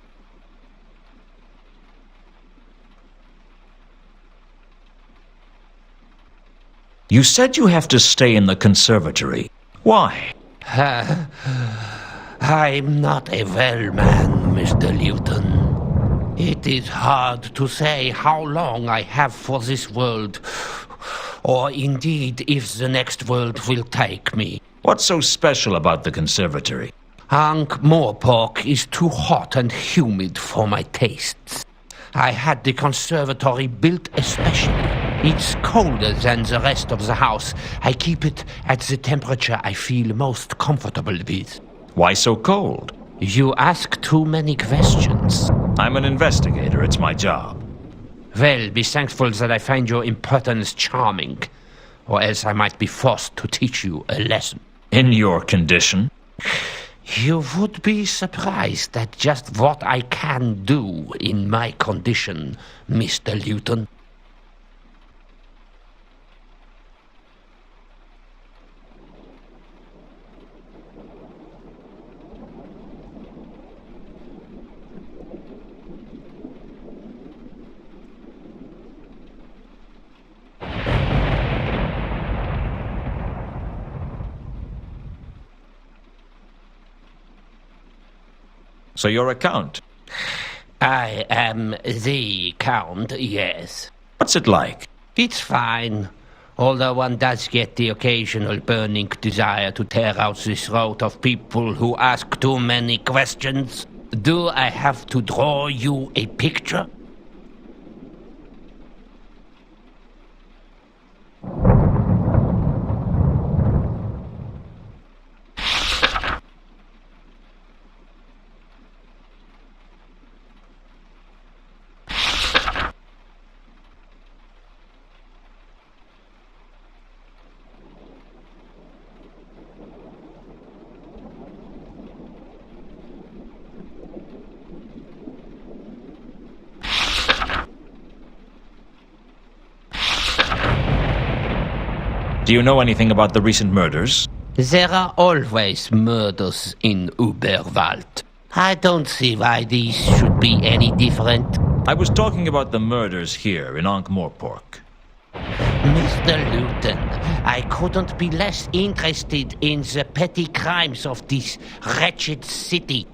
Speaker 1: You said you have to stay in the conservatory. Why?
Speaker 8: I'm not a well man, Mr. Lewton. It is hard to say how long I have for this world, or indeed if the next world will take me.
Speaker 1: What's so special about the conservatory?
Speaker 8: Ankh-Morpork is too hot and humid for my tastes. I had the conservatory built especially. It's colder than the rest of the house. I keep it at the temperature I feel most comfortable with.
Speaker 1: Why so cold?
Speaker 8: You ask too many questions.
Speaker 1: I'm an investigator. It's my job.
Speaker 8: Well, be thankful that I find your impertinence charming, or else I might be forced to teach you a lesson.
Speaker 1: In your condition?
Speaker 8: You would be surprised at just what I can do in my condition, Mr. Lewton.
Speaker 1: So your account.
Speaker 8: I am the Count, yes.
Speaker 1: What's it like?
Speaker 8: It's fine. Although one does get the occasional burning desire to tear out the throat of people who ask too many questions. Do I have to draw you a picture?
Speaker 1: Do you know anything about the recent murders?
Speaker 8: There are always murders in Uberwald. I don't see why these should be any different.
Speaker 1: I was talking about the murders here in Ankh-Morpork.
Speaker 8: Mr. Lewton, I couldn't be less interested in the petty crimes of this wretched city.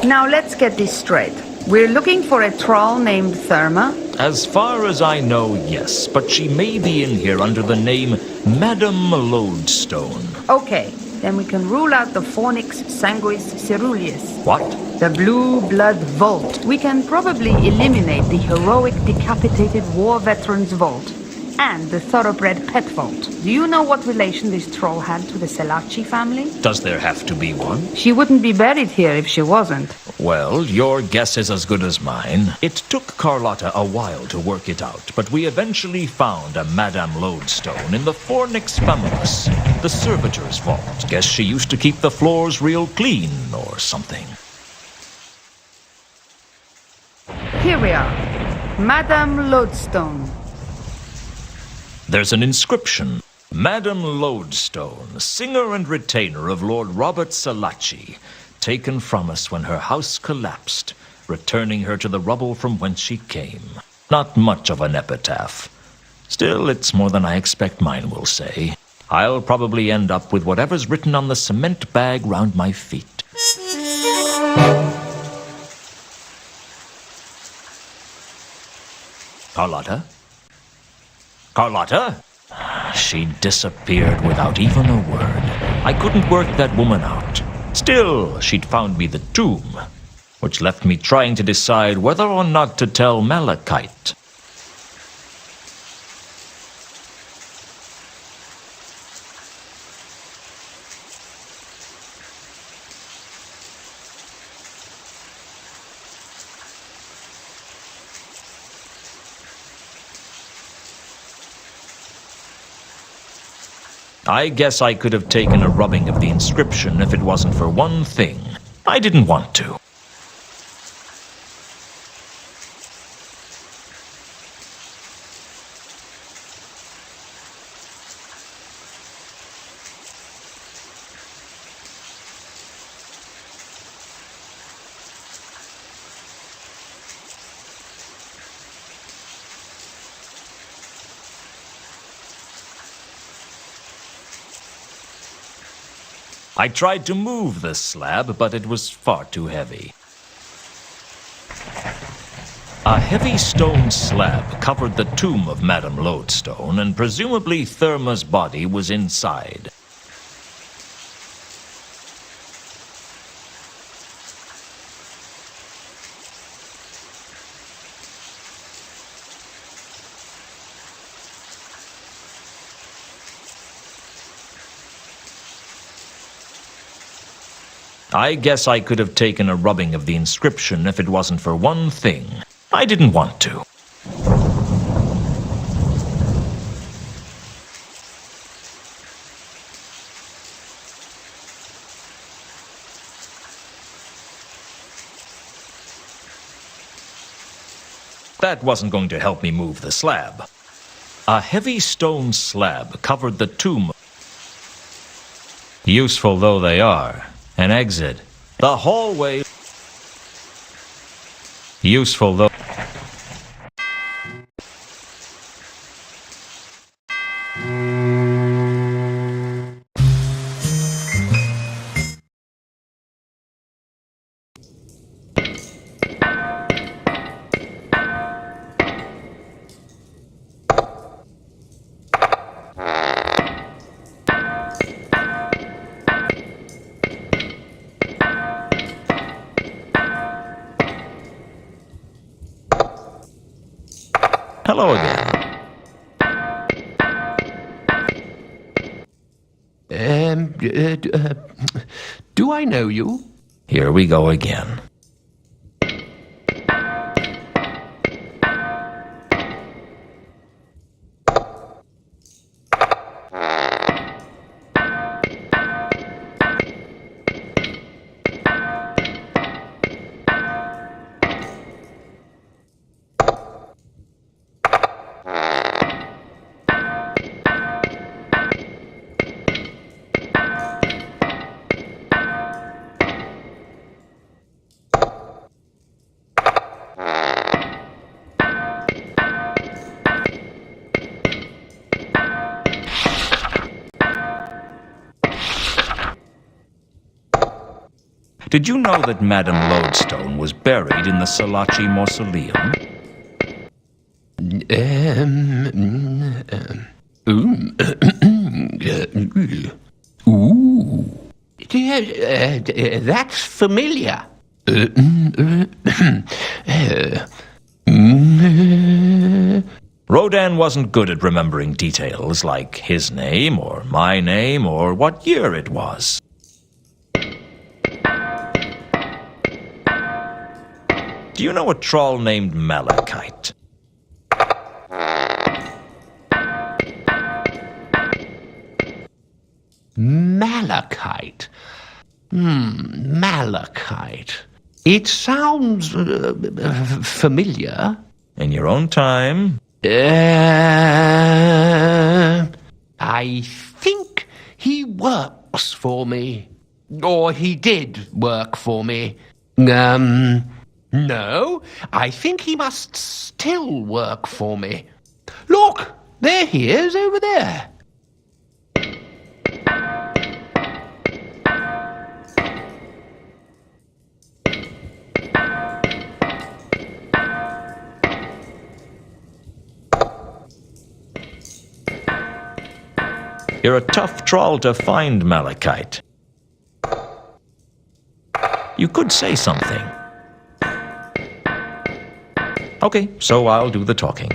Speaker 2: Now let's get this straight. We're looking for a troll named Therma.
Speaker 1: As far as I know, yes, but she may be in here under the name Madame Lodestone.
Speaker 2: Okay, then we can rule out the Fornix Sanguis Ceruleus.
Speaker 1: What?
Speaker 2: The Blue Blood Vault. We can probably eliminate the heroic decapitated war veterans vault and the thoroughbred pet vault. Do you know what relation this troll had to the Selaci family?
Speaker 1: Does there have to be one?
Speaker 2: She wouldn't be buried here if she wasn't.
Speaker 1: Well, your guess is as good as mine. It took Carlotta a while to work it out, but we eventually found a Madame Lodestone in the Fornix Famulus, the servitor's vault. Guess she used to keep the floors real clean or something.
Speaker 2: Here we are. Madame Lodestone.
Speaker 1: There's an inscription. Madame Lodestone, singer and retainer of Lord Robert Selaci, taken from us when her house collapsed, returning her to the rubble from whence she came. Not much of an epitaph. Still, it's more than I expect mine will say. I'll probably end up with whatever's written on the cement bag round my feet. Carlotta? Carlotta? She disappeared without even a word. I couldn't work that woman out. Still, she'd found me the tomb, which left me trying to decide whether or not to tell Malachite. I guess I could have taken a rubbing of the inscription if it wasn't for one thing. I didn't want to. I tried to move the slab, but it was far too heavy. A heavy stone slab covered the tomb of Madame Lodestone, and presumably Therma's body was inside. I guess I could have taken a rubbing of the inscription if it wasn't for one thing. I didn't want to. That wasn't going to help me move the slab. A heavy stone slab covered the tomb. Useful though they are, an exit. The hallway. Useful though. Hello again.
Speaker 8: Do I know you?
Speaker 1: Here we go again. Did you know that Madame Lodestone was buried in the Salaci Mausoleum?
Speaker 8: That's familiar.
Speaker 1: Rodin wasn't good at remembering details like his name or my name or what year it was. Do you know a troll named Malachite?
Speaker 8: Malachite. Malachite. It sounds familiar.
Speaker 1: In your own time.
Speaker 8: I think he works for me. Or he did work for me. No, I think he must still work for me. Look, there he is over there.
Speaker 1: You're a tough troll to find, Malachite. You could say something. Okay, so I'll do the talking.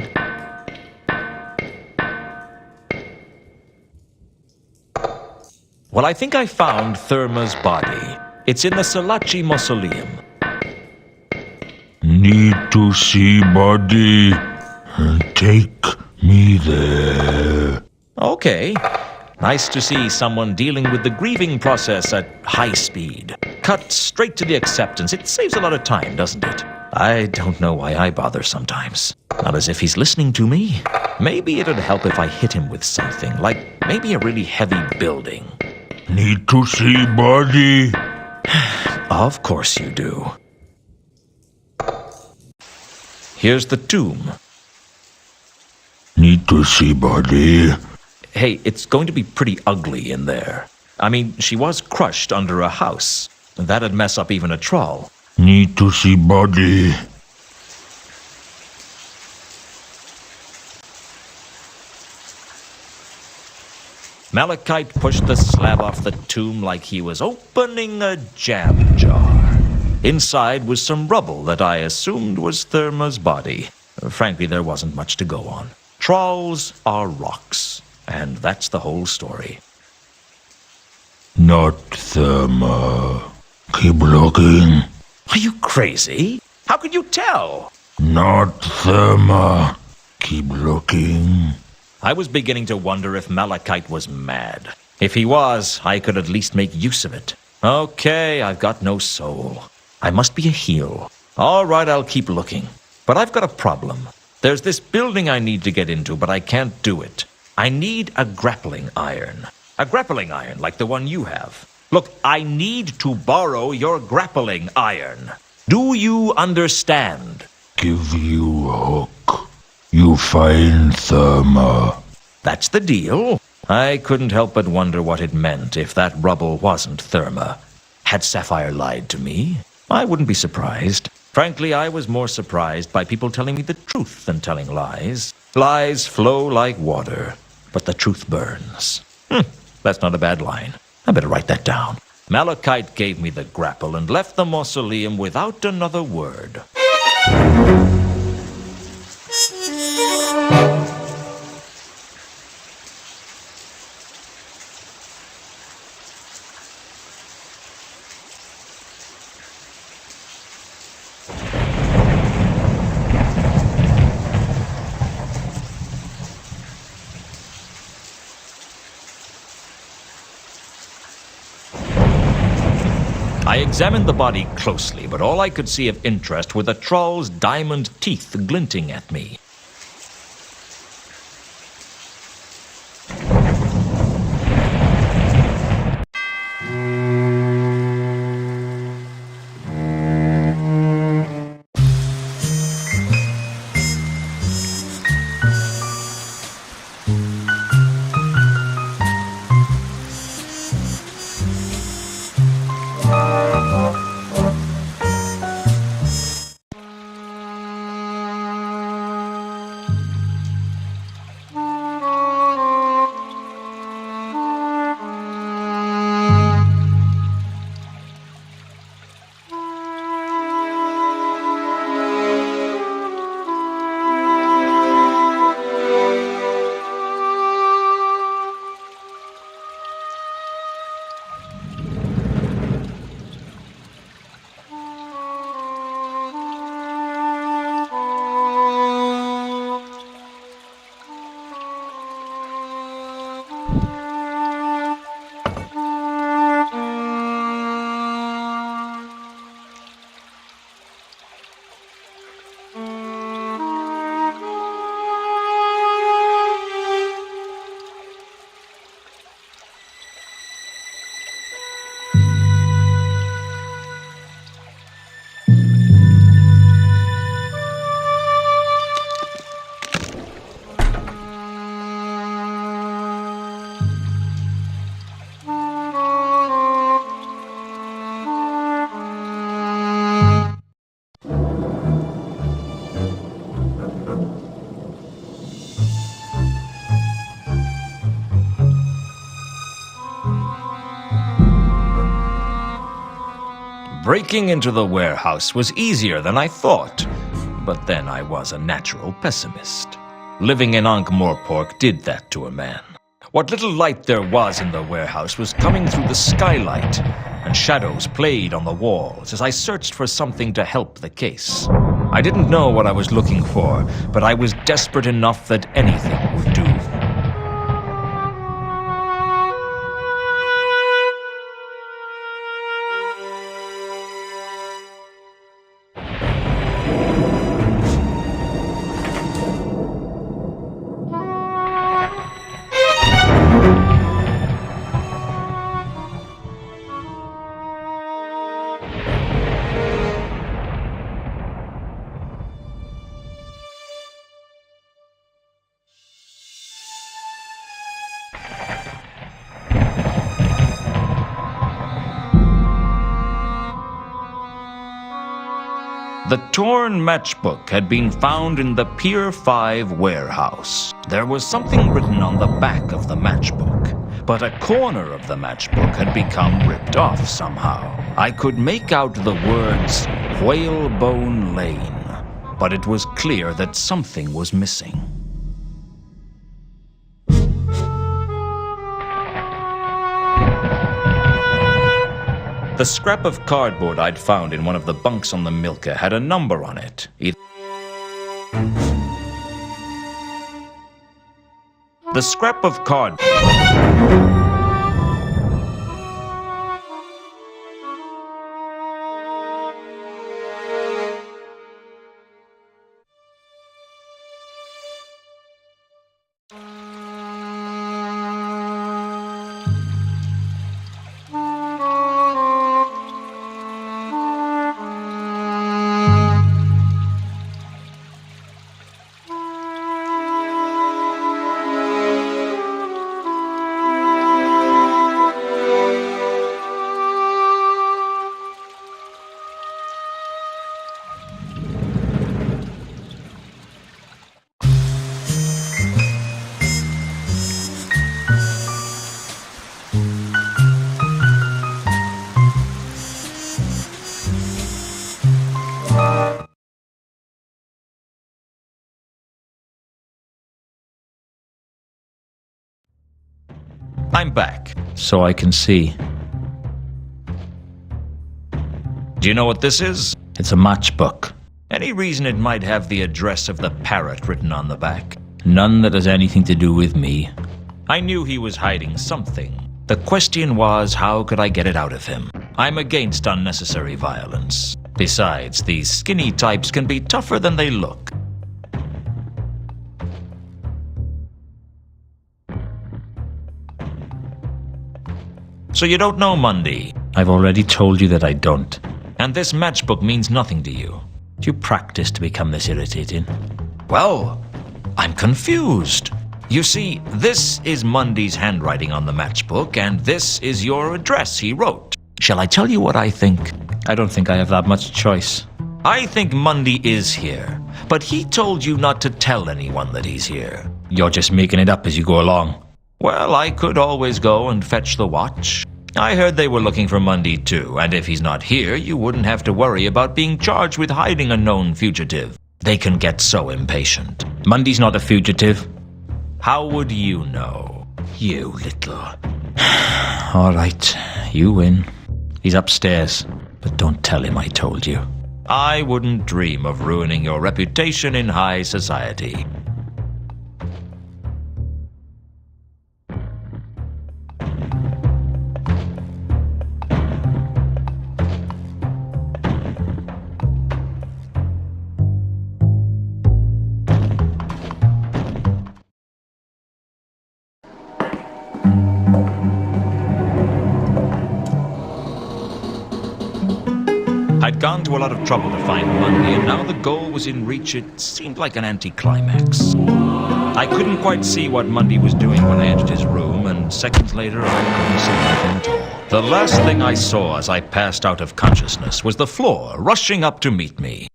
Speaker 1: Well, I think I found Therma's body. It's in the Salaci Mausoleum.
Speaker 6: Need to see body. Take me there.
Speaker 1: Okay. Nice to see someone dealing with the grieving process at high speed. Cut straight to the acceptance. It saves a lot of time, doesn't it? I don't know why I bother sometimes. Not as if he's listening to me. Maybe it'd help if I hit him with something, like maybe a really heavy building.
Speaker 6: Need to see body.
Speaker 1: Of course you do. Here's the tomb.
Speaker 6: Need to see body.
Speaker 1: Hey, it's going to be pretty ugly in there. I mean, she was crushed under a house. That'd mess up even a troll.
Speaker 6: Need to see body.
Speaker 1: Malachite pushed the slab off the tomb like he was opening a jam jar. Inside was some rubble that I assumed was Therma's body. Frankly, there wasn't much to go on. Trolls are rocks, and that's the whole story.
Speaker 6: Not Therma. Keep looking.
Speaker 1: Are you crazy? How could you tell?
Speaker 6: Not Therma. Keep looking.
Speaker 1: I was beginning to wonder if Malachite was mad. If he was, I could at least make use of it. Okay, I've got no soul. I must be a heel. All right, I'll keep looking. But But I've got a problem. There's this building I need to get into, but I can't do it. I need a grappling iron. A grappling iron like the one you have. Look, I need to borrow your grappling iron. Do you understand?
Speaker 6: Give you hook. You find Therma.
Speaker 1: That's the deal. I couldn't help but wonder what it meant if that rubble wasn't Therma. Had Sapphire lied to me? I wouldn't be surprised. Frankly, I was more surprised by people telling me the truth than telling lies. Lies flow like water, but the truth burns. That's not a bad line. I better write that down. Malachite gave me the grapple and left the mausoleum without another word. I examined the body closely, but all I could see of interest were the troll's diamond teeth glinting at me. Breaking into the warehouse was easier than I thought, but then I was a natural pessimist. Living in Ankh-Morpork did that to a man. What little light there was in the warehouse was coming through the skylight, and shadows played on the walls as I searched for something to help the case. I didn't know what I was looking for, but I was desperate enough that anything would do. The torn matchbook had been found in the Pier 5 warehouse. There was something written on the back of the matchbook, but a corner of the matchbook had become ripped off somehow. I could make out the words Whalebone Lane, but it was clear that something was missing. The scrap of cardboard I'd found in one of the bunks on the Milka had a number on it. The scrap of cardboard... I'm back.
Speaker 5: So I can see.
Speaker 1: Do you know what this is?
Speaker 5: It's a matchbook.
Speaker 1: Any reason it might have the address of the parrot written on the back?
Speaker 5: None that has anything to do with me.
Speaker 1: I knew he was hiding something. The question was, how could I get it out of him? I'm against unnecessary violence. Besides, these skinny types can be tougher than they look. So you don't know Mundy?
Speaker 5: I've already told you that I don't.
Speaker 1: And this matchbook means nothing to you?
Speaker 5: Do you practice to become this irritating?
Speaker 1: Well, I'm confused. You see, this is Mundy's handwriting on the matchbook, and this is your address he wrote. Shall I tell you what I think?
Speaker 5: I don't think I have that much choice.
Speaker 1: I think Mundy is here, but he told you not to tell anyone that he's here.
Speaker 5: You're just making it up as you go along.
Speaker 1: Well, I could always go and fetch the watch. I heard they were looking for Mundy too, and if he's not here, you wouldn't have to worry about being charged with hiding a known fugitive. They can get so impatient.
Speaker 5: Mundy's not a fugitive.
Speaker 1: How would you know?
Speaker 5: You little... All right, you win. He's upstairs, but don't tell him I told you.
Speaker 1: I wouldn't dream of ruining your reputation in high society. I'd gone to a lot of trouble to find Mundy, and now the goal was in reach. It seemed like an anticlimax. I couldn't quite see what Mundy was doing when I entered his room, and seconds later I couldn't see anything at all. The last thing I saw as I passed out of consciousness was the floor rushing up to meet me.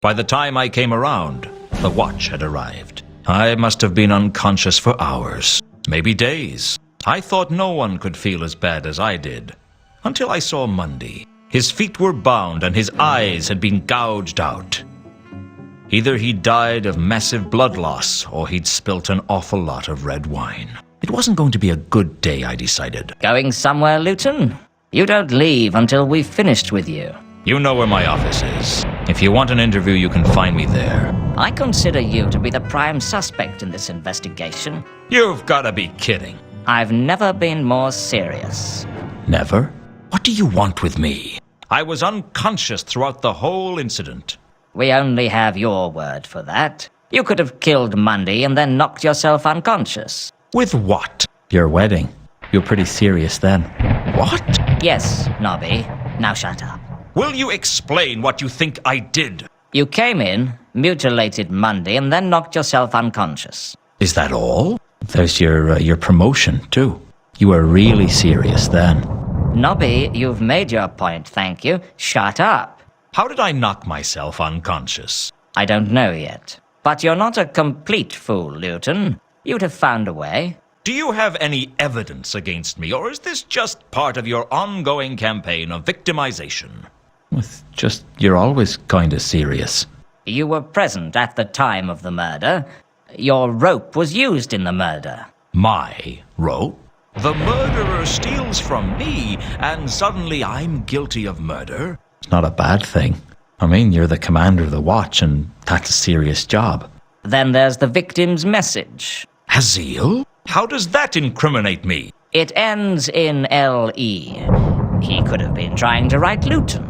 Speaker 1: By the time I came around, the watch had arrived. I must have been unconscious for hours, maybe days. I thought no one could feel as bad as I did, until I saw Mundy. His feet were bound and his eyes had been gouged out. Either he'd died of massive blood loss, or he'd spilt an awful lot of red wine. It wasn't going to be a good day, I decided.
Speaker 12: Going somewhere, Lewton? You don't leave until we've finished with you.
Speaker 1: You know where my office is. If you want an interview, you can find me there.
Speaker 12: I consider you to be the prime suspect in this investigation.
Speaker 1: You've got to be kidding.
Speaker 12: I've never been more serious.
Speaker 1: Never? What do you want with me? I was unconscious throughout the whole incident.
Speaker 12: We only have your word for that. You could have killed Mundy and then knocked yourself unconscious.
Speaker 1: With what?
Speaker 5: Your wedding. You're pretty serious then.
Speaker 1: What?
Speaker 12: Yes, Nobby. Now shut up.
Speaker 1: Will you explain what you think I did?
Speaker 12: You came in, mutilated Mundy, and then knocked yourself unconscious.
Speaker 1: Is that all?
Speaker 5: There's your promotion, too. You were really serious then.
Speaker 12: Nobby, you've made your point, thank you. Shut up.
Speaker 1: How did I knock myself unconscious?
Speaker 12: I don't know yet. But you're not a complete fool, Lewton. You'd have found a way.
Speaker 1: Do you have any evidence against me, or is this just part of your ongoing campaign of victimization?
Speaker 5: You're always kind of serious.
Speaker 12: You were present at the time of the murder. Your rope was used in the murder.
Speaker 1: My rope? The murderer steals from me, and suddenly I'm guilty of murder?
Speaker 5: It's not a bad thing. I mean, you're the commander of the watch, and that's a serious job.
Speaker 12: Then there's the victim's message.
Speaker 1: Azil? How does that incriminate me?
Speaker 12: It ends in L-E. He could have been trying to write Lewton.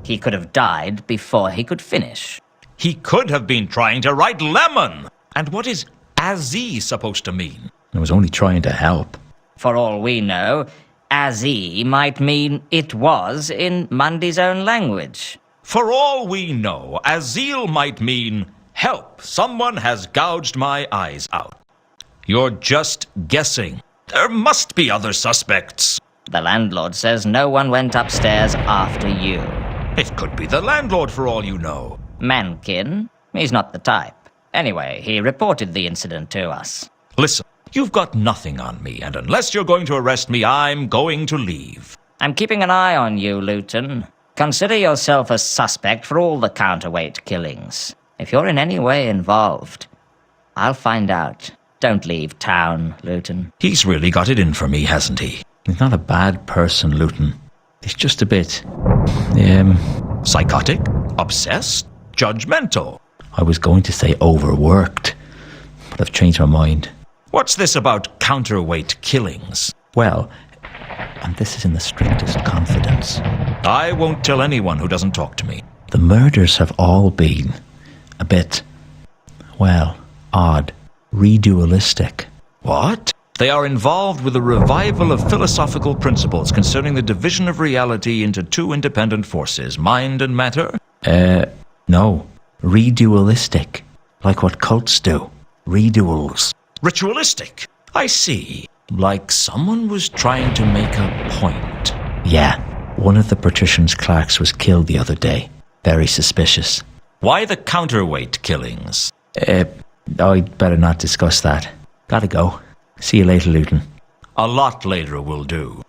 Speaker 12: He could have died before he could finish.
Speaker 1: He could have been trying to write Lemon! And what is Azzy supposed to mean?
Speaker 5: I was only trying to help.
Speaker 12: For all we know, Azzy might mean it was in Mundy's own language.
Speaker 1: For all we know, Azil might mean, help, someone has gouged my eyes out. You're just guessing. There must be other suspects.
Speaker 12: The landlord says no one went upstairs after you.
Speaker 1: It could be the landlord for all you know.
Speaker 12: Mankin? He's not the type. Anyway, he reported the incident to us.
Speaker 1: Listen, You've got nothing on me, and unless you're going to arrest me, I'm going to leave.
Speaker 12: I'm keeping an eye on you, Lewton. Consider yourself a suspect for all the counterweight killings. If you're in any way involved, I'll find out. Don't leave town, Lewton.
Speaker 1: He's really got it in for me, hasn't he?
Speaker 5: He's not a bad person, Lewton. He's just a bit...
Speaker 1: Psychotic? Obsessed? Judgmental?
Speaker 5: I was going to say overworked, but I've changed my mind.
Speaker 1: What's this about counterweight killings?
Speaker 5: Well, and this is in the strictest confidence.
Speaker 1: I won't tell anyone who doesn't talk to me.
Speaker 5: The murders have all been a bit, well, odd, redualistic.
Speaker 1: What? They are involved with a revival of philosophical principles concerning the division of reality into two independent forces, mind and matter?
Speaker 5: No. Redualistic. Like what cults do. Reduals.
Speaker 1: Ritualistic. I see. Like someone was trying to make a point.
Speaker 5: Yeah. One of the patrician's clerks was killed the other day. Very suspicious.
Speaker 1: Why the counterweight killings?
Speaker 5: I'd better not discuss that. Gotta go. See you later, Lewton.
Speaker 1: A lot later will do.